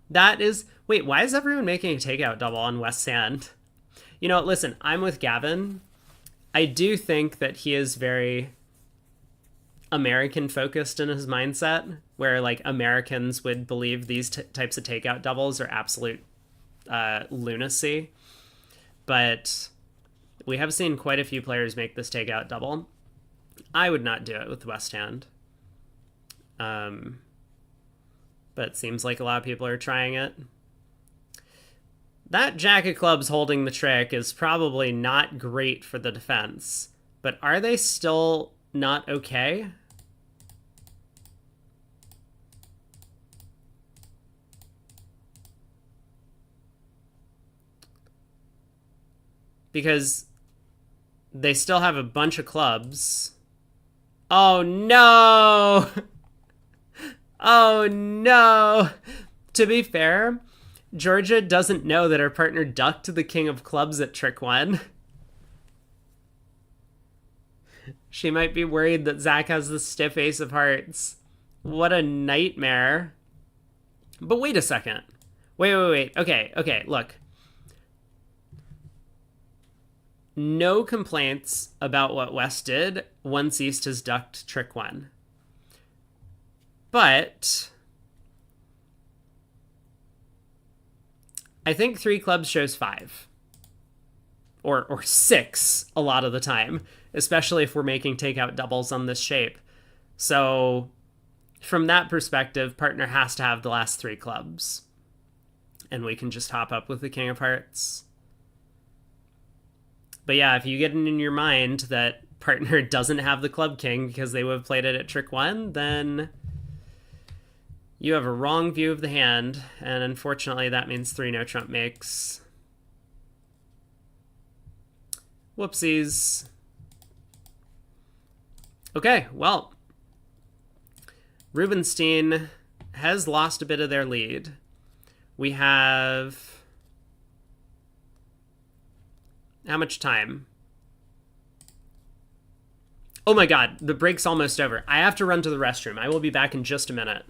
That is... Wait, why is everyone making a takeout double on West's hand? You know, listen, I'm with Gavin. I do think that he is very American focused in his mindset, where like Americans would believe these types of takeout doubles are absolute lunacy. But we have seen quite a few players make this takeout double. I would not do it with West hand. But it seems like a lot of people are trying it. That jack of clubs holding the trick is probably not great for the defense. But are they still not okay? Because they still have a bunch of clubs. Oh no! Oh no! To be fair, Georgia doesn't know that her partner ducked the king of clubs at trick 1. She might be worried that Zach has the stiff ace of hearts. What a nightmare. But wait a second. Wait. Okay, look. no complaints about what West did once East has ducked trick one. But I think 3 clubs shows 5. Or 6 a lot of the time, especially if we're making takeout doubles on this shape. So from that perspective, partner has to have the last 3 clubs. And we can just hop up with the King of Hearts. But yeah, if you get it in your mind that partner doesn't have the Club King because they would have played it at trick 1, then you have a wrong view of the hand. And unfortunately, that means 3 no trump makes. Whoopsies. Okay, well, Rubenstein has lost a bit of their lead. We have... how much time? Oh my god, the break's almost over. I have to run to the restroom. I will be back in just a minute.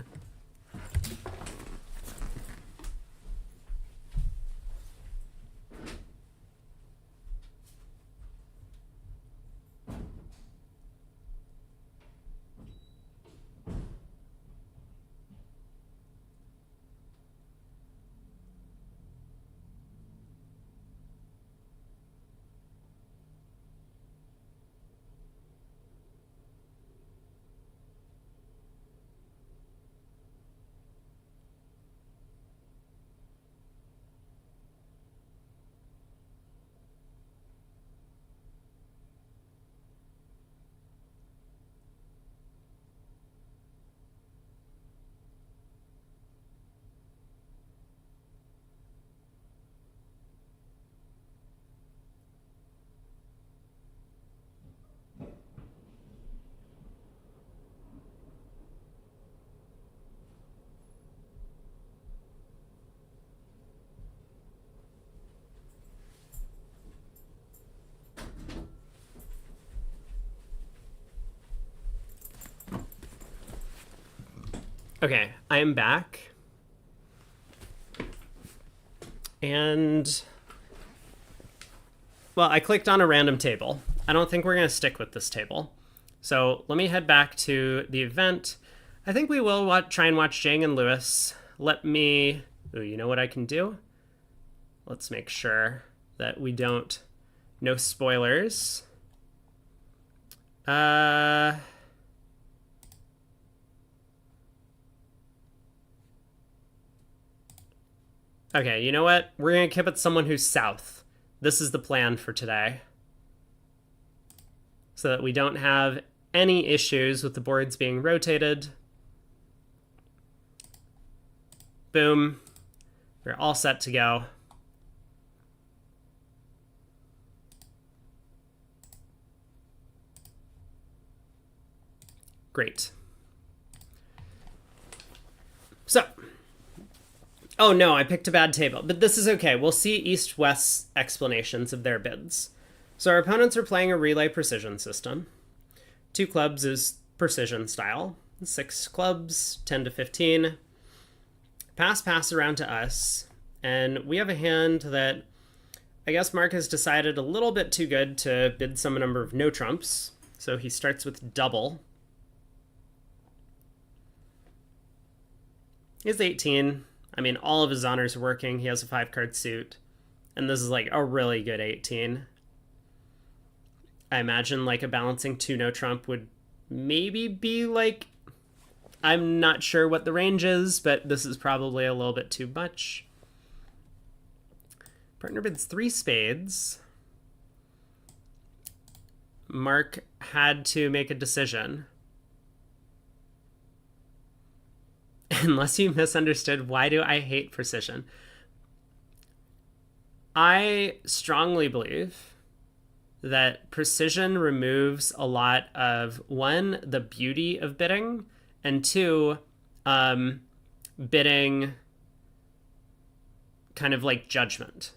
Okay, I am back. And... well, I clicked on a random table. I don't think we're going to stick with this table. So let me head back to the event. I think we will try and watch Jang and Lewis. Let me... ooh, you know what I can do? Let's make sure that we don't... no spoilers. Okay, you know what? We're going to keep it someone who's south. This is the plan for today. So that we don't have any issues with the boards being rotated. Boom. We're all set to go. Great. So... oh no, I picked a bad table, but this is okay. We'll see East-West's explanations of their bids. So our opponents are playing a relay precision system. 2 clubs is precision style. 6 clubs, 10 to 15. Pass around to us. And we have a hand that I guess Mark has decided a little bit too good to bid some number of no trumps. So he starts with double. He's 18. I mean, all of his honors are working. He has a 5-card suit. And this is like a really good 18. I imagine like a balancing 2 no trump would maybe be like... I'm not sure what the range is, but this is probably a little bit too much. Partner bids 3 spades. Mark had to make a decision. Unless you misunderstood, why do I hate precision? I strongly believe that precision removes a lot of, 1, the beauty of bidding, and 2, bidding kind of like judgment.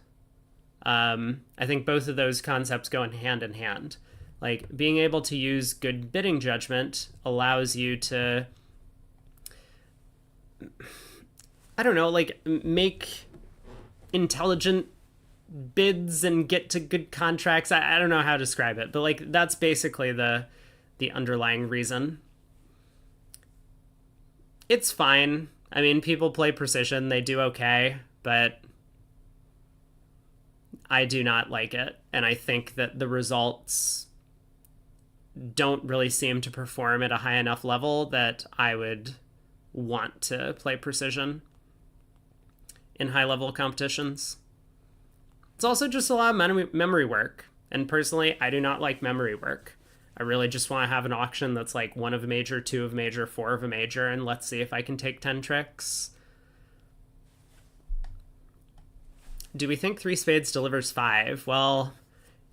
I think both of those concepts go in hand. Like, being able to use good bidding judgment allows you to, I don't know, like, make intelligent bids and get to good contracts. I don't know how to describe it, but like that's basically the underlying reason. It's fine. I mean, people play precision, they do okay, but I do not like it, and I think that the results don't really seem to perform at a high enough level that I would want to play precision in high level competitions. It's also just a lot of memory work, and personally, I do not like memory work. I really just want to have an auction that's like 1 of a major, 2 of a major, 4 of a major, and let's see if I can take 10 tricks. Do we think 3 spades delivers 5? Well,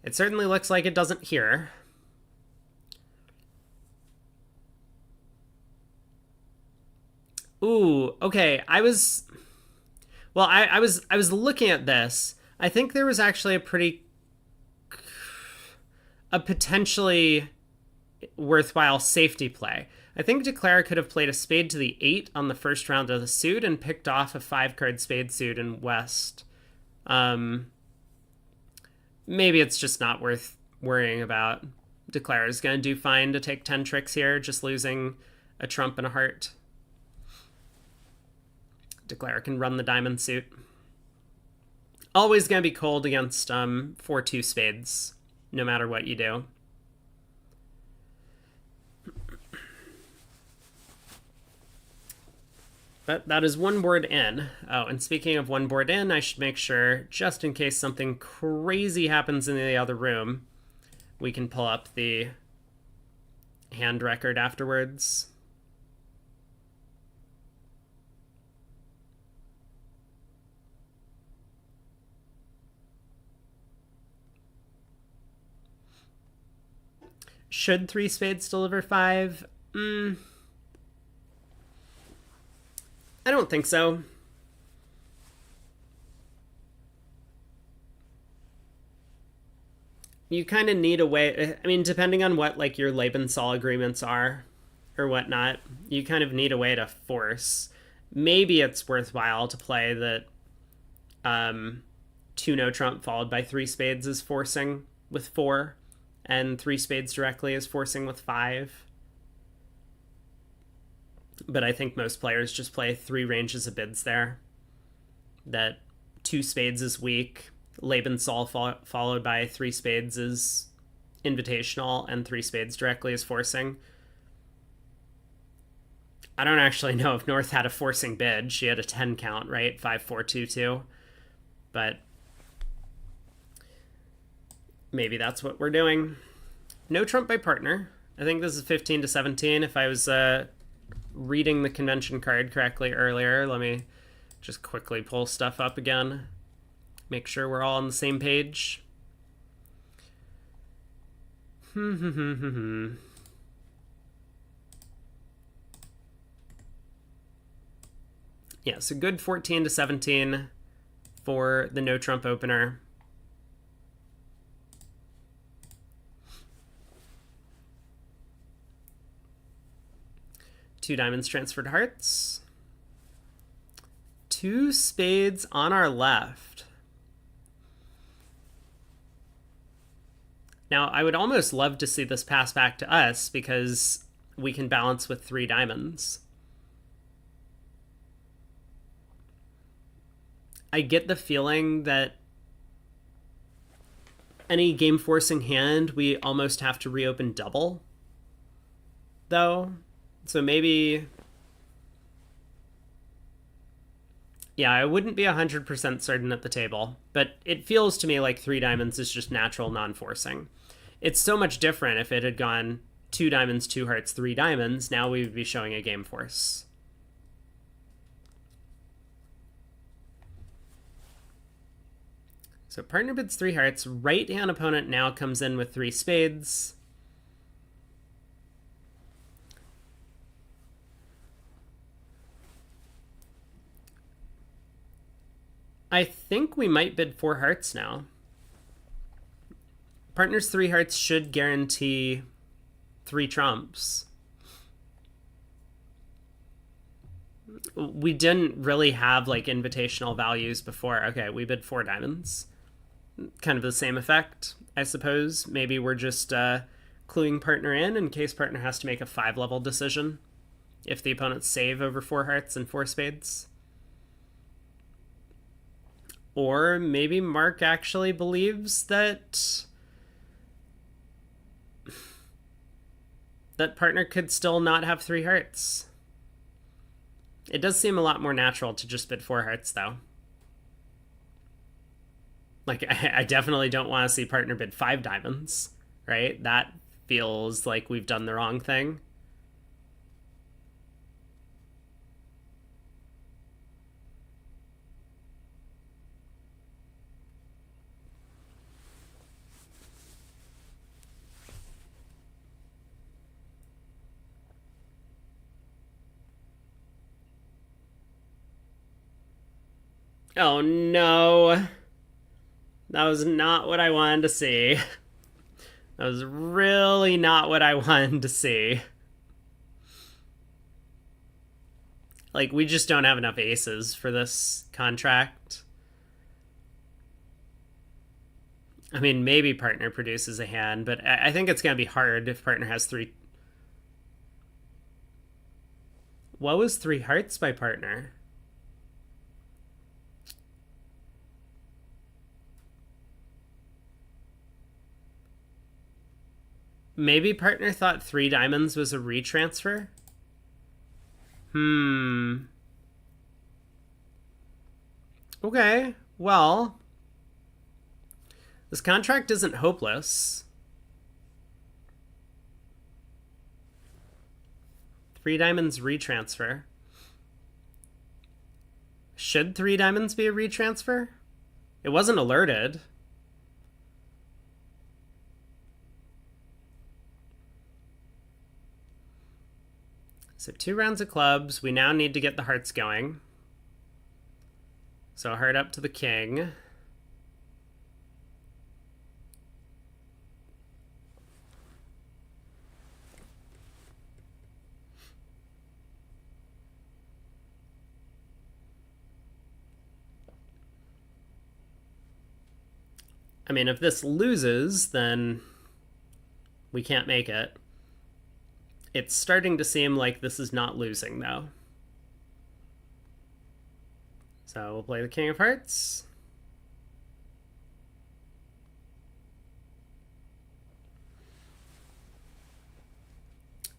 it certainly looks like it doesn't here. Ooh, okay. I was looking at this. I think there was actually a potentially worthwhile safety play. I think Declare could have played a spade to the 8 on the first round of the suit and picked off a 5-card spade suit in West. Maybe it's just not worth worrying about. Declare is going to do fine to take 10 tricks here, just losing a trump and a heart. Declare can run the diamond suit. Always going to be cold against 4-2 spades, no matter what you do. But that is 1 board in. Oh, and speaking of 1 board in, I should make sure, just in case something crazy happens in the other room, we can pull up the hand record afterwards. Should 3 spades deliver 5? I don't think so. You kind of need a way. I mean, depending on what like your Lebensal agreements are or whatnot, you kind of need a way to force. Maybe it's worthwhile to play that 2 no trump followed by 3 spades is forcing with 4, and 3 spades directly is forcing with 5. But I think most players just play 3 ranges of bids there. That 2 spades is weak, Lebensal followed by 3 spades is invitational, and 3 spades directly is forcing. I don't actually know if North had a forcing bid. She had a 10 count, right? 5-4-2-2. But maybe that's what we're doing. No trump by partner. I think this is 15-17. If I was reading the convention card correctly earlier, let me just quickly pull stuff up again. Make sure we're all on the same page. Yeah, so good 14-17 for the no trump opener. Two diamonds transferred hearts. 2 spades on our left. Now, I would almost love to see this pass back to us because we can balance with 3 diamonds. I get the feeling that any game forcing hand, we almost have to reopen double, though. So maybe, yeah, I wouldn't be 100% certain at the table, but it feels to me like 3 diamonds is just natural non-forcing. It's so much different if it had gone 2 diamonds, 2 hearts, 3 diamonds. Now we would be showing a game force. So partner bids 3 hearts. Right hand opponent now comes in with 3 spades. I think we might bid 4 hearts now. Partner's 3 hearts should guarantee 3 trumps. We didn't really have like invitational values before. Okay, we bid 4 diamonds. kind of the same effect, I suppose. Maybe we're just cluing partner in case partner has to make a 5-level decision if the opponents save over 4 hearts and 4 spades. Or maybe Mark actually believes that partner could still not have 3 hearts. It does seem a lot more natural to just bid 4 hearts, though. Like, I definitely don't want to see partner bid 5 diamonds, right? That feels like we've done the wrong thing. Oh no. That was not what I wanted to see. That was really not what I wanted to see. Like, we just don't have enough aces for this contract. I mean, maybe partner produces a hand, but I think it's going to be hard if partner has 3. What was 3 hearts by partner? Maybe partner thought 3 diamonds was a retransfer? Okay, well, this contract isn't hopeless. 3 diamonds retransfer. Should 3 diamonds be a retransfer? It wasn't alerted. So 2 rounds of clubs. We now need to get the hearts going. So a heart up to the king. I mean, if this loses, then we can't make it. It's starting to seem like this is not losing, though. So we'll play the King of Hearts.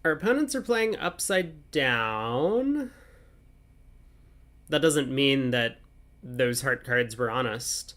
Our opponents are playing upside down. That doesn't mean that those heart cards were honest.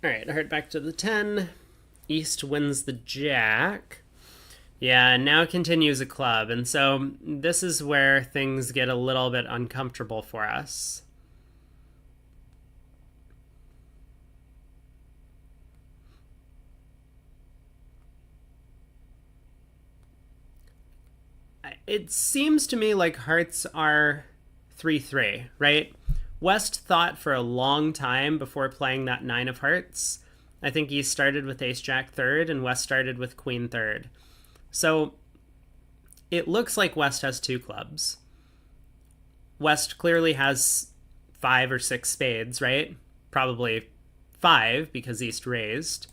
Alright, heart back to the 10. East wins the jack. Yeah, now continues a club. And so this is where things get a little bit uncomfortable for us. It seems to me like hearts are 3-3, right? West thought for a long time before playing that 9 of hearts. I think he started with ace jack third and West started with queen third. So it looks like West has 2 clubs. West clearly has 5 or 6 spades, right? Probably 5 because East raised.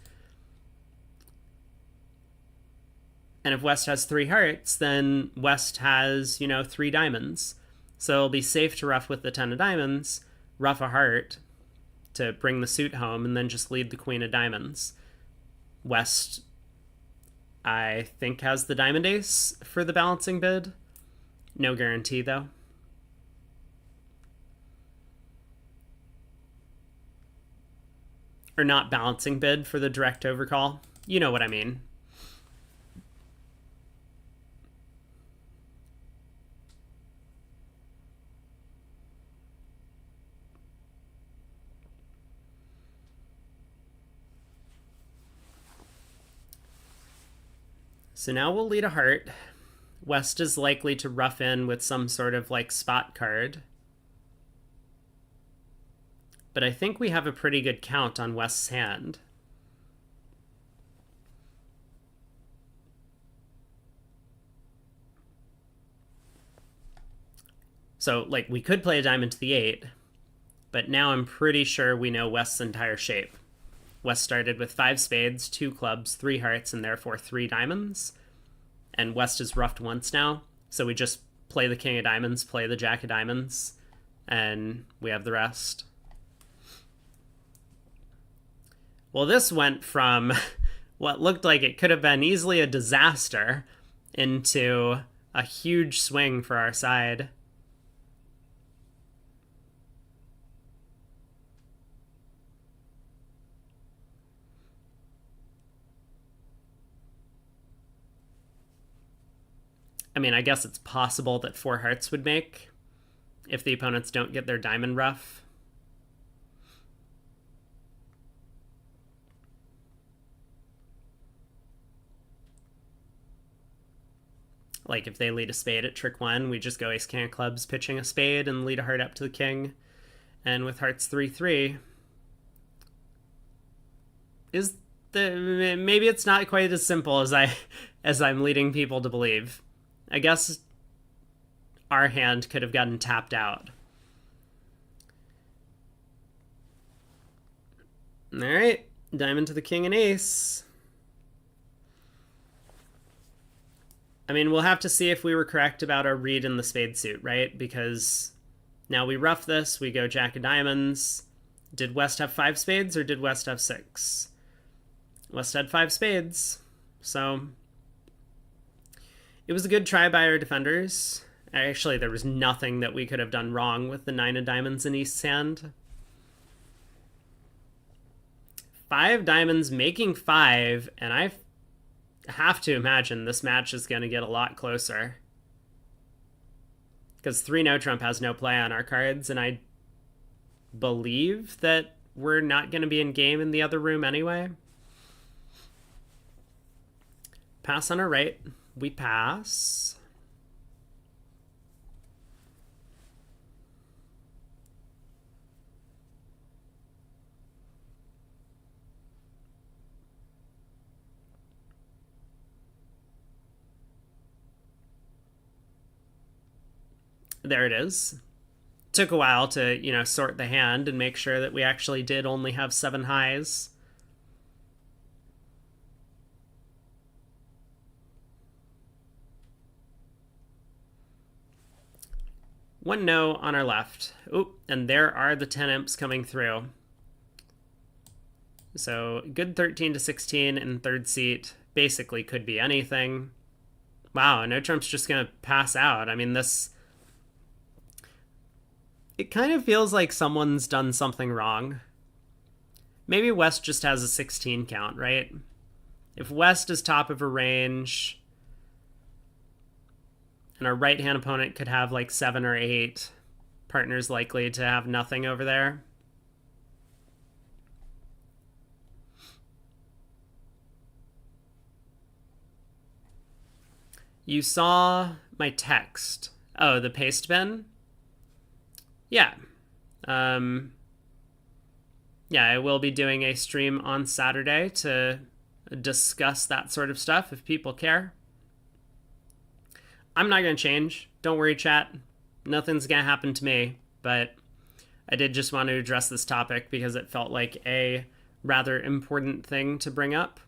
And if West has 3 hearts, then West has, 3 diamonds. So it'll be safe to ruff with the 10 of diamonds, ruff a heart to bring the suit home, and then just lead the queen of diamonds. West, I think, has the diamond ace for the balancing bid. No guarantee, though. Or not balancing bid for the direct overcall. You know what I mean. So now we'll lead a heart. West is likely to rough in with some sort of like spot card. But I think we have a pretty good count on West's hand. So, like, we could play a diamond to the 8, but now I'm pretty sure we know West's entire shape. West started with 5 spades, 2 clubs, 3 hearts, and therefore 3 diamonds. And West is roughed once now, so we just play the king of diamonds, play the jack of diamonds, and we have the rest. Well, this went from what looked like it could have been easily a disaster into a huge swing for our side. I mean, I guess it's possible that 4 hearts would make if the opponents don't get their diamond rough. Like, if they lead a spade at trick 1, we just go ace king of clubs, pitching a spade, and lead a heart up to the king. And with hearts 3-3, maybe it's not quite as simple as I'm leading people to believe. I guess our hand could have gotten tapped out. All right, diamond to the king and ace. I mean, we'll have to see if we were correct about our read in the spade suit, right? Because now we rough this, we go jack of diamonds. Did West have 5 spades or did West have 6? West had 5 spades, so it was a good try by our defenders. Actually, there was nothing that we could have done wrong with the 9 of diamonds in East's hand. 5 diamonds making 5, and I have to imagine this match is going to get a lot closer. Because 3 no trump has no play on our cards, and I believe that we're not going to be in game in the other room anyway. Pass on our right. We pass. There it is. Took a while to, sort the hand and make sure that we actually did only have 7 highs. One no on our left. Oop, and there are the 10 imps coming through. So good 13 to 16 in third seat. Basically could be anything. Wow, no trump's just going to pass out. I mean, it kind of feels like someone's done something wrong. Maybe West just has a 16 count, right? If West is top of a range, and our right-hand opponent could have like 7 or 8, partner's likely to have nothing over there. You saw my text. Oh, the paste bin? Yeah. Yeah, I will be doing a stream on Saturday to discuss that sort of stuff if people care. I'm not going to change. Don't worry, chat. Nothing's going to happen to me, but I did just want to address this topic because it felt like a rather important thing to bring up.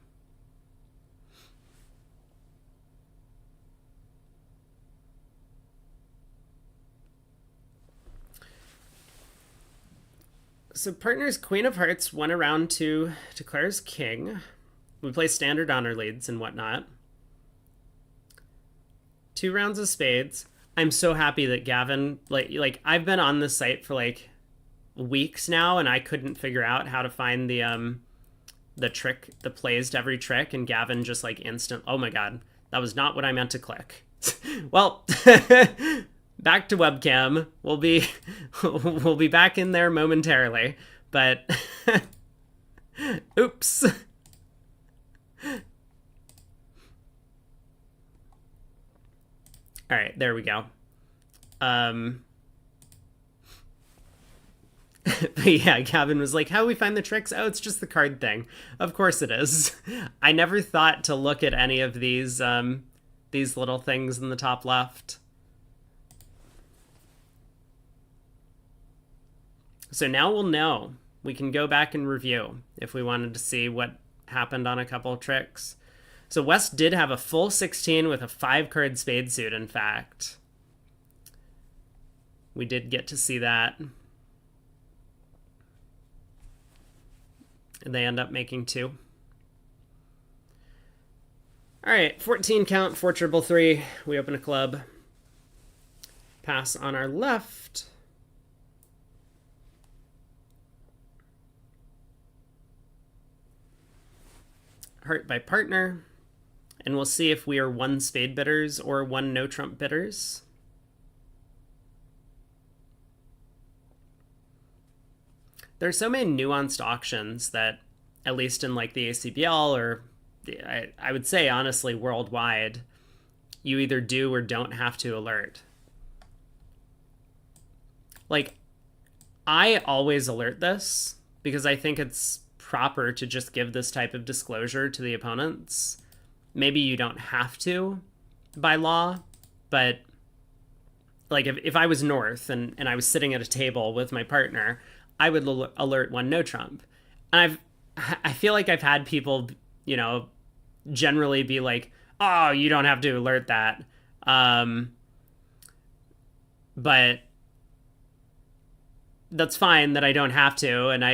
So partner's Queen of Hearts went around to declares king. We play standard honor leads and whatnot. 2 rounds of spades. I'm so happy that Gavin, like I've been on this site for like weeks now, and I couldn't figure out how to find the trick, the plays to every trick, and Gavin just like oh my god, that was not what I meant to click. Well, back to webcam. We'll be back in there momentarily, but oops. All right, there we go. Um, but yeah, Gavin was like, how do we find the tricks? Oh, it's just the card thing. Of course it is. I never thought to look at any of these little things in the top left. So now we'll know. We can go back and review if we wanted to see what happened on a couple of tricks. So West did have a full 16 with a 5-card spade suit, in fact. We did get to see that. And they end up making 2. All right, 14 count, 4 triple 3. We open a club. Pass on our left. Heart by partner. And we'll see if we are 1 spade bidders or 1 no trump bidders. There's so many nuanced auctions that, at least in like the ACBL or I would say honestly worldwide, you either do or don't have to alert. Like, I always alert this because I think it's proper to just give this type of disclosure to the opponents. Maybe you don't have to by law, but like if I was North and I was sitting at a table with my partner, I would alert 1 no trump. And I feel like I've had people, generally be like, oh, you don't have to alert that. But that's fine that I don't have to. And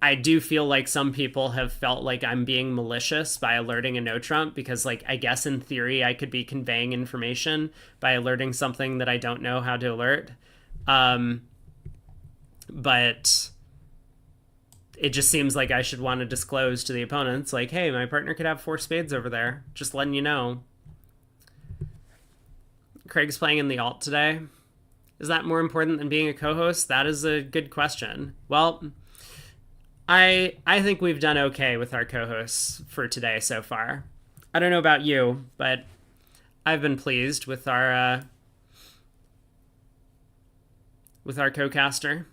I do feel like some people have felt like I'm being malicious by alerting a no trump because, like, I guess in theory I could be conveying information by alerting something that I don't know how to alert. But it just seems like I should want to disclose to the opponents, like, hey, my partner could have 4 spades over there. Just letting you know. Craig's playing in the alt today. Is that more important than being a co-host? That is a good question. Well, I think we've done okay with our co-hosts for today so far. I don't know about you, but I've been pleased with our co-caster.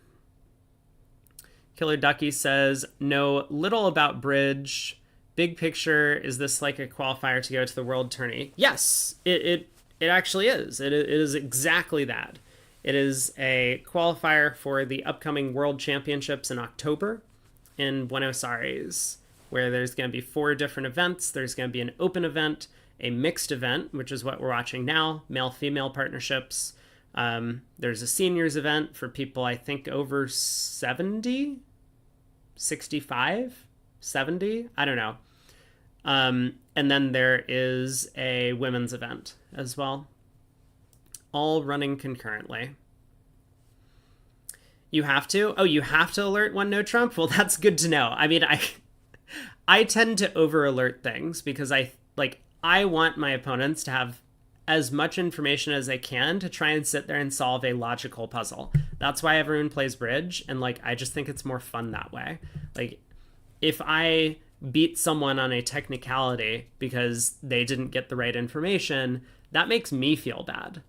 Killer Ducky says, know little about bridge. Big picture, is this like a qualifier to go to the world tourney? Yes, it actually is. It is exactly that. It is a qualifier for the upcoming World Championships in October in Buenos Aires, where there's going to be 4 different events. There's going to be an open event, a mixed event, which is what we're watching now, male-female partnerships. There's a seniors event for people, I think, over 70, 65, 70, I don't know. And then there is a women's event as well, all running concurrently. You have to? Oh, you have to alert 1 no trump? Well, that's good to know. I mean, I tend to over alert things because I want my opponents to have as much information as they can to try and sit there and solve a logical puzzle. That's why everyone plays bridge, and like I just think it's more fun that way. Like, if I beat someone on a technicality because they didn't get the right information, that makes me feel bad.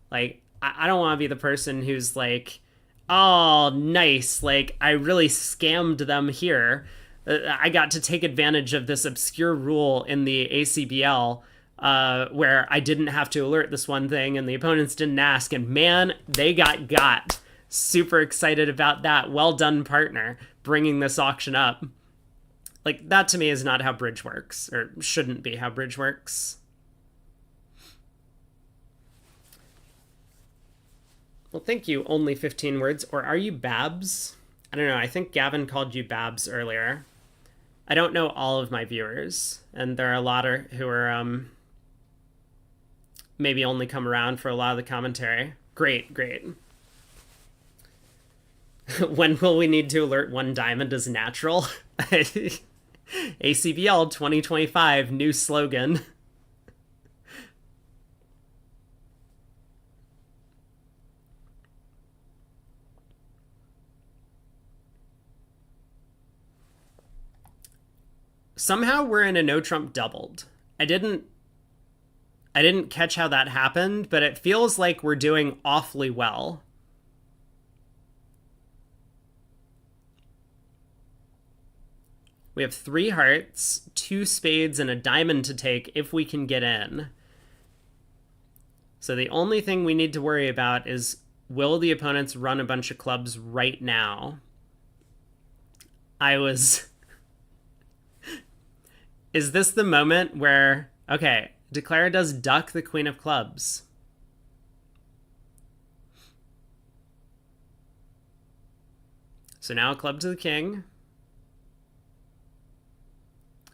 Like, I don't want to be the person who's like, oh, nice, like I really scammed them here. I got to take advantage of this obscure rule in the ACBL where I didn't have to alert this one thing and the opponents didn't ask, and man, they got. Super excited about that. Well done, partner, bringing this auction up. Like, that to me is not how bridge works, or shouldn't be how bridge works. Well, thank you, only 15 words. Or are you Babs? I don't know, I think Gavin called you Babs earlier. I don't know all of my viewers, and there are a lot who are maybe only come around for a lot of the commentary. Great. When will we need to alert 1 diamond as natural? ACBL 2025, new slogan. Somehow we're in a no trump doubled. I didn't I didn't catch how that happened, but it feels like we're doing awfully well. We have 3 hearts, 2 spades, and a diamond to take if we can get in. So the only thing we need to worry about is, will the opponents run a bunch of clubs right now? Is this the moment where... Okay, Declara does duck the queen of clubs. So now a club to the king.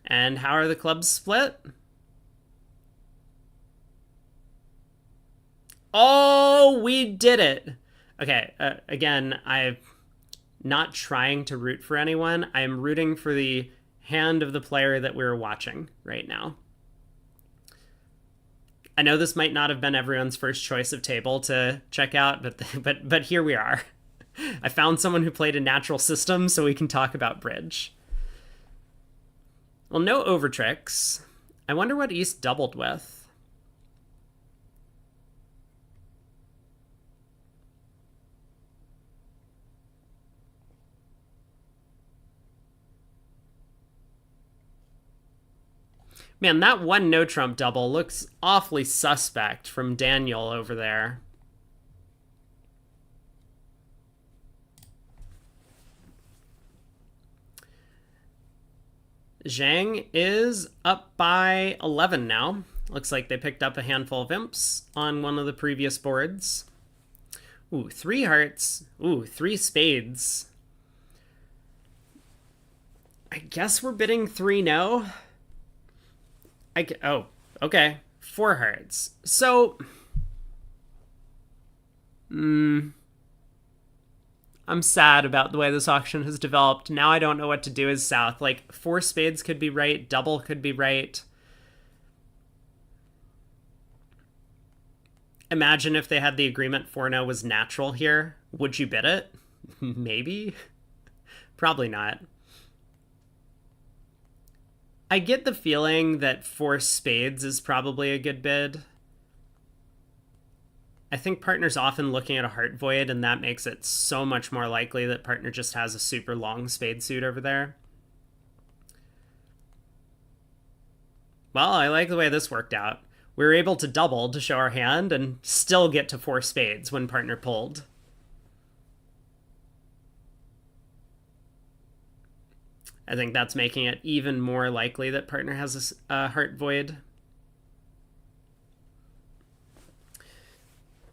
And how are the clubs split? Oh, we did it. Okay, again, I'm not trying to root for anyone. I am rooting for the hand of the player that we're watching right now. I know this might not have been everyone's first choice of table to check out, but here we are. I found someone who played a natural system, so we can talk about bridge. Well, no over tricks. I wonder what East doubled with. Man, that one no trump double looks awfully suspect from Daniel over there. Zhang is up by 11 now. Looks like they picked up a handful of imps on one of the previous boards. Ooh, 3 hearts. Ooh, 3 spades. I guess we're bidding 3 no. Oh, okay. 4 hearts. So... I'm sad about the way this auction has developed. Now I don't know what to do as South. Like, 4 spades could be right, double could be right. Imagine if they had the agreement 4-0 was natural here. Would you bid it? Maybe? Probably not. I get the feeling that 4 spades is probably a good bid. I think partner's often looking at a heart void, and that makes it so much more likely that partner just has a super long spade suit over there. Well, I like the way this worked out. We were able to double to show our hand and still get to 4 spades when partner pulled. I think that's making it even more likely that partner has a heart void.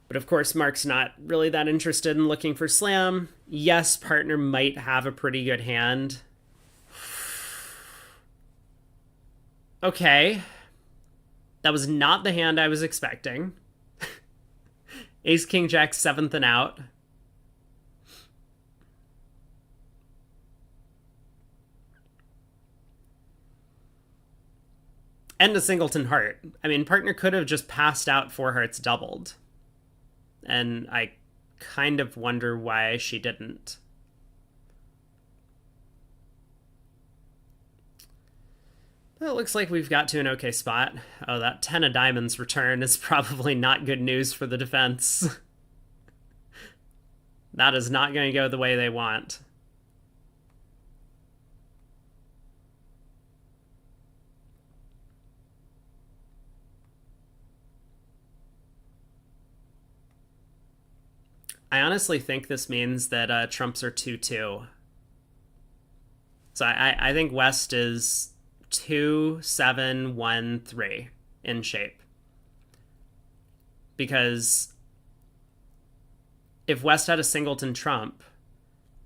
But of course, Mark's not really that interested in looking for slam. Yes, partner might have a pretty good hand. Okay. That was not the hand I was expecting. Ace, king, jack, 7th and out. And a singleton heart. I mean, partner could have just passed out 4 hearts doubled. And I kind of wonder why she didn't. Well, it looks like we've got to an okay spot. Oh, that 10 of diamonds return is probably not good news for the defense. That is not going to go the way they want. I honestly think this means that trumps are 2-2. So I think West is 2-7-1-3 in shape. Because if West had a singleton trump,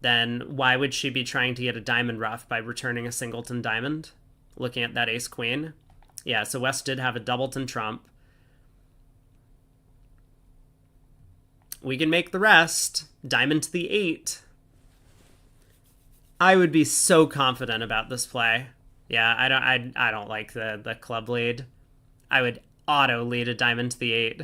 then why would she be trying to get a diamond ruff by returning a singleton diamond? Looking at that ace queen. Yeah, so West did have a doubleton trump. We can make the rest. Diamond to the 8. I would be so confident about this play. Yeah, I don't like the club lead. I would auto lead a diamond to the 8.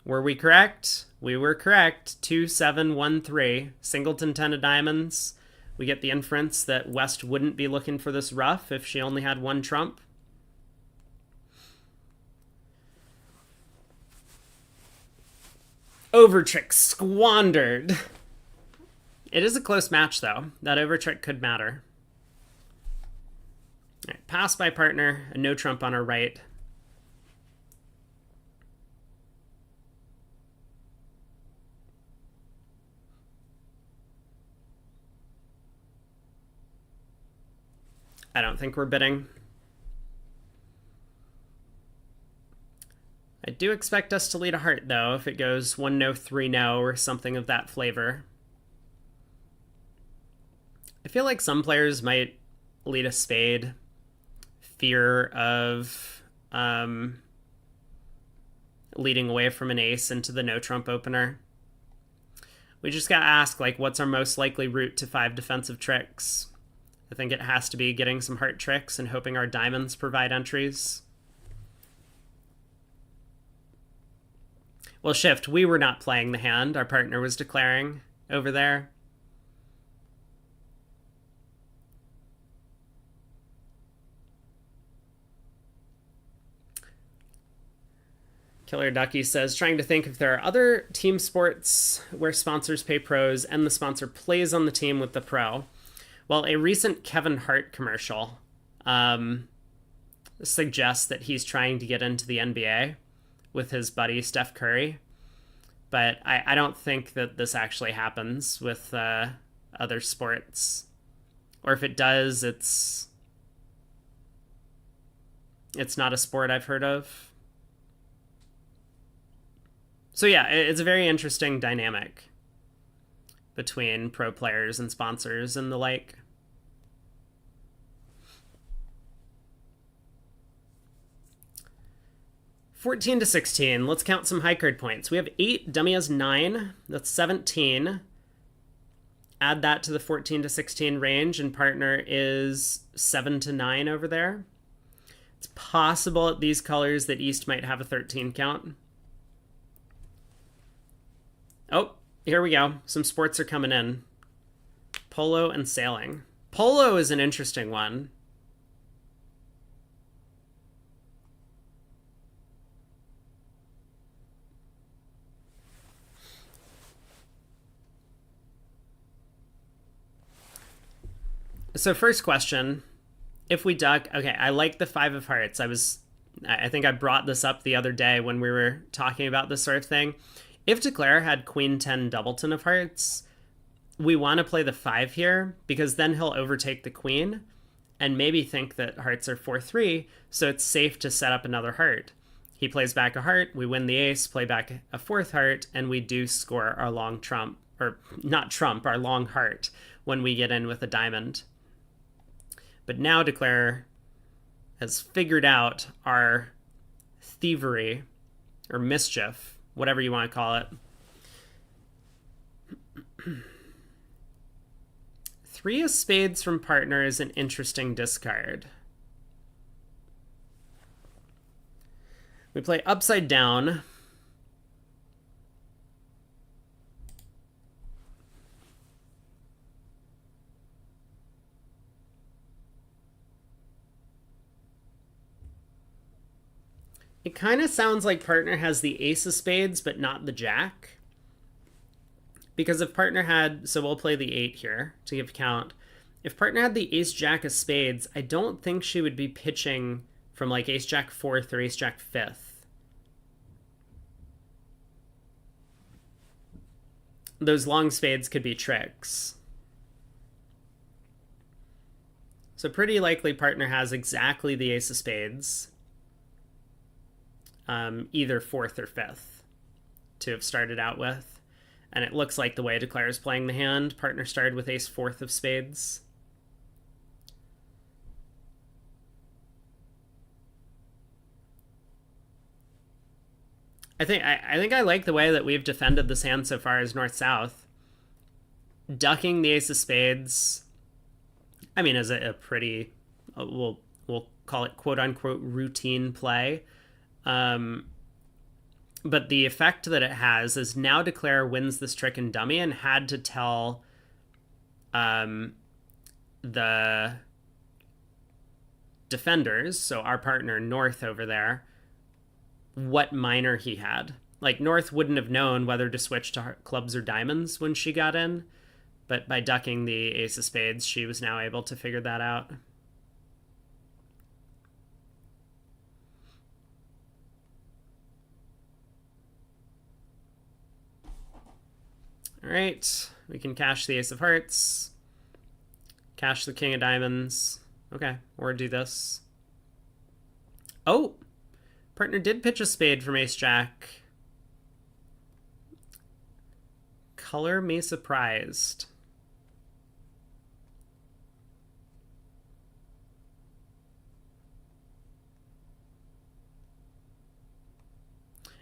Were we correct? We were correct. 2-7-1-3. Singleton 10 of diamonds. We get the inference that West wouldn't be looking for this ruff if she only had one trump. Overtrick squandered. It is a close match, though. That overtrick could matter. All right, pass by partner, and no trump on our right. I don't think we're bidding. I do expect us to lead a heart, though, if it goes 1 no, 3 no, or something of that flavor. I feel like some players might lead a spade. Fear of leading away from an ace into the no trump opener. We just gotta ask, like, what's our most likely route to 5 defensive tricks? I think it has to be getting some heart tricks and hoping our diamonds provide entries. Well, shift, we were not playing the hand. Our partner was declaring over there. Killer Ducky says, trying to think if there are other team sports where sponsors pay pros and the sponsor plays on the team with the pro. Well, a recent Kevin Hart commercial suggests that he's trying to get into the NBA with his buddy Steph Curry. But I don't think that this actually happens with other sports. Or if it does, it's not a sport I've heard of. So yeah, it's a very interesting dynamic between pro players and sponsors and the like. $14 to $16. Let's count some high card points. We have 8. Dummy has 9. That's 17. Add that to the 14 to 16 range, and partner is 7 to 9 over there. It's possible at these colors that East might have a 13 count. Oh, here we go. Some sports are coming in. Polo and sailing. Polo is an interesting one. So first question, if we duck, okay, I like the 5 of hearts. I think I brought this up the other day when we were talking about this sort of thing. If Declare had Queen 10 doubleton of hearts, we want to play the 5 here because then he'll overtake the queen and maybe think that hearts are 4-3, so it's safe to set up another heart. He plays back a heart, we win the ace, play back a 4th heart, and we do score our long trump, or not trump, our long heart when we get in with a diamond. But now Declare has figured out our thievery, or mischief, whatever you want to call it. 3 of spades from partner is an interesting discard. We play upside down. It kind of sounds like partner has the ace of spades, but not the jack. Because if partner had, so we'll play the 8 here to give count. If partner had the ace jack of spades, I don't think she would be pitching from like ace jack 4th or ace jack 5th. Those long spades could be tricks. So pretty likely partner has exactly the ace of spades. Either 4th or 5th to have started out with. And it looks like the way Declare is playing the hand, partner started with ace 4th of spades. I think I like the way that we've defended this hand so far as north-south. Ducking the ace of spades, I mean, is a pretty, we'll call it quote-unquote routine play. But the effect that it has is now Declare wins this trick in dummy and had to tell the defenders, so our partner North over there, what minor he had. Like, North wouldn't have known whether to switch to clubs or diamonds when she got in, but by ducking the ace of spades, she was now able to figure that out. All right, we can cash the ace of hearts, cash the king of diamonds. Okay, or do this. Oh, partner did pitch a spade from ace jack. Color me surprised.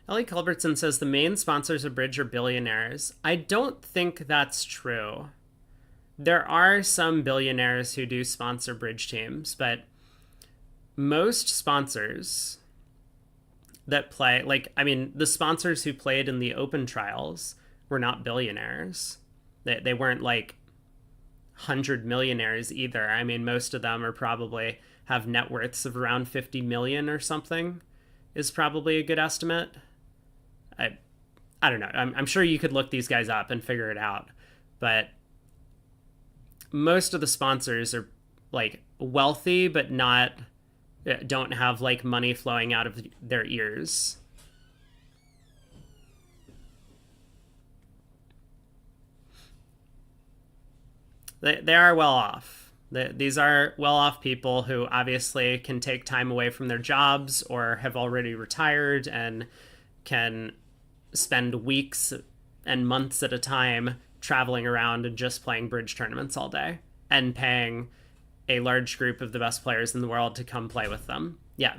Ellie Culbertson says the main sponsors of Bridge are billionaires. I don't think that's true. There are some billionaires who do sponsor Bridge teams, but most sponsors that play, like, I mean, the sponsors who played in the open trials were not billionaires. They weren't like 100 millionaires either. I mean, most of them are probably have net worths of around 50 million or something is probably a good estimate. I don't know. I'm sure you could look these guys up and figure it out. But most of the sponsors are like wealthy, but don't have like money flowing out of their ears. They are well off. These are well off people who obviously can take time away from their jobs or have already retired and can spend weeks and months at a time traveling around and just playing bridge tournaments all day and paying a large group of the best players in the world to come play with them. Yeah.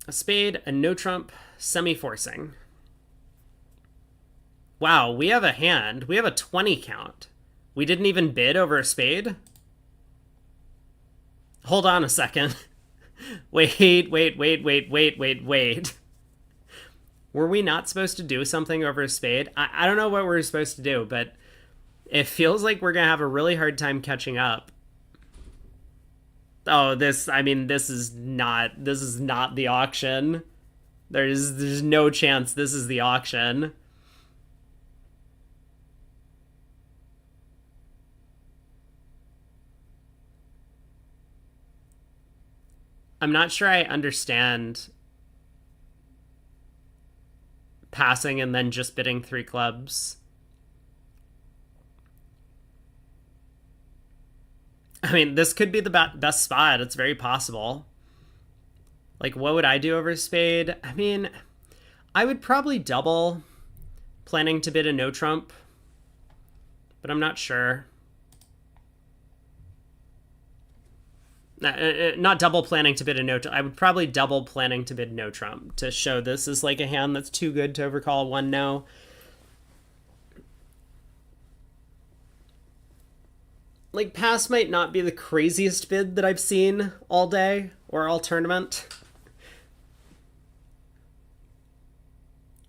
A spade, a no trump, semi-forcing. Wow, we have a hand. We have a 20 count. We didn't even bid over a spade? Hold on a second. Wait. Were we not supposed to do something over a spade? I don't know what we're supposed to do, but it feels like we're going to have a really hard time catching up. Oh, this is not the auction. There's no chance this is the auction. I'm not sure I understand passing and then just bidding 3 clubs. I mean, this could be the best spot. It's very possible. Like, what would I do over a spade? I mean, I would probably double, planning to bid a no trump, but I'm not sure. Not double planning to bid a no trump. I would probably double planning to bid no trump to show this is like a hand that's too good to overcall one no. Like, pass might not be the craziest bid that I've seen all day or all tournament.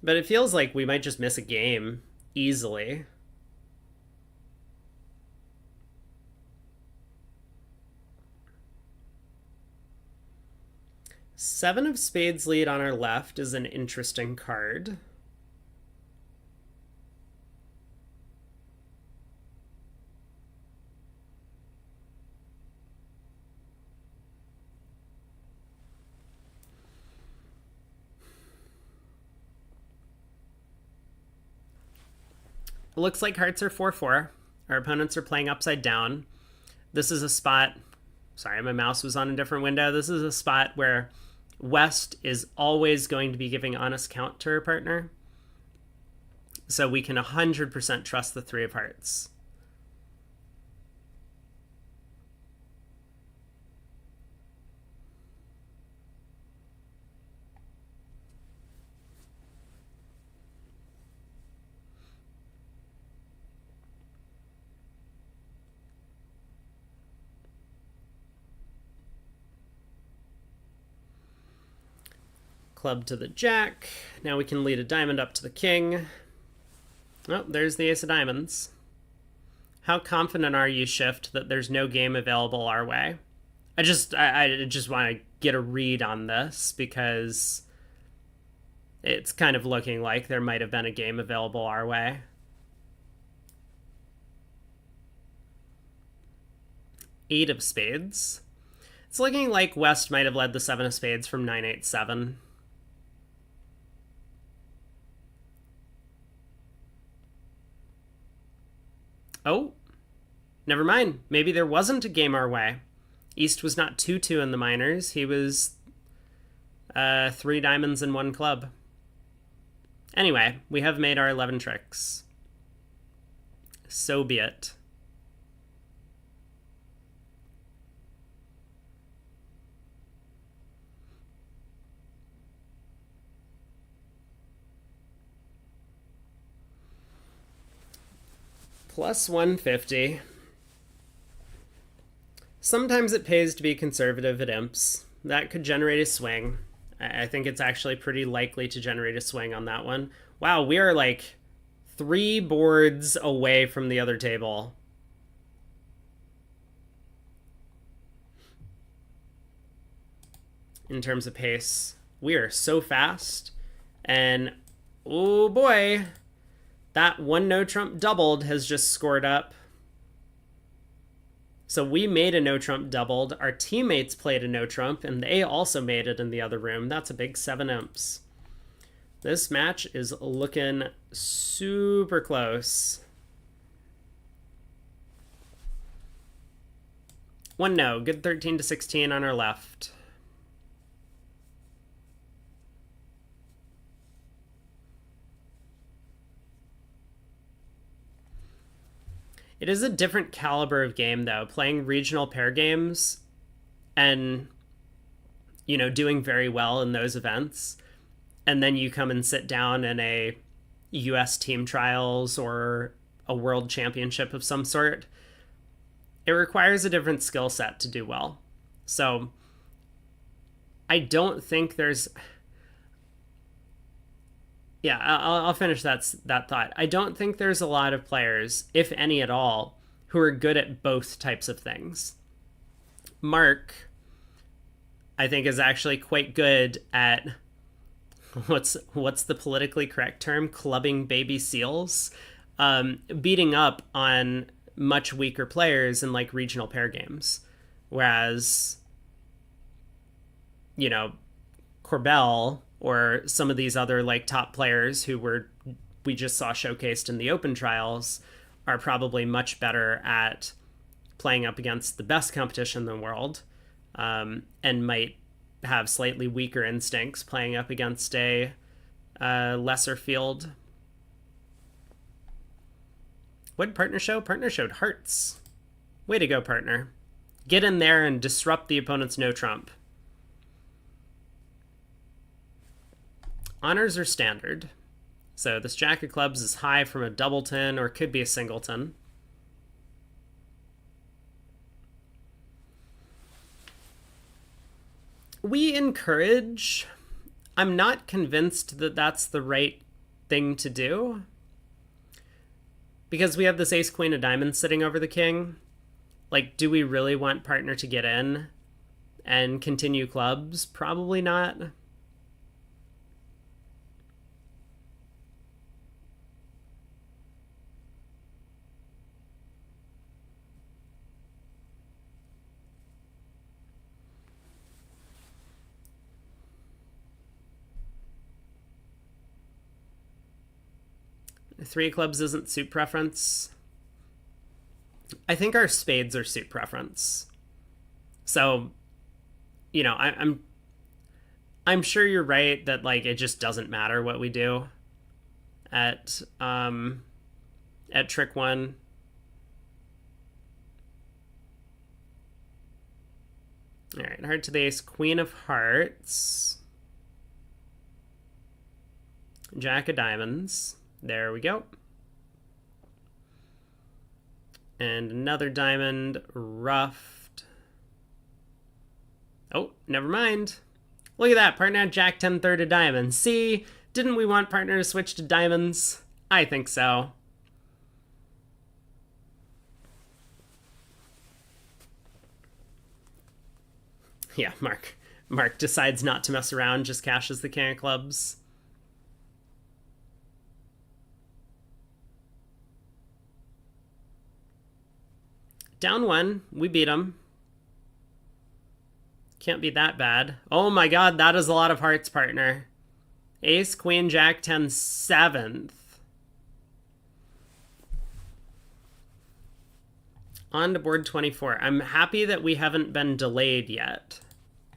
But it feels like we might just miss a game easily. Seven of spades lead on our left is an interesting card. It looks like hearts are 4-4. Our opponents are playing upside down. This is a spot... Sorry, my mouse was on a different window. This is a spot where West is always going to be giving honest count to her partner. So we can 100% trust the 3 of hearts. Club to the jack. Now we can lead a diamond up to the king. Oh, there's the ace of diamonds. How confident are you, Shift, that there's no game available our way? I just want to get a read on this because it's kind of looking like there might have been a game available our way. Eight of spades. It's looking like West might have led the seven of spades from 9-8-7. Oh, never mind. Maybe there wasn't a game our way. East was not 2-2 in the minors. He was 3 diamonds and 1 club. Anyway, we have made our 11 tricks. So be it. Plus 150. Sometimes it pays to be conservative at imps. That could generate a swing. I think it's actually pretty likely to generate a swing on that one. Wow, we are like 3 boards away from the other table. In terms of pace, we are so fast. And oh boy, that one no trump doubled has just scored up. So we made a no trump doubled. Our teammates played a no trump, and they also made it in the other room. That's a big 7 imps. This match is looking super close. One no. Good 13-16 on our left. It is a different caliber of game, though. Playing regional pair games and, you know, doing very well in those events. And then you come and sit down in a US team trials or a world championship of some sort. It requires a different skill set to do well. So I don't think there's... Yeah, I'll finish that thought. I don't think there's a lot of players, if any at all, who are good at both types of things. Mark, I think, is actually quite good at what's the politically correct term? Clubbing baby seals, beating up on much weaker players in like regional pair games, whereas, you know, Corbell or some of these other like top players who we just saw showcased in the open trials are probably much better at playing up against the best competition in the world, and might have slightly weaker instincts playing up against a lesser field. What did partner show? Partner showed hearts. Way to go, partner. Get in there and disrupt the opponent's no trump. Honors are standard. So this jack of clubs is high from a doubleton or could be a singleton. We encourage. I'm not convinced that that's the right thing to do, because we have this ace queen of diamonds sitting over the king. Like, do we really want partner to get in and continue clubs? Probably not. Three clubs isn't suit preference. I think our spades are suit preference. So, you know, I'm sure you're right that like it just doesn't matter what we do at trick one. All right, heart to the ace, queen of hearts, jack of diamonds. There we go. And another diamond, ruffed. Oh, never mind. Look at that, partner had jack 10 third of diamonds. See, didn't we want partner to switch to diamonds? I think so. Yeah, Mark decides not to mess around, just cashes the king of clubs. Down one, we beat him. Can't be that bad. Oh my god, that is a lot of hearts, partner. Ace, queen, jack, 10, 7th. On to board 24. I'm happy that we haven't been delayed yet,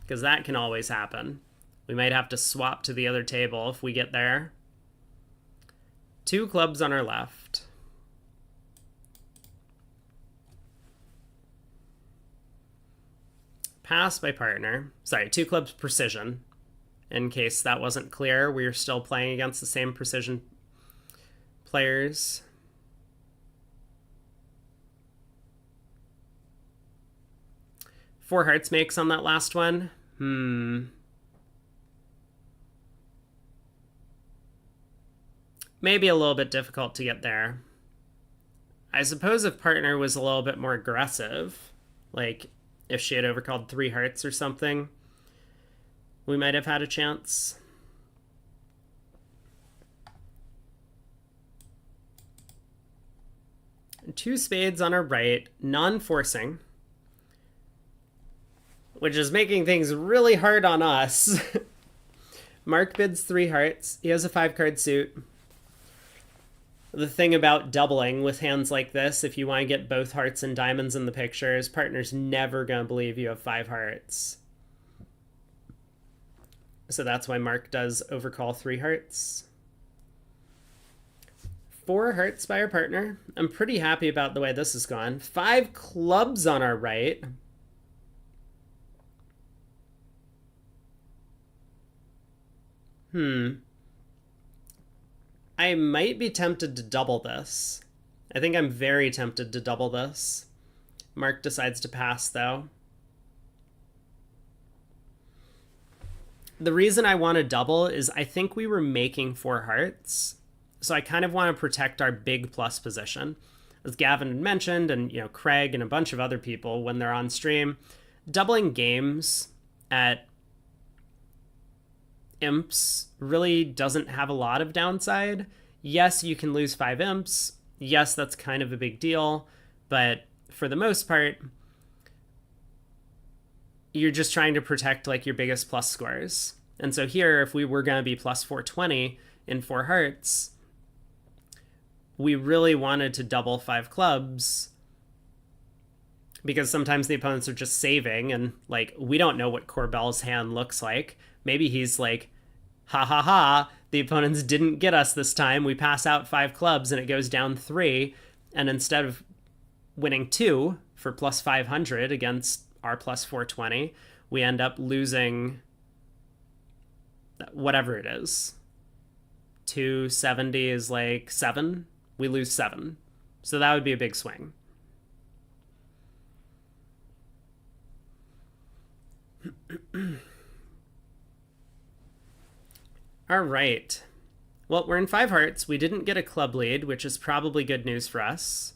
because that can always happen. We might have to swap to the other table if we get there. 2 clubs on our left. Pass by partner. Sorry, 2 clubs precision. In case that wasn't clear, we're still playing against the same precision players. Four hearts makes on that last one. Maybe a little bit difficult to get there. I suppose if partner was a little bit more aggressive, like if she had overcalled 3 hearts or something, we might have had a chance. And 2 spades on our right, non-forcing, which is making things really hard on us. Mark bids 3 hearts. He has a 5-card suit. The thing about doubling with hands like this, if you want to get both hearts and diamonds in the picture, is partner's never going to believe you have 5 hearts. So that's why Mark does overcall 3 hearts. 4 hearts by our partner. I'm pretty happy about the way this has gone. 5 clubs on our right. I might be tempted to double this. I think I'm very tempted to double this. Mark decides to pass, though. The reason I want to double is I think we were making 4 hearts. So I kind of want to protect our big plus position. As Gavin had mentioned, and Craig and a bunch of other people when they're on stream, doubling games at imps really doesn't have a lot of downside. Yes, you can lose 5 imps. Yes, that's kind of a big deal. But for the most part, you're just trying to protect like your biggest plus scores. And so here, if we were going to be plus 420 in 4 hearts, we really wanted to double 5 clubs, because sometimes the opponents are just saving, and like we don't know what Corbell's hand looks like. Maybe he's like, ha ha ha, the opponents didn't get us this time. We pass out 5 clubs and it goes down 3, and instead of winning 2 for plus 500 against our plus 420, we end up losing whatever it is. 270 is like 7. We lose 7. So that would be a big swing. All right. Well, we're in 5 hearts. We didn't get a club lead, which is probably good news for us.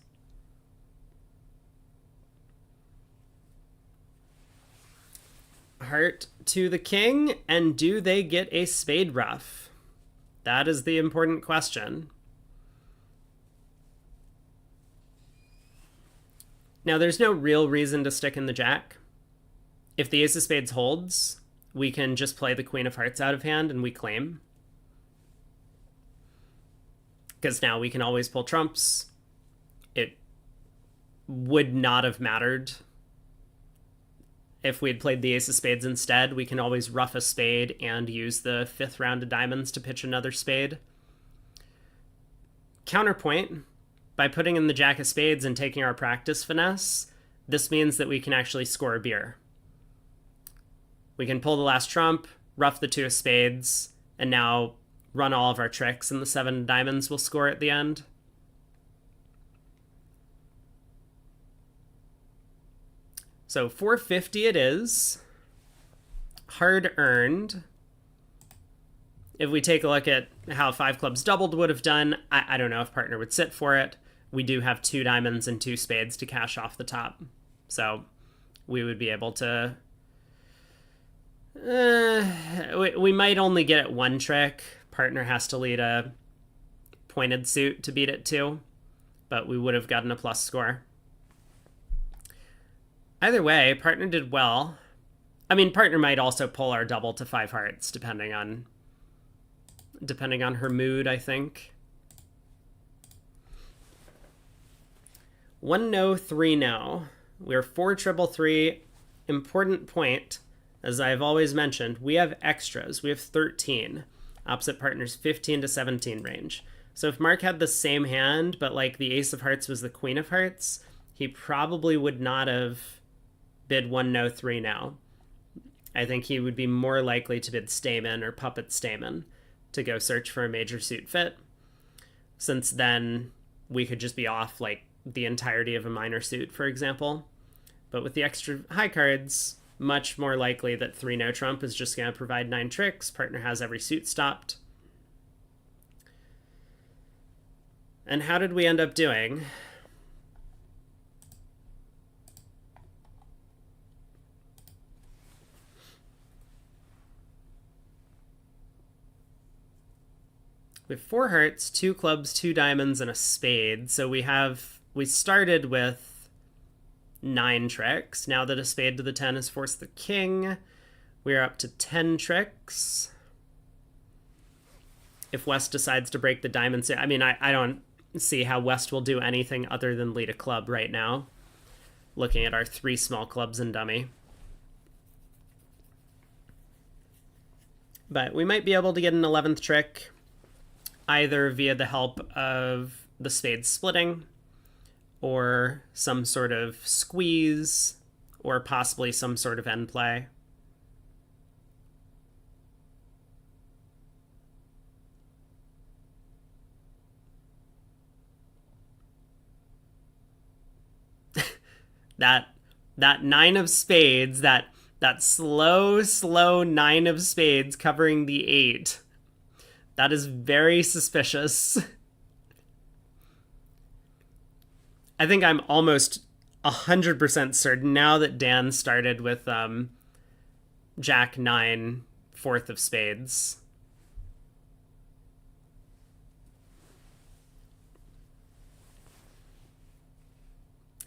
Heart to the king, and do they get a spade ruff? That is the important question. Now, there's no real reason to stick in the jack. If the ace of spades holds, we can just play the queen of hearts out of hand and we claim. Because now we can always pull trumps. It would not have mattered if we had played the ace of spades instead. We can always ruff a spade and use the 5th round of diamonds to pitch another spade. Counterpoint, by putting in the jack of spades and taking our practice finesse, this means that we can actually score a beer. We can pull the last trump, ruff the 2 of spades, and now run all of our tricks, and the 7 diamonds will score at the end. So 450 it is. Hard earned. If we take a look at how 5 clubs doubled would have done, I don't know if partner would sit for it. We do have 2 diamonds and 2 spades to cash off the top. So we would be able to We might only get it one trick. Partner has to lead a pointed suit to beat it too, but we would have gotten a plus score. Either way, partner did well. I mean, partner might also pull our double to 5 hearts, depending on her mood, I think. 1 no, 3 no. We're 4 triple 3. Important point, as I've always mentioned, we have extras. We have 13. Opposite partner's 15 to 17 range. So if Mark had the same hand, but like the ace of hearts was the queen of hearts, he probably would not have bid 1 no, 3 no. I think he would be more likely to bid Stayman or Puppet Stayman to go search for a major suit fit, since then we could just be off like the entirety of a minor suit, for example. But with the extra high cards, much more likely that 3 no trump is just going to provide 9 tricks. Partner has every suit stopped. And how did we end up doing? We have 4 hearts, 2 clubs, 2 diamonds, and a spade. So we started with 9 tricks. Now that a spade to the 10 has forced the king, we are up to 10 tricks. If West decides to break the diamonds, I mean, I don't see how West will do anything other than lead a club right now, looking at our 3 small clubs and dummy. But we might be able to get an 11th trick, either via the help of the spade splitting, or some sort of squeeze, or possibly some sort of end play. that 9 of spades, that slow 9 of spades covering the 8. That is very suspicious. I think I'm almost 100% certain now that Dan started with Jack 9, 4th of spades.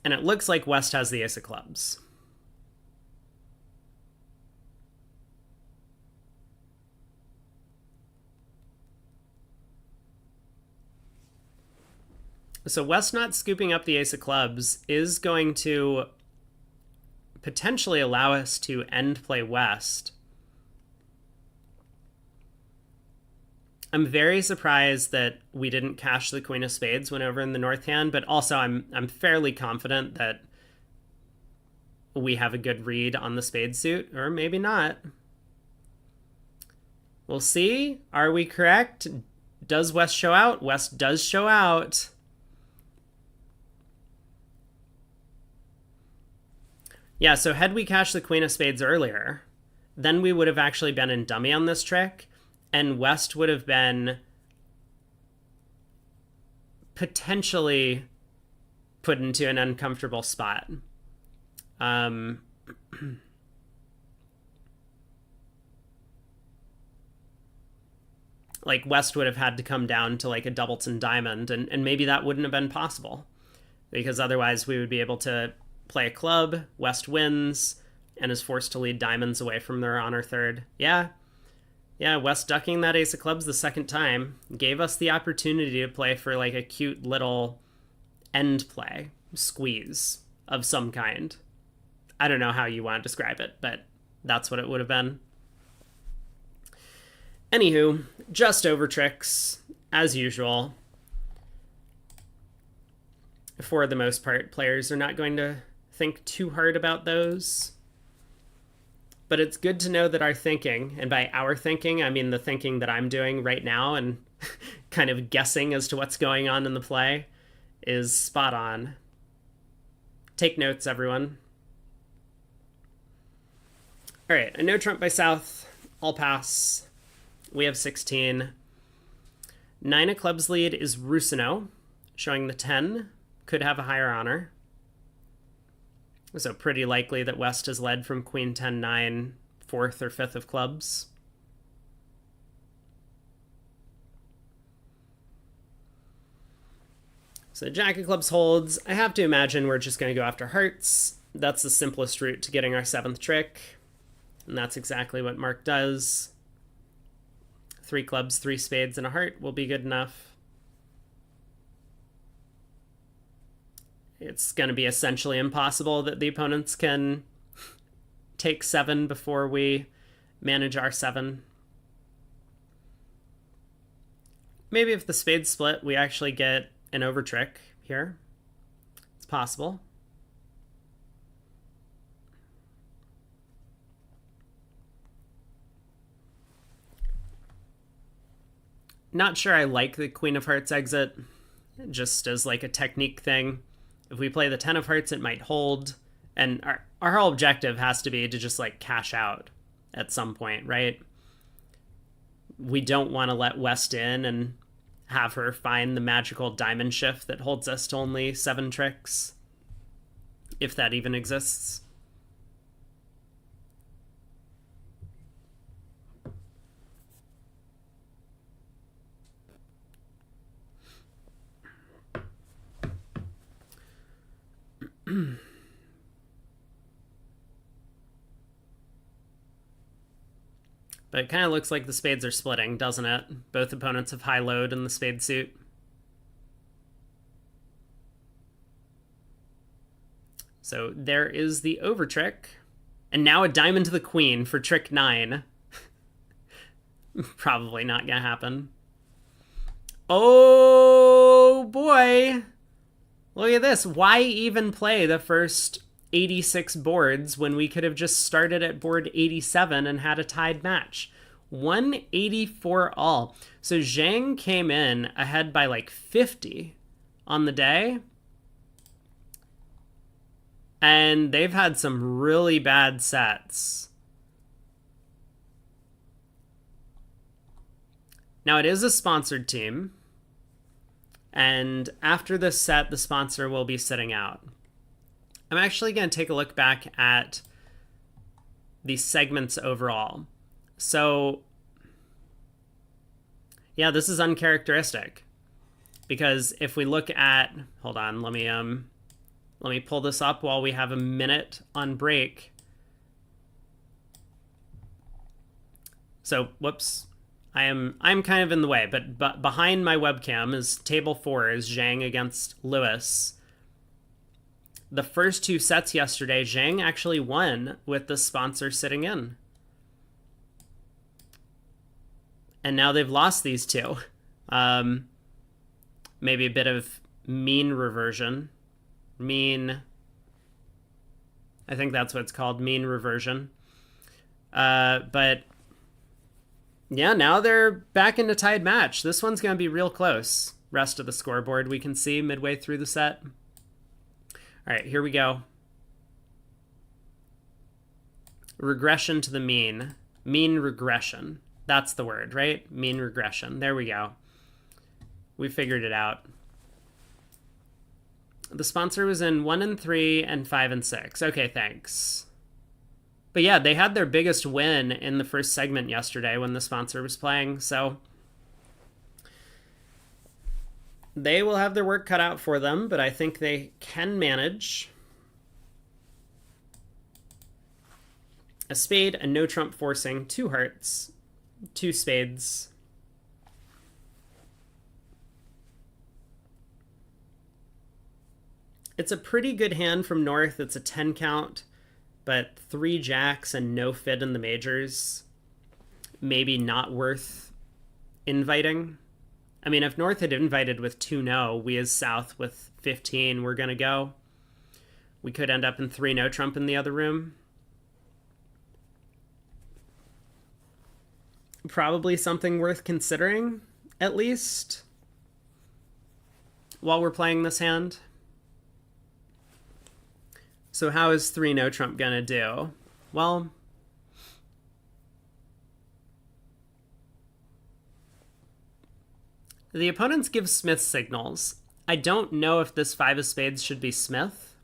And it looks like West has the ace of clubs. So West not scooping up the ace of clubs is going to potentially allow us to end play West. I'm very surprised that we didn't cash the queen of spades when over in the north hand, but also I'm fairly confident that we have a good read on the spade suit, or maybe not. We'll see. Are we correct? Does West show out? West does show out. Yeah, so had we cashed the queen of spades earlier, then we would have actually been in dummy on this trick, and West would have been potentially put into an uncomfortable spot. Like, West would have had to come down to like a doubleton diamond, and maybe that wouldn't have been possible, because otherwise we would be able to play a club, West wins, and is forced to lead diamonds away from their honor third. Yeah, West ducking that ace of clubs the second time gave us the opportunity to play for like a cute little end play, squeeze of some kind. I don't know how you want to describe it, but that's what it would have been. Anywho, just over tricks, as usual. For the most part, players are not going to think too hard about those. But it's good to know that our thinking, and by our thinking, I mean the thinking that I'm doing right now and kind of guessing as to what's going on in the play, is spot on. Take notes, everyone. All right, a no trump by South. I'll pass. We have 16. 9 of clubs lead is Rusino, showing the 10 could have a higher honor. So pretty likely that West has led from queen 10-9 fourth or fifth of clubs. So Jack of clubs holds. I have to imagine we're just going to go after hearts. That's the simplest route to getting our 7th trick. And that's exactly what Mark does. 3 clubs, 3 spades, and a heart will be good enough. It's going to be essentially impossible that the opponents can take 7 before we manage our 7. Maybe if the spades split, we actually get an over trick here. It's possible. Not sure I like the Queen of Hearts exit, just as like a technique thing. If we play the 10 of Hearts, it might hold, and our whole objective has to be to just like cash out at some point, right? We don't want to let West in and have her find the magical diamond shift that holds us to only 7 tricks, if that even exists. But it kind of looks like the spades are splitting, doesn't it? Both opponents have high load in the spade suit. So there is the over trick. And now a diamond to the queen for trick 9. Probably not gonna happen. Oh boy! Look at this. Why even play the first 86 boards when we could have just started at board 87 and had a tied match? 184 all. So Zhang came in ahead by like 50 on the day. And they've had some really bad sets. Now it is a sponsored team. And after this set, the sponsor will be sitting out. I'm actually going to take a look back at the segments overall. So, yeah, this is uncharacteristic. Because if we look at... Hold on, let me pull this up while we have a minute on break. So, whoops. I'm kind of in the way, but behind my webcam is table 4 is Zhang against Lewis. The first 2 sets yesterday, Zhang actually won with the sponsor sitting in. And now they've lost these 2. Maybe a bit of mean reversion. I think that's what it's called, mean reversion. But yeah, now they're back in a tied match. This one's going to be real close. Rest of the scoreboard we can see midway through the set. All right, here we go. Regression to the mean. Mean regression. That's the word, right? Mean regression. There we go. We figured it out. The sponsor was in 1 and 3 and 5 and 6. Okay, thanks. But yeah, they had their biggest win in the first segment yesterday when the sponsor was playing, so they will have their work cut out for them, but I think they can manage. A spade, a no trump forcing, 2 hearts, 2 spades. It's a pretty good hand from North. It's a 10 count. But 3 jacks and no fit in the majors, maybe not worth inviting. I mean, if North had invited with 2 no, we as South with 15 we're going to go. We could end up in 3 no trump in the other room. Probably something worth considering, at least, while we're playing this hand. So how is 3 no trump gonna do? Well, the opponents give Smith signals. I don't know if this 5 of spades should be Smith.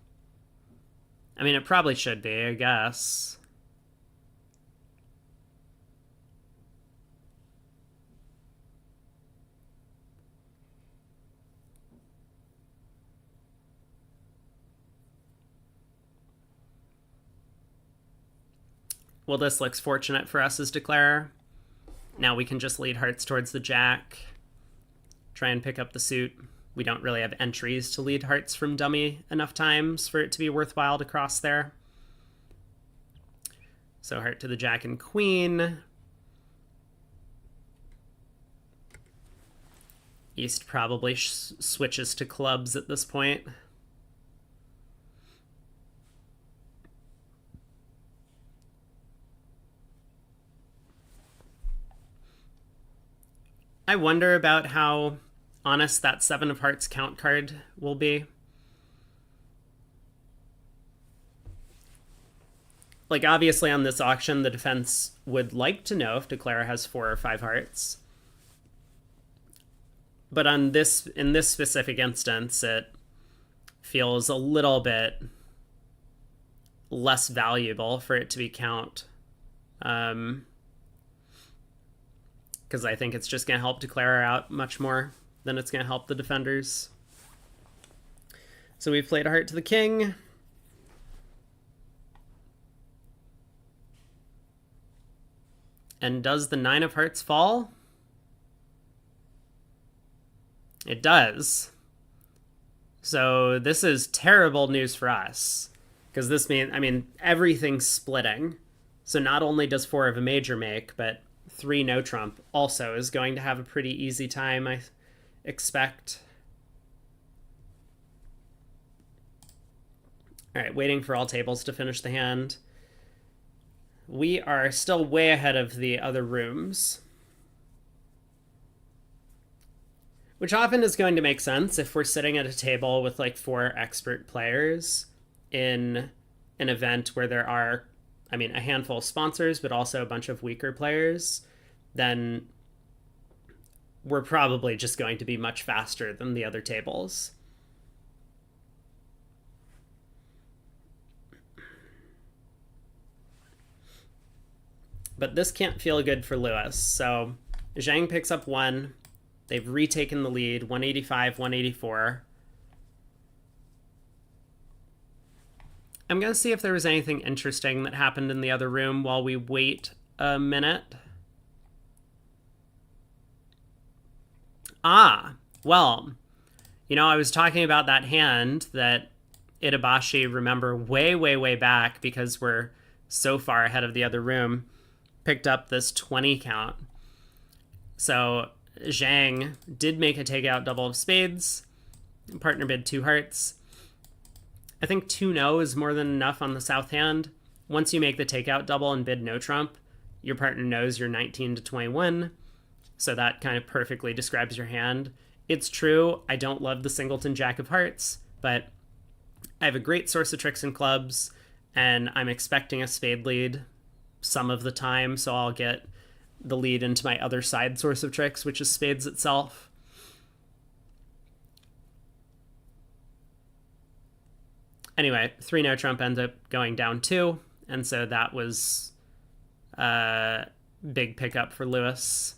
I mean, it probably should be, I guess. Well, this looks fortunate for us as declarer. Now we can just lead hearts towards the jack, try and pick up the suit. We don't really have entries to lead hearts from dummy enough times for it to be worthwhile to cross there. So heart to the jack and queen. East probably switches to clubs at this point. I wonder about how honest that 7 of hearts count card will be. Like, obviously on this auction, the defense would like to know if declarer has 4 or 5 hearts. But in this specific instance, it feels a little bit less valuable for it to be count. Because I think it's just going to help declarer out much more than it's going to help the defenders. So we've played a heart to the king. And does the 9 of hearts fall? It does. So this is terrible news for us. Because this means, I mean, everything's splitting. So not only does 4 of a major make, but 3 no trump also is going to have a pretty easy time, I expect. All right, waiting for all tables to finish the hand. We are still way ahead of the other rooms, which often is going to make sense if we're sitting at a table with like 4 expert players in an event where there are, I mean, a handful of sponsors, but also a bunch of weaker players. Then we're probably just going to be much faster than the other tables. But this can't feel good for Lewis. So Zhang picks up 1. They've retaken the lead, 185, 184. I'm going to see if there was anything interesting that happened in the other room while we wait a minute. Well, you know, I was talking about that hand that Itabashi, remember, way, way, way back because we're so far ahead of the other room, picked up this 20 count. So Zhang did make a takeout double of spades. Partner bid 2 hearts. I think 2 no is more than enough on the south hand. Once you make the takeout double and bid no trump, your partner knows you're 19 to 21. So that kind of perfectly describes your hand. It's true, I don't love the singleton jack of hearts, but I have a great source of tricks and clubs, and I'm expecting a spade lead some of the time, so I'll get the lead into my other side source of tricks, which is spades itself. Anyway, 3 no trump ended up going down 2, and so that was a big pickup for Lewis.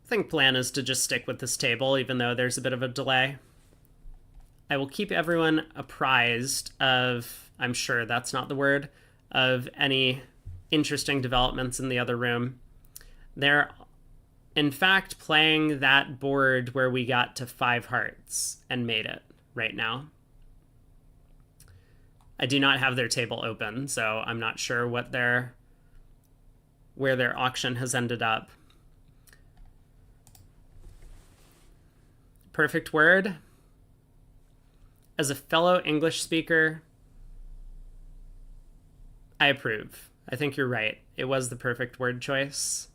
I think plan is to just stick with this table, even though there's a bit of a delay. I will keep everyone apprised of, I'm sure that's not the word, of any interesting developments in the other room. They're, in fact, playing that board where we got to 5 hearts and made it right now. I do not have their table open, so I'm not sure what where their auction has ended up. Perfect word. As a fellow English speaker, I approve. I think you're right. It was the perfect word choice.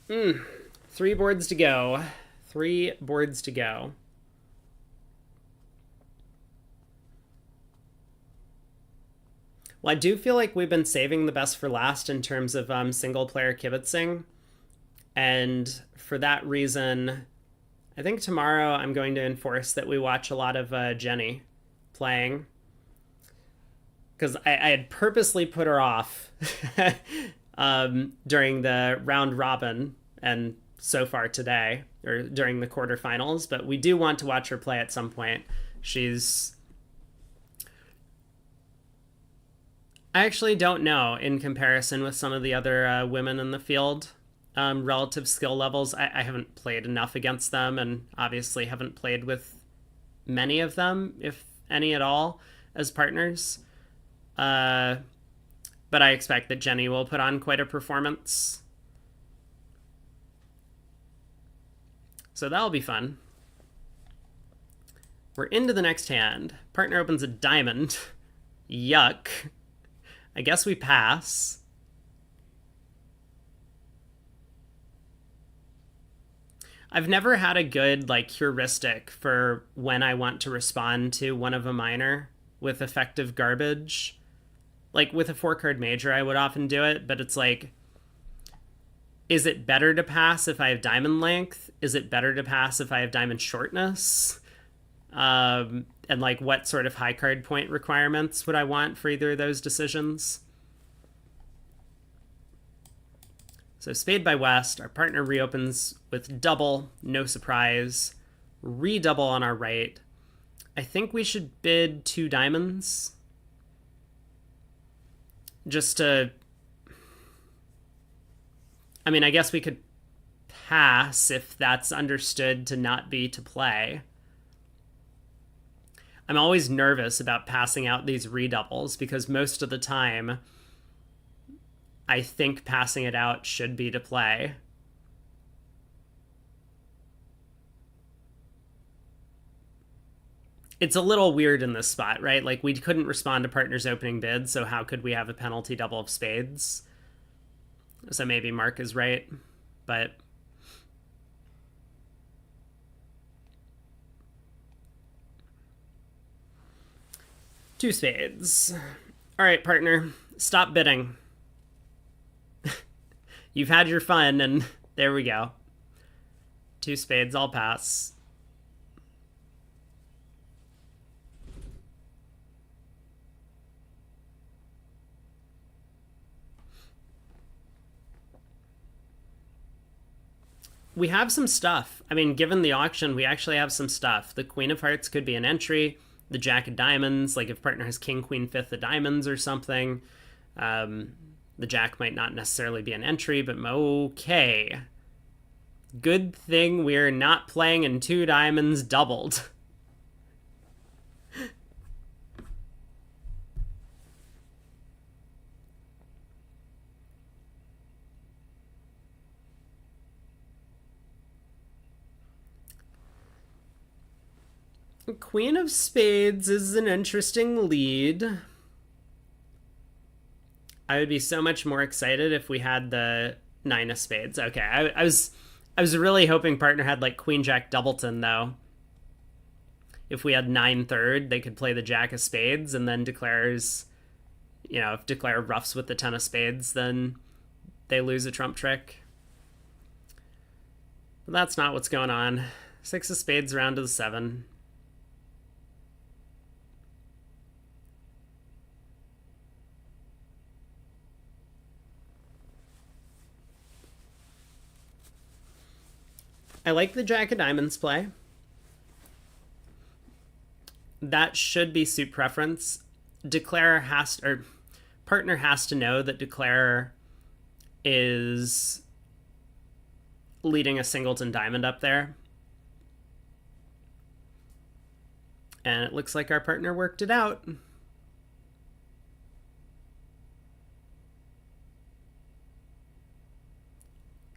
Three boards to go. 3 boards to go. Well, I do feel like we've been saving the best for last in terms of single-player kibitzing. And for that reason, I think tomorrow I'm going to enforce that we watch a lot of Jenny playing. Because I had purposely put her off during the round robin and so far today, or during the quarterfinals, but we do want to watch her play at some point. I actually don't know in comparison with some of the other women in the field. Relative skill levels, I haven't played enough against them, and obviously haven't played with many of them, if any at all, as partners. But I expect that Jenny will put on quite a performance. So that'll be fun. We're into the next hand. Partner opens a diamond. Yuck. I guess we pass. I've never had a good heuristic for when I want to respond to one of a minor with effective garbage. Like with a 4-card major, I would often do it, but it's like, is it better to pass if I have diamond length? Is it better to pass if I have diamond shortness? And what sort of high card point requirements would I want for either of those decisions? So spade by West, our partner reopens with double, no surprise. Redouble on our right. I think we should bid 2 diamonds. Just to... I mean, I guess we could pass if that's understood to not be to play. I'm always nervous about passing out these redoubles because most of the time I think passing it out should be to play. It's a little weird in this spot, right? Like, we couldn't respond to partner's opening bid, so how could we have a penalty double of spades? So maybe Mark is right, but... Two spades. All right, partner, stop bidding. You've had your fun, and there we go. 2 spades, I'll pass. We have some stuff. I mean, given the auction, we actually have some stuff. The Queen of Hearts could be an entry. The Jack of Diamonds, like if partner has King, Queen, 5th of Diamonds or something. The Jack might not necessarily be an entry, but okay. Good thing we're not playing in 2 diamonds doubled. Queen of Spades is an interesting lead. I would be so much more excited if we had the 9 of Spades. Okay, I was really hoping partner had like Queen Jack Doubleton though. If we had 9/3, they could play the Jack of Spades and then declares, you know, if declare roughs with the 10 of Spades, then they lose a trump trick. But that's not what's going on. 6 of Spades around to the 7. I like the Jack of Diamonds play. That should be suit preference. Declarer has to, or partner has to know that declarer is leading a singleton diamond up there. And it looks like our partner worked it out.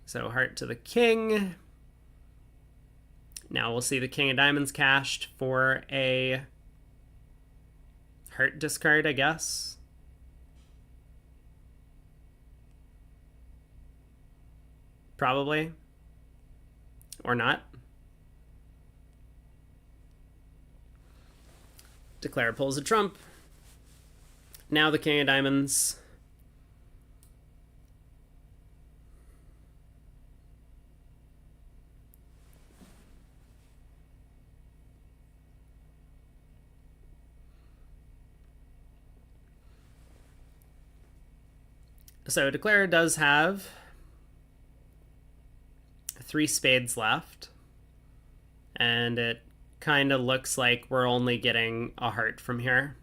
So heart to the king. Now we'll see the King of Diamonds cashed for a heart discard, I guess. Probably. Or not. Declare pulls a trump. Now the King of Diamonds. So Declare does have 3 spades left, and it kind of looks like we're only getting a heart from here,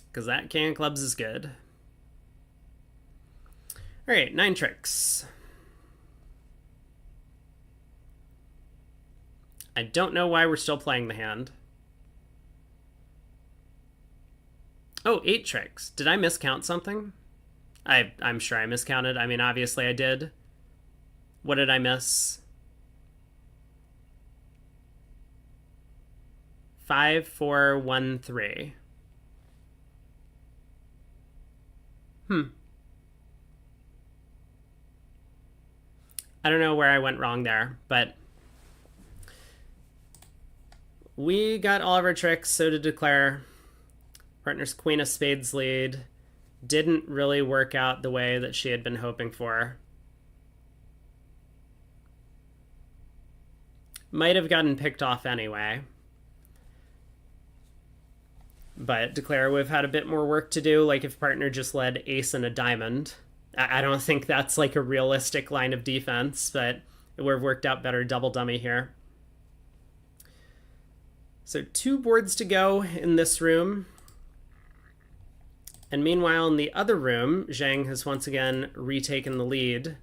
because that king of clubs is good. All right, 9 tricks. I don't know why we're still playing the hand. Oh, 8 tricks. Did I miscount something? I'm sure I miscounted. I mean, obviously I did. What did I miss? 5, 4, 1, 3. I don't know where I went wrong there, but we got all of our tricks, so did Declare. Partner's Queen of Spades lead didn't really work out the way that she had been hoping for. Might have gotten picked off anyway. But Declare would have had a bit more work to do, like if partner just led ace and a diamond. I don't think that's like a realistic line of defense, but it would have worked out better double dummy here. So 2 boards to go in this room. And meanwhile, in the other room, Zhang has once again retaken the lead.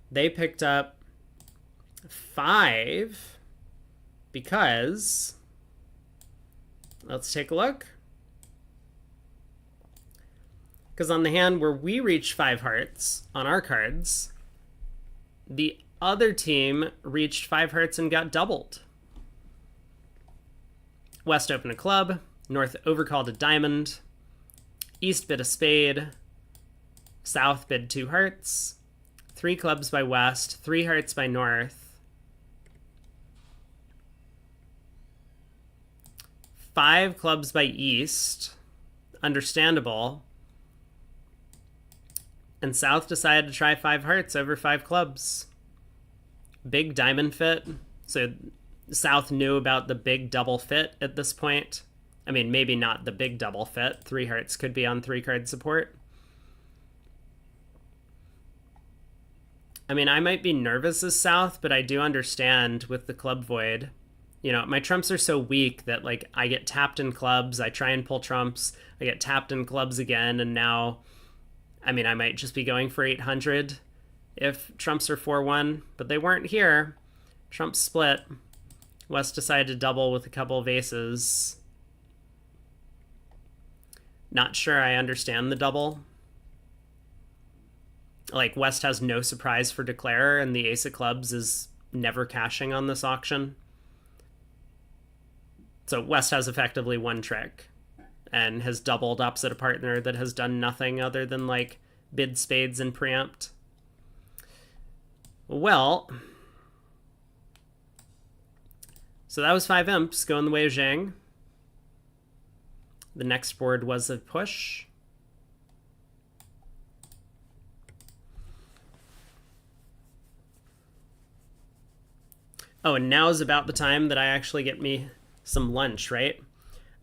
They picked up 5 because, let's take a look. Because on the hand where we reach 5 hearts on our cards, the other team reached 5 hearts and got doubled. West opened a club, North overcalled a diamond, East bid a spade, South bid 2 hearts, 3 clubs by West, 3 hearts by North, 5 clubs by East, understandable, and South decided to try 5 hearts over 5 clubs. Big diamond fit, so South knew about the big double fit at this point. I mean, maybe not the big double fit. 3 hearts could be on 3 card support. I mean, I might be nervous as South, but I do understand with the club void. You know, my trumps are so weak that, like, I get tapped in clubs, I try and pull trumps, I get tapped in clubs again, and now, I mean, I might just be going for 800 if trumps are 4-1, but they weren't here. Trumps split. West decided to double with a couple of aces. Not sure I understand the double. Like, West has no surprise for Declare, and the ace of clubs is never cashing on this auction. So West has effectively 1 trick and has doubled opposite a partner that has done nothing other than, like, bid spades and preempt. Well, so that was 5 imps going the way of Zhang. The next board was a push. Oh, and now is about the time that I actually get me some lunch, right?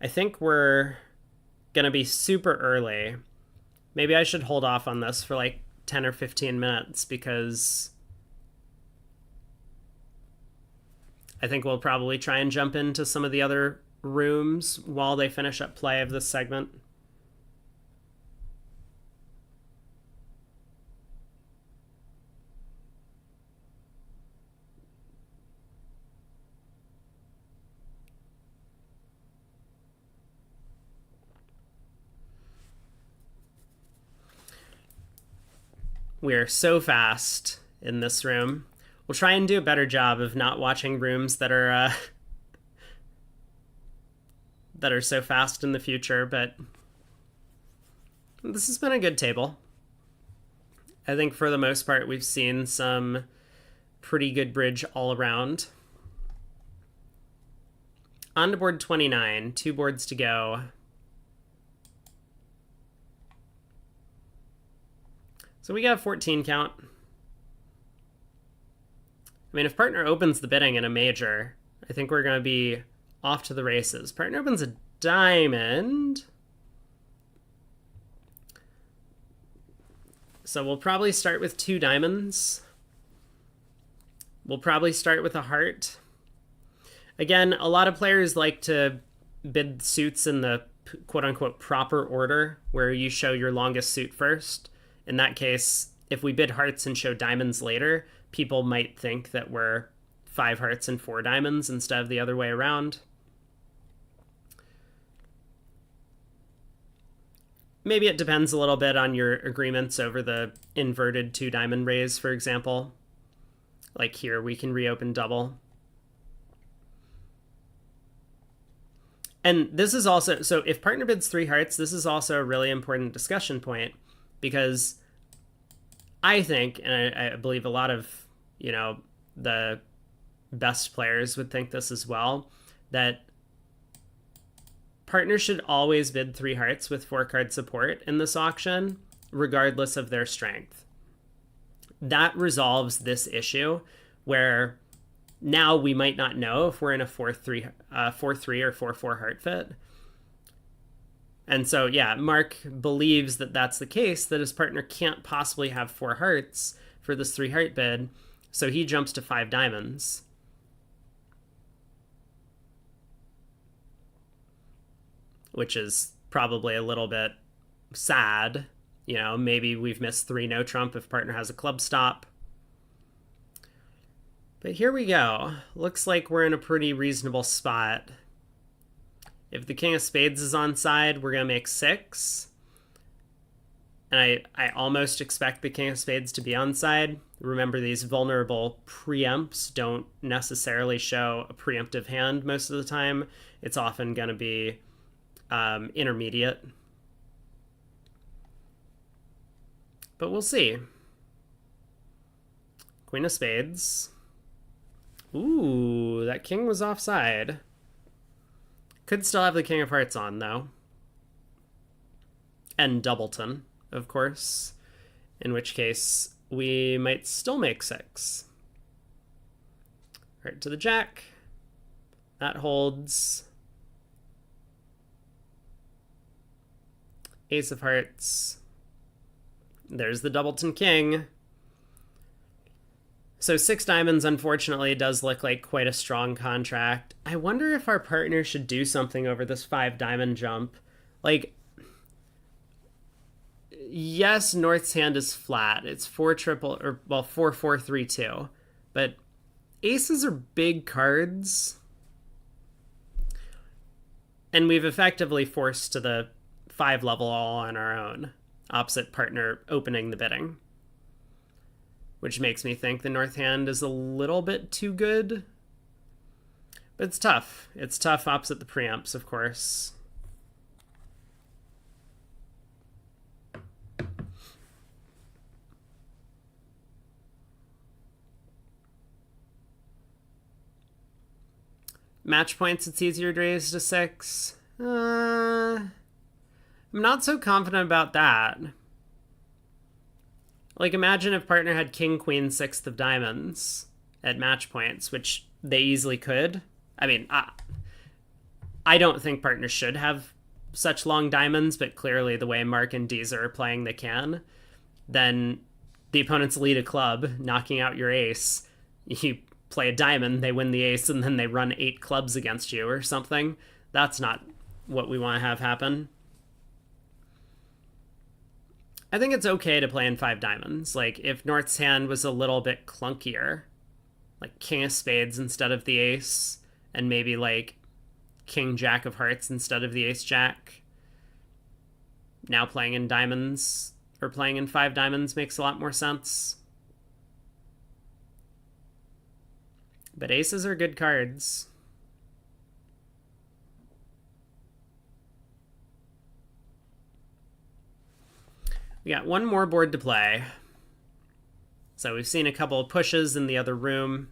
I think we're gonna be super early. Maybe I should hold off on this for like 10 or 15 minutes because I think we'll probably try and jump into some of the other rooms while they finish up play of this segment. We are so fast in this room. We'll try and do a better job of not watching rooms that are so fast in the future, but this has been a good table. I think for the most part we've seen some pretty good bridge all around. On to board 29, 2 boards to go. So we got a 14 count. I mean, if partner opens the bidding in a major, I think we're going to be off to the races. Partner opens a diamond. So we'll probably start with 2 diamonds. We'll probably start with a heart. Again, a lot of players like to bid suits in the quote-unquote proper order, where you show your longest suit first. In that case, if we bid hearts and show diamonds later, people might think that we're 5 hearts and 4 diamonds instead of the other way around. Maybe it depends a little bit on your agreements over the inverted 2 diamond raise, for example. Like here, we can reopen double. And this is also, so if partner bids 3 hearts, this is also a really important discussion point, because I think, and I believe a lot of, the best players would think this as well, that partners should always bid 3 hearts with 4 card support in this auction, regardless of their strength. That resolves this issue where now we might not know if we're in a 4-3 or 4-4 heart fit. And so, yeah, Mark believes that that's the case, that his partner can't possibly have 4 hearts for this 3 heart bid, so he jumps to 5 diamonds. Which is probably a little bit sad. Maybe we've missed 3 no trump if partner has a club stop. But here we go. Looks like we're in a pretty reasonable spot. If the king of spades is on side, we're going to make 6. And I almost expect the king of spades to be on side. Remember, these vulnerable preempts don't necessarily show a preemptive hand most of the time. It's often going to be intermediate. But we'll see. Queen of spades. Ooh, that king was offside. Could still have the king of hearts on, though. And doubleton, of course. In which case, we might still make 6. Right to the jack. That holds. Ace of hearts. There's the doubleton king. So 6 diamonds, unfortunately, does look like quite a strong contract. I wonder if our partner should do something over this 5 diamond jump. Like, yes, North's hand is flat. It's 4-4-3-2. But aces are big cards. And we've effectively forced to the 5 level all on our own. Opposite partner opening the bidding. Which makes me think the North hand is a little bit too good. But it's tough. It's tough opposite the preempts, of course. Match points, it's easier to raise to 6. I'm not so confident about that. Like, imagine if partner had king, queen, 6th of diamonds at match points, which they easily could. I mean, I don't think partners should have such long diamonds, but clearly the way Mark and Deezer are playing, they can. Then the opponents lead a club, knocking out your ace. You play a diamond, they win the ace, and then they run 8 clubs against you or something. That's not what we want to have happen. I think it's okay to play in 5 diamonds. Like, if North's hand was a little bit clunkier, like king of spades instead of the ace, and maybe like king jack of hearts instead of the ace jack, now playing in diamonds or playing in 5 diamonds makes a lot more sense. But aces are good cards. We got one more board to play. So we've seen a couple of pushes in the other room.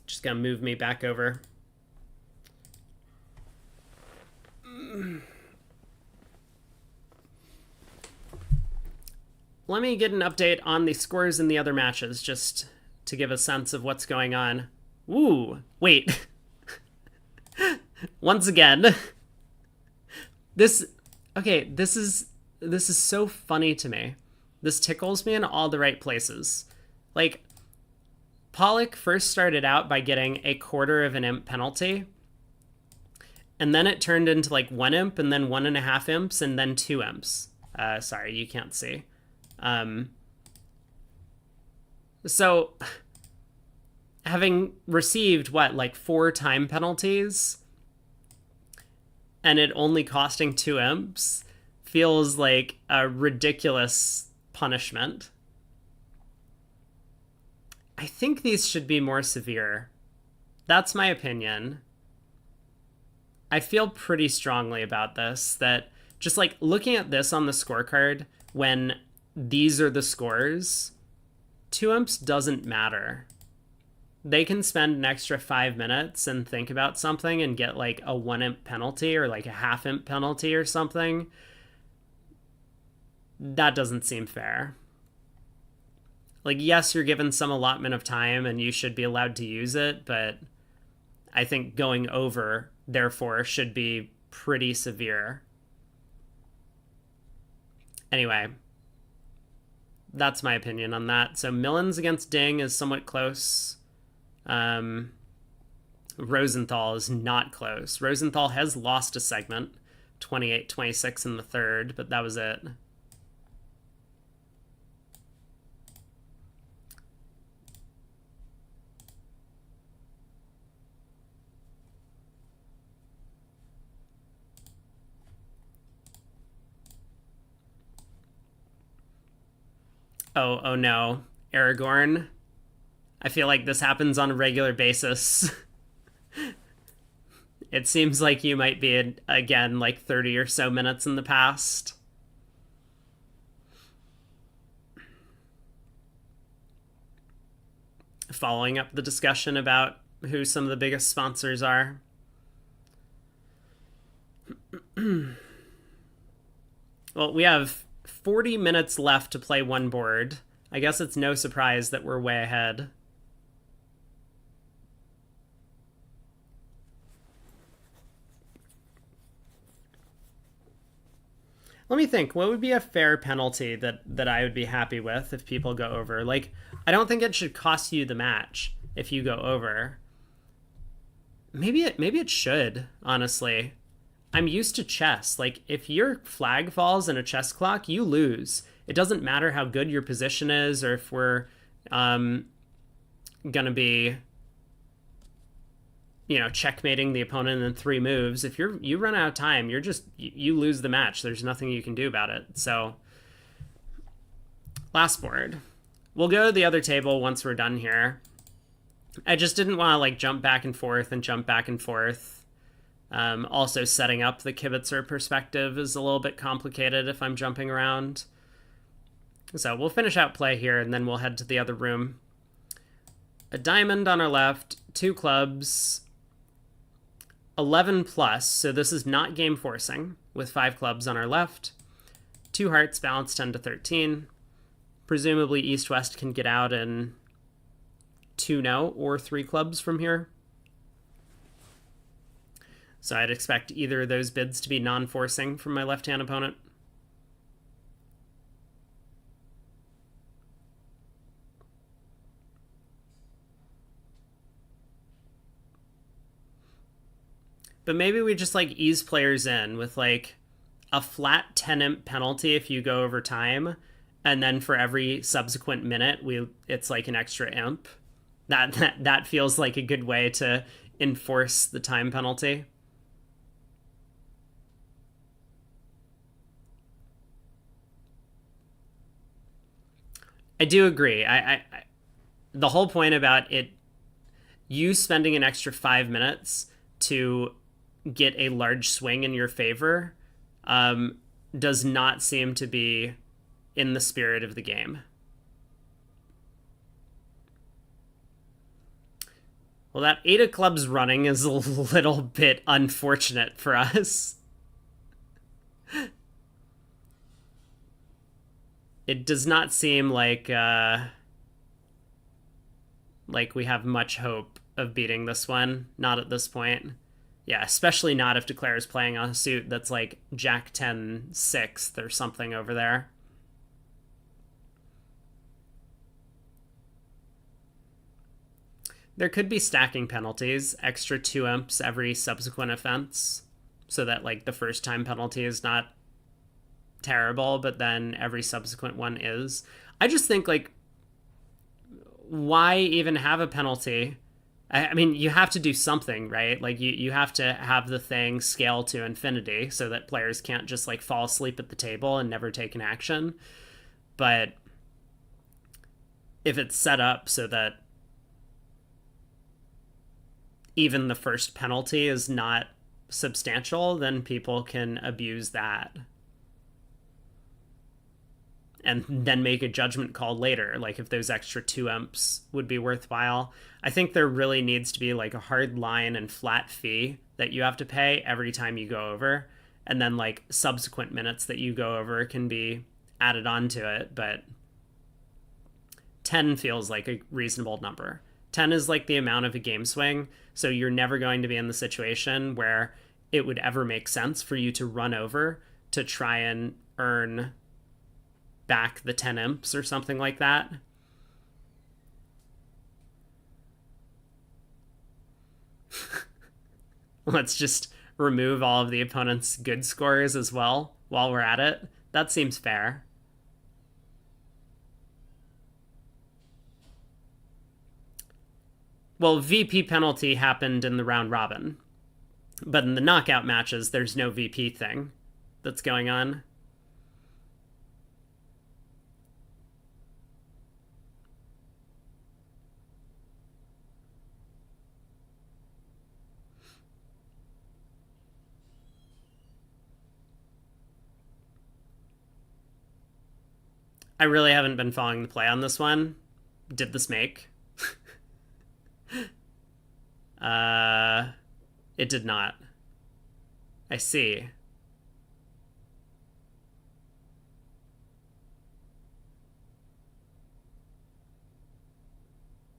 Just gonna move me back over. let me get an update on the scores in the other matches, just to give a sense of what's going on. Ooh, wait. Once again, this is so funny to me. This tickles me in all the right places. Like, Pollock first started out by getting a quarter of an imp penalty, and then it turned into like 1 imp, and then 1.5 imps, and then 2 imps. Sorry, you can't see. So, having received, like 4 time penalties, and it only costing 2 imps, feels like a ridiculous punishment. I think these should be more severe. That's my opinion. I feel pretty strongly about this, that just like looking at this on the scorecard, when these are the scores, 2 imps doesn't matter. They can spend an extra 5 minutes and think about something and get like a 1 imp penalty or like a half imp penalty or something. That doesn't seem fair. Like, yes, you're given some allotment of time and you should be allowed to use it, but I think going over, therefore, should be pretty severe. Anyway, that's my opinion on that. So Millens against Ding is somewhat close. Rosenthal is not close. Rosenthal has lost a segment, 28-26 in the third, but that was it. Oh no, Aragorn. I feel like this happens on a regular basis. It seems like you might be, again, like 30 or so minutes in the past. Following up the discussion about who some of the biggest sponsors are. Well, we have 40 minutes left to play one board. I guess it's no surprise that we're way ahead. Let me think. What would be a fair penalty that I would be happy with if people go over? Like, I don't think it should cost you the match if you go over. Maybe it should, honestly. I'm used to chess. Like, if your flag falls in a chess clock, you lose. It doesn't matter how good your position is or if we're gonna be, checkmating the opponent in 3 moves. If you run out of time, you lose the match. There's nothing you can do about it. So, last board. We'll go to the other table once we're done here. I just didn't want to like jump back and forth and jump back and forth. Also, setting up the Kibitzer perspective is a little bit complicated if I'm jumping around. So we'll finish out play here, and then we'll head to the other room. A diamond on our left, 2 clubs, 11 plus, so this is not game forcing, with 5 clubs on our left. 2 hearts, balance 10-13. Presumably East-West can get out in 2-no or 3 clubs from here. So I'd expect either of those bids to be non-forcing from my left-hand opponent. But maybe we just like ease players in with like a flat 10 imp penalty if you go over time, and then for every subsequent minute it's like an extra imp. That feels like a good way to enforce the time penalty. I do agree. I the whole point about it, you spending an extra 5 minutes to get a large swing in your favor, does not seem to be in the spirit of the game. Well, that 8 of clubs running is a little bit unfortunate for us. It does not seem like we have much hope of beating this one. Not at this point. Yeah, especially not if Declare is playing a suit that's like Jack 10 6th or something over there. There could be stacking penalties, extra 2 imps every subsequent offense, so that like the first time penalty is not terrible, but then every subsequent one is. I just think like, why even have a penalty? I mean, you have to do something, right? Like you have to have the thing scale to infinity so that players can't just like fall asleep at the table and never take an action. But if it's set up so that even the first penalty is not substantial, then people can abuse that and then make a judgment call later, like if those extra 2 imps would be worthwhile. I think there really needs to be like a hard line and flat fee that you have to pay every time you go over, and then like subsequent minutes that you go over can be added onto it. But 10 feels like a reasonable number. 10 is like the amount of a game swing, so you're never going to be in the situation where it would ever make sense for you to run over to try and earn back the 10 imps or something like that. Let's just remove all of the opponent's good scores as well while we're at it. That seems fair. Well, VP penalty happened in the round robin, but in the knockout matches, there's no VP thing that's going on. I really haven't been following the play on this one. Did this make? It did not. I see.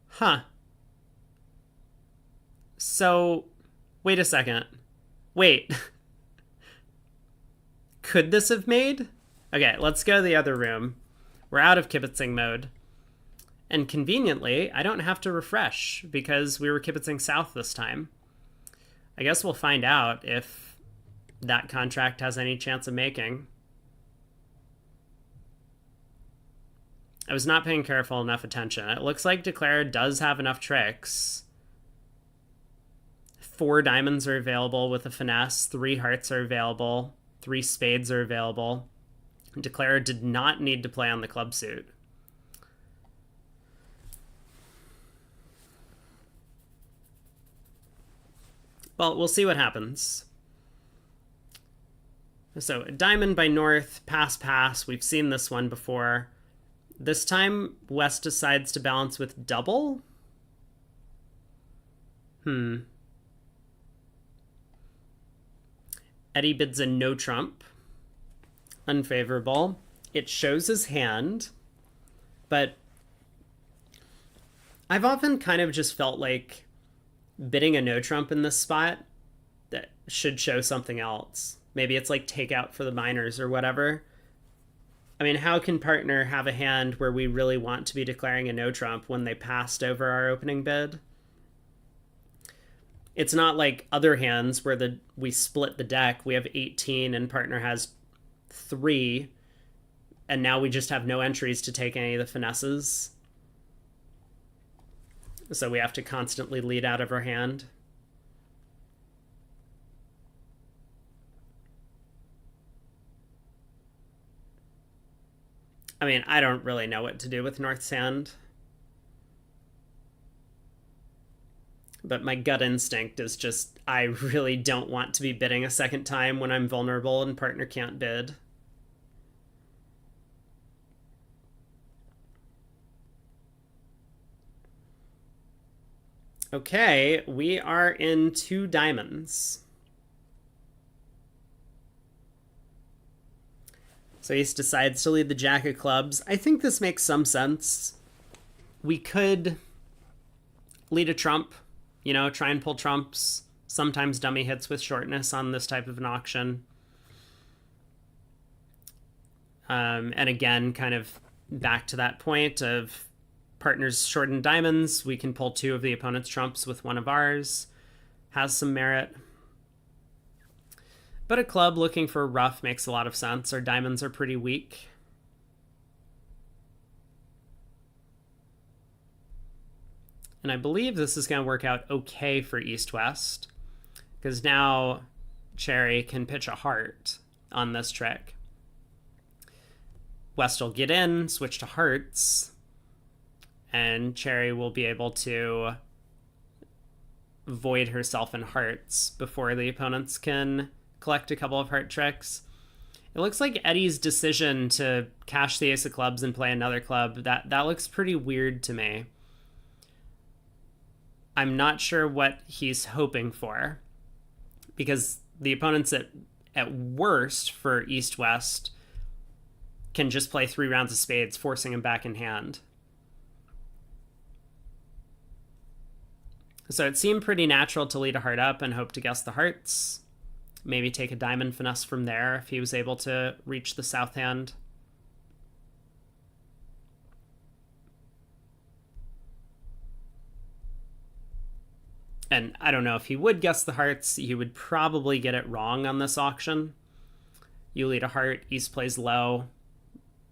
Huh. So, wait a second. Wait. Could this have made? Okay, let's go to the other room. We're out of kibitzing mode. And conveniently, I don't have to refresh because we were kibitzing south this time. I guess we'll find out if that contract has any chance of making. I was not paying careful enough attention. It looks like Declare does have enough tricks. 4 diamonds are available with a finesse, 3 hearts are available, 3 spades are available. Declare did not need to play on the club suit. Well, we'll see what happens. So, diamond by north, pass. We've seen this one before. This time, west decides to balance with double? Eddie bids a no trump. Unfavorable. It shows his hand, but I've often kind of just felt like bidding a no trump in this spot that should show something else. Maybe it's like takeout for the minors or whatever. I mean, how can partner have a hand where we really want to be declaring a no trump when they passed over our opening bid? It's not like other hands where we split the deck. We have 18 and partner has 3, and now we just have no entries to take any of the finesses. So we have to constantly lead out of our hand. I mean, I don't really know what to do with North's hand. But my gut instinct is just, I really don't want to be bidding a second time when I'm vulnerable and partner can't bid. Okay, we are in 2 diamonds. So Ace decides to lead the Jack of clubs. I think this makes some sense. We could lead a trump, try and pull trumps. Sometimes dummy hits with shortness on this type of an auction. And again, kind of back to that point of partners short in diamonds, we can pull 2 of the opponent's trumps with 1 of ours. Has some merit. But a club looking for rough makes a lot of sense. Our diamonds are pretty weak. And I believe this is going to work out okay for East-West, because now Cherry can pitch a heart on this trick. West will get in, switch to hearts, and Cherry will be able to void herself in hearts before the opponents can collect a couple of heart tricks. It looks like Eddie's decision to cash the ace of clubs and play another club, that looks pretty weird to me. I'm not sure what he's hoping for, because the opponents at worst for East-West can just play 3 rounds of spades, forcing him back in hand. So it seemed pretty natural to lead a heart up and hope to guess the hearts. Maybe take a diamond finesse from there if he was able to reach the south hand. And I don't know if he would guess the hearts. He would probably get it wrong on this auction. You lead a heart, East plays low.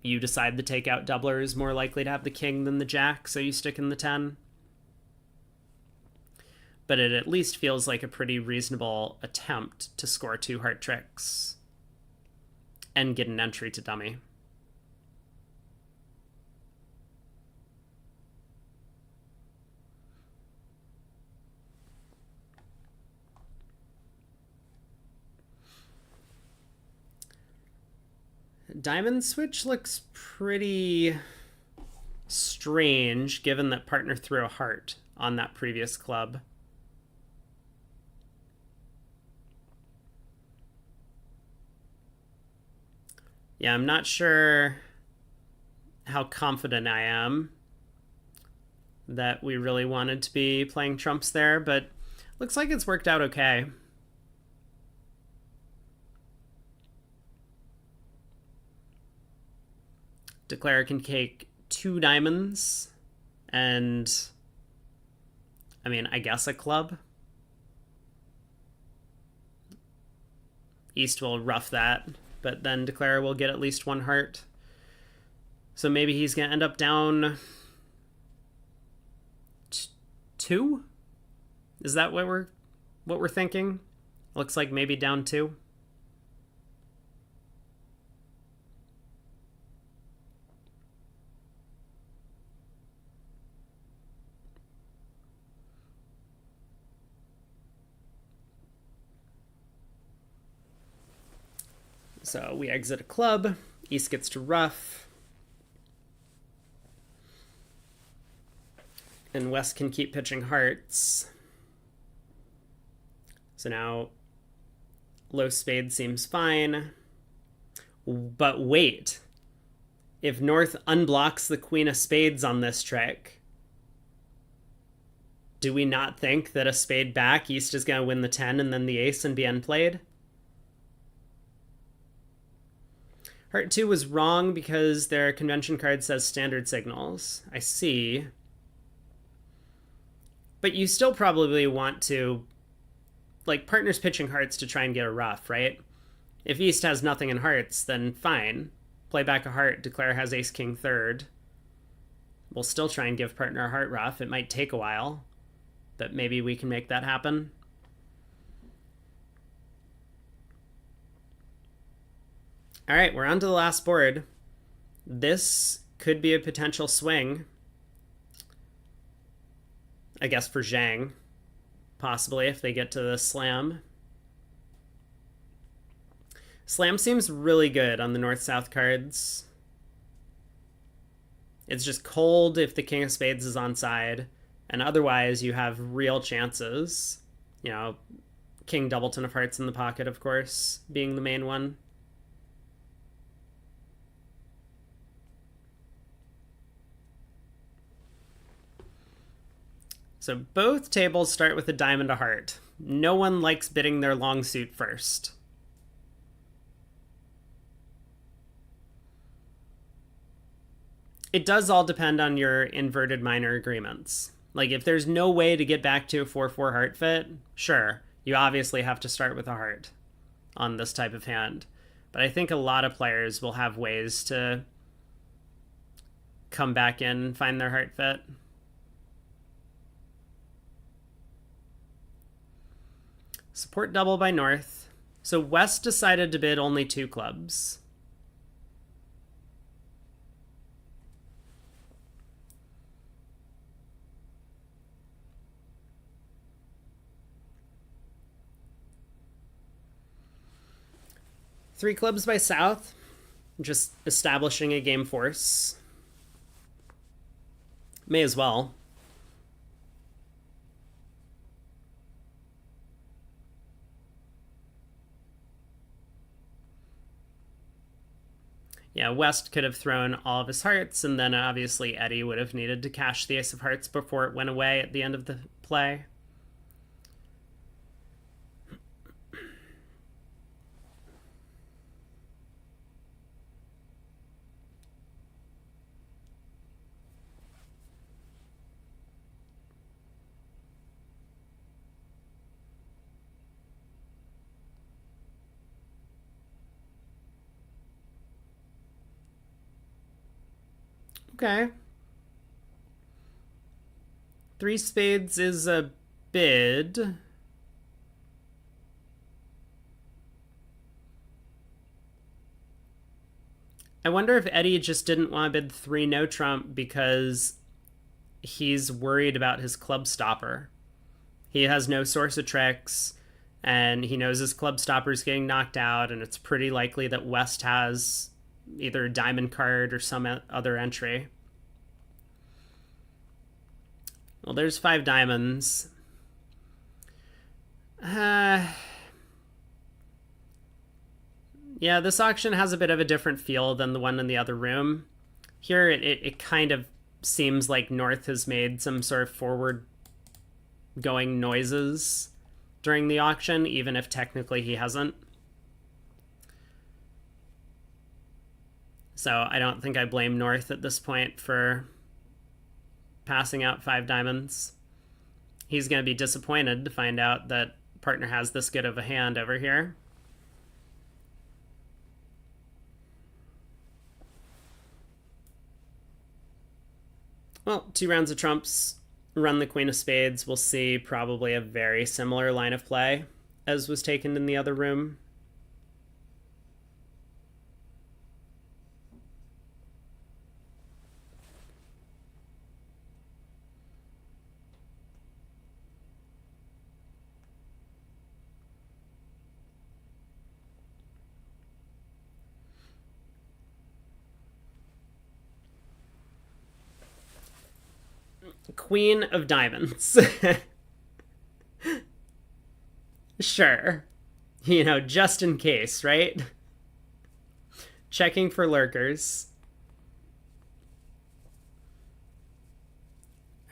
You decide the takeout doubler is more likely to have the king than the jack, so you stick in the 10. But it at least feels like a pretty reasonable attempt to score 2 heart tricks and get an entry to dummy. Diamond switch looks pretty strange given that partner threw a heart on that previous club. Yeah, I'm not sure how confident I am that we really wanted to be playing trumps there, but looks like it's worked out okay. Declare can take 2 diamonds and, I mean, I guess a club. East will rough that, but then Declare will get at least 1 heart. So maybe he's going to end up down 2? Is that what we're thinking? Looks like maybe down 2. So we exit a club. East gets to rough. And West can keep pitching hearts. So now low spade seems fine. But wait. If North unblocks the queen of spades on this trick, do we not think that a spade back, East is going to win the 10 and then the ace and be unplayed? Heart 2 was wrong because their convention card says standard signals. I see. But you still probably want to, like, partners pitching hearts to try and get a rough, right? If East has nothing in hearts, then fine. Play back a heart, Declare has ace king third. We'll still try and give partner a heart rough. It might take a while, but maybe we can make that happen. All right, we're on to the last board. This could be a potential swing, I guess, for Zhang, possibly, if they get to the slam. Slam seems really good on the north-south cards. It's just cold if the king of spades is on side, and otherwise you have real chances. You know, king doubleton of hearts in the pocket, of course, being the main one. So both tables start with a diamond a heart. No one likes bidding their long suit first. It does all depend on your inverted minor agreements. Like, if there's no way to get back to a 4-4 heart fit, sure, you obviously have to start with a heart on this type of hand. But I think a lot of players will have ways to come back in and find their heart fit. Support double by North. So West decided to bid only 2 clubs. Three clubs by South, just establishing a game force. May as well. Yeah, West could have thrown all of his hearts, and then obviously Eddie would have needed to cash the ace of hearts before it went away at the end of the play. Okay. 3 spades is a bid. I wonder if Eddie just didn't want to bid 3 no trump because he's worried about his club stopper. He has no source of tricks, and he knows his club stopper's getting knocked out, and it's pretty likely that West has either a diamond card or some other entry. Well, there's 5 diamonds. Yeah, this auction has a bit of a different feel than the one in the other room. Here, it kind of seems like North has made some sort of forward-going noises during the auction, even if technically he hasn't. So I don't think I blame North at this point for passing out 5 diamonds. He's going to be disappointed to find out that partner has this good of a hand over here. Well, 2 rounds of trumps, run the queen of spades. We'll see probably a very similar line of play as was taken in the other room. Queen of diamonds. Sure. You know, just in case, right? Checking for lurkers.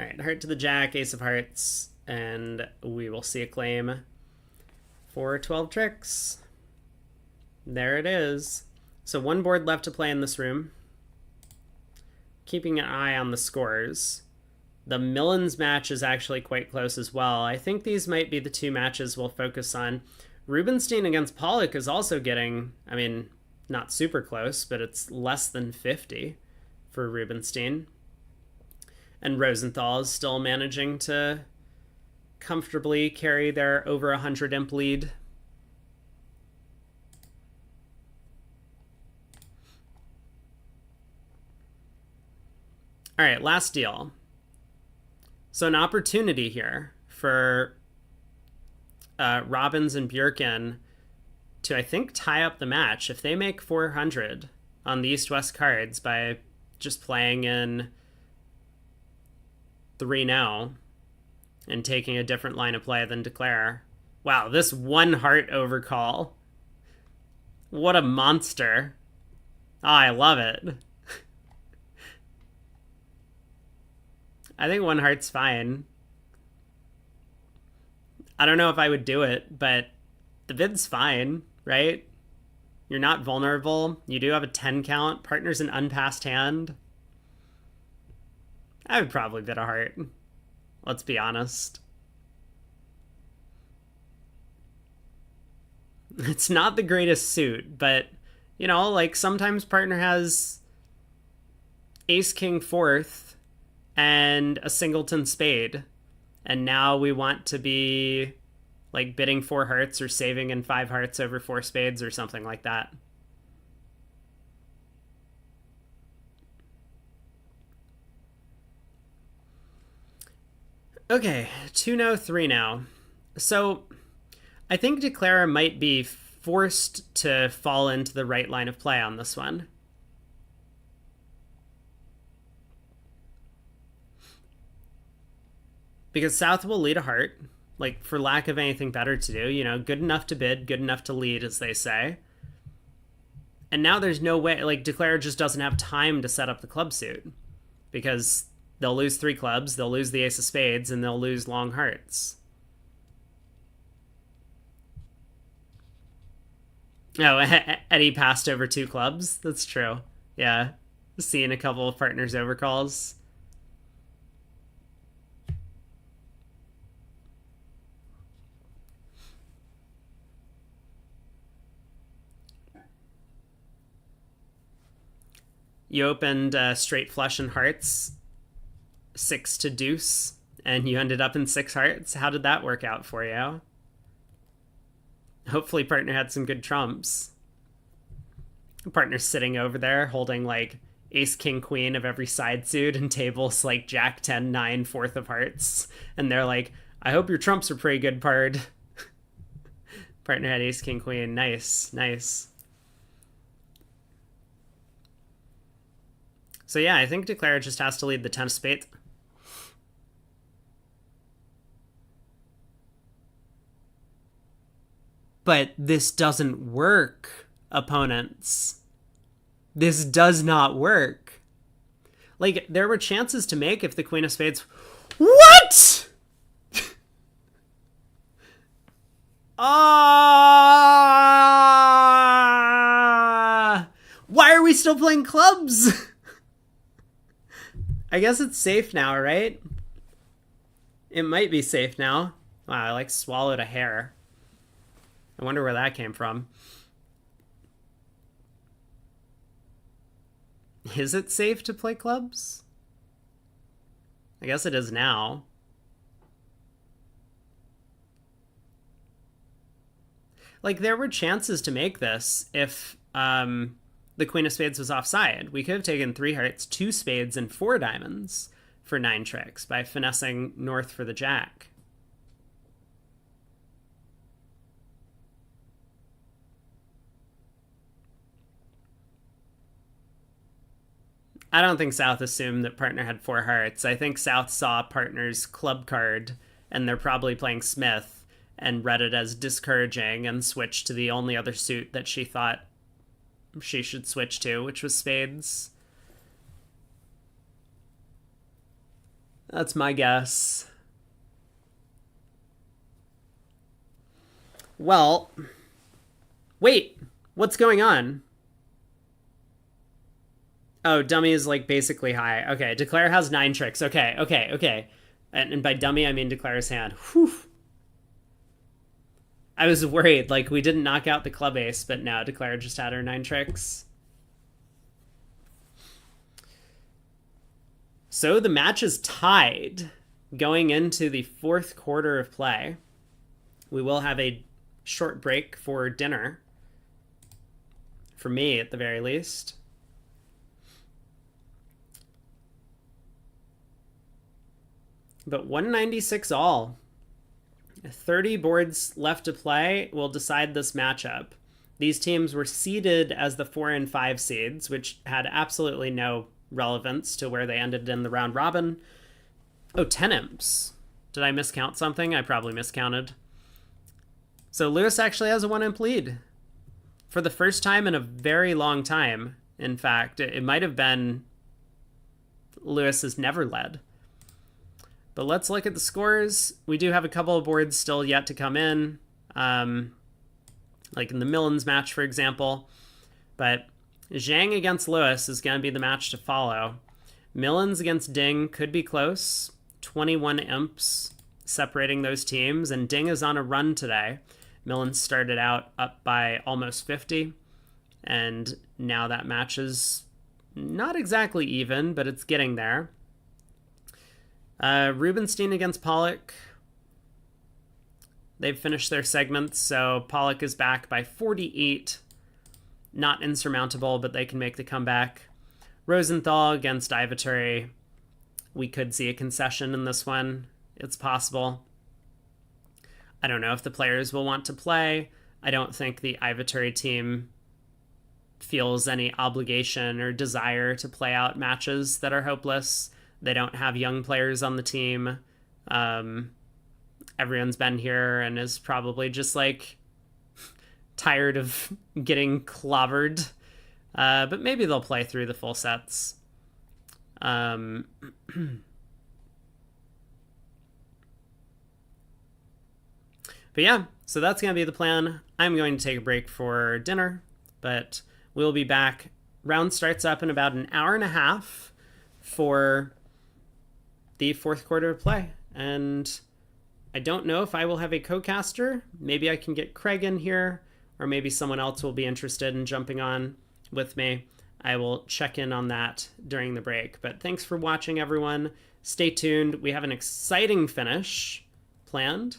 Alright, heart to the jack, ace of hearts, and we will see a claim for 12 tricks. There it is. So 1 board left to play in this room. Keeping an eye on the scores. The Millens match is actually quite close as well. I think these might be the 2 matches we'll focus on. Rubinstein against Pollock is also getting, I mean, not super close, but it's less than 50 for Rubinstein. And Rosenthal is still managing to comfortably carry their over 100 imp lead. All right, last deal. So an opportunity here for Robbins and Bjorken to, I think, tie up the match. If they make 400 on the East-West cards by just playing in 3-0 and taking a different line of play than Declare. Wow, this 1 heart overcall. What a monster. Oh, I love it. I think 1 heart's fine. I don't know if I would do it, but the bid's fine, right? You're not vulnerable. You do have a 10 count. Partner's an unpassed hand. I would probably bid a heart. Let's be honest. It's not the greatest suit, but, you know, like sometimes partner has ace king fourth and a singleton spade. And now we want to be like bidding 4 hearts or saving in 5 hearts over 4 spades or something like that. Okay, 2-0, 3-0. So I think Declara might be forced to fall into the right line of play on this one. Because South will lead a heart, like for lack of anything better to do, you know, good enough to bid, good enough to lead, as they say. And now there's no way, like Declara just doesn't have time to set up the club suit because they'll lose 3 clubs, they'll lose the ace of spades, and they'll lose long hearts. Oh, Eddie passed over 2 clubs. That's true. Yeah. Seeing a couple of partners overcalls. You opened straight flush and hearts, 6 to deuce, and you ended up in 6 hearts. How did that work out for you? Hopefully partner had some good trumps. Partner's sitting over there holding like ace king queen of every side suit and tables like jack 10 9 fourth of hearts, and they're like, I hope your trumps are pretty good, pard. Partner had ace king queen. Nice. So yeah, I think Declara just has to lead the 10 of spades. But this doesn't work, opponents. This does not work. Like, there were chances to make if the queen of spades... What?! Why are we still playing clubs? I guess it's safe now, right? It might be safe now. Wow, I like swallowed a hair. I wonder where that came from. Is it safe to play clubs? I guess it is now. Like, there were chances to make this if the queen of spades was offside. We could have taken 3 hearts, 2 spades, and 4 diamonds for 9 tricks by finessing north for the jack. I don't think South assumed that partner had 4 hearts. I think South saw partner's club card, and they're probably playing Smith, and read it as discouraging and switched to the only other suit that she thought she should switch to, which was spades. That's my guess. Well, wait, what's going on? Oh, dummy is like basically high. Okay, Declare has 9 tricks. Okay. And by dummy, I mean Declare's hand. Whew. I was worried, like we didn't knock out the club ace, but now Declare just had her 9 tricks. So the match is tied going into the 4th quarter of play. We will have a short break for dinner. For me, at the very least. But 196 all. 30 boards left to play will decide this matchup. These teams were seeded as the 4 and 5 seeds, which had absolutely no relevance to where they ended in the round robin. Oh, 10 imps. Did I miscount something? I probably miscounted. So Lewis actually has a 1 imp lead. For the first time in a very long time, in fact. It might have been Lewis has never led. But let's look at the scores. We do have a couple of boards still yet to come in, like in the Millens match, for example. But Zhang against Lewis is going to be the match to follow. Millens against Ding could be close. 21 imps separating those teams, and Ding is on a run today. Millens started out up by almost 50, and now that match is not exactly even, but it's getting there. Rubenstein against Pollock. They've finished their segments, so Pollock is back by 48. Not insurmountable, but they can make the comeback. Rosenthal against Ivaturi. We could see a concession in this one. It's possible. I don't know if the players will want to play. I don't think the Ivaturi team feels any obligation or desire to play out matches that are hopeless. They don't have young players on the team. Everyone's been here and is probably just like tired of getting clobbered. But maybe they'll play through the full sets. But yeah, so that's going to be the plan. I'm going to take a break for dinner, but we'll be back. Round starts up in about an hour and a half for the fourth quarter of play. And I don't know if I will have a co-caster. Maybe I can get Craig in here, or maybe someone else will be interested in jumping on with me. I will check in on that during the break. But thanks for watching, everyone. Stay tuned. We have an exciting finish planned.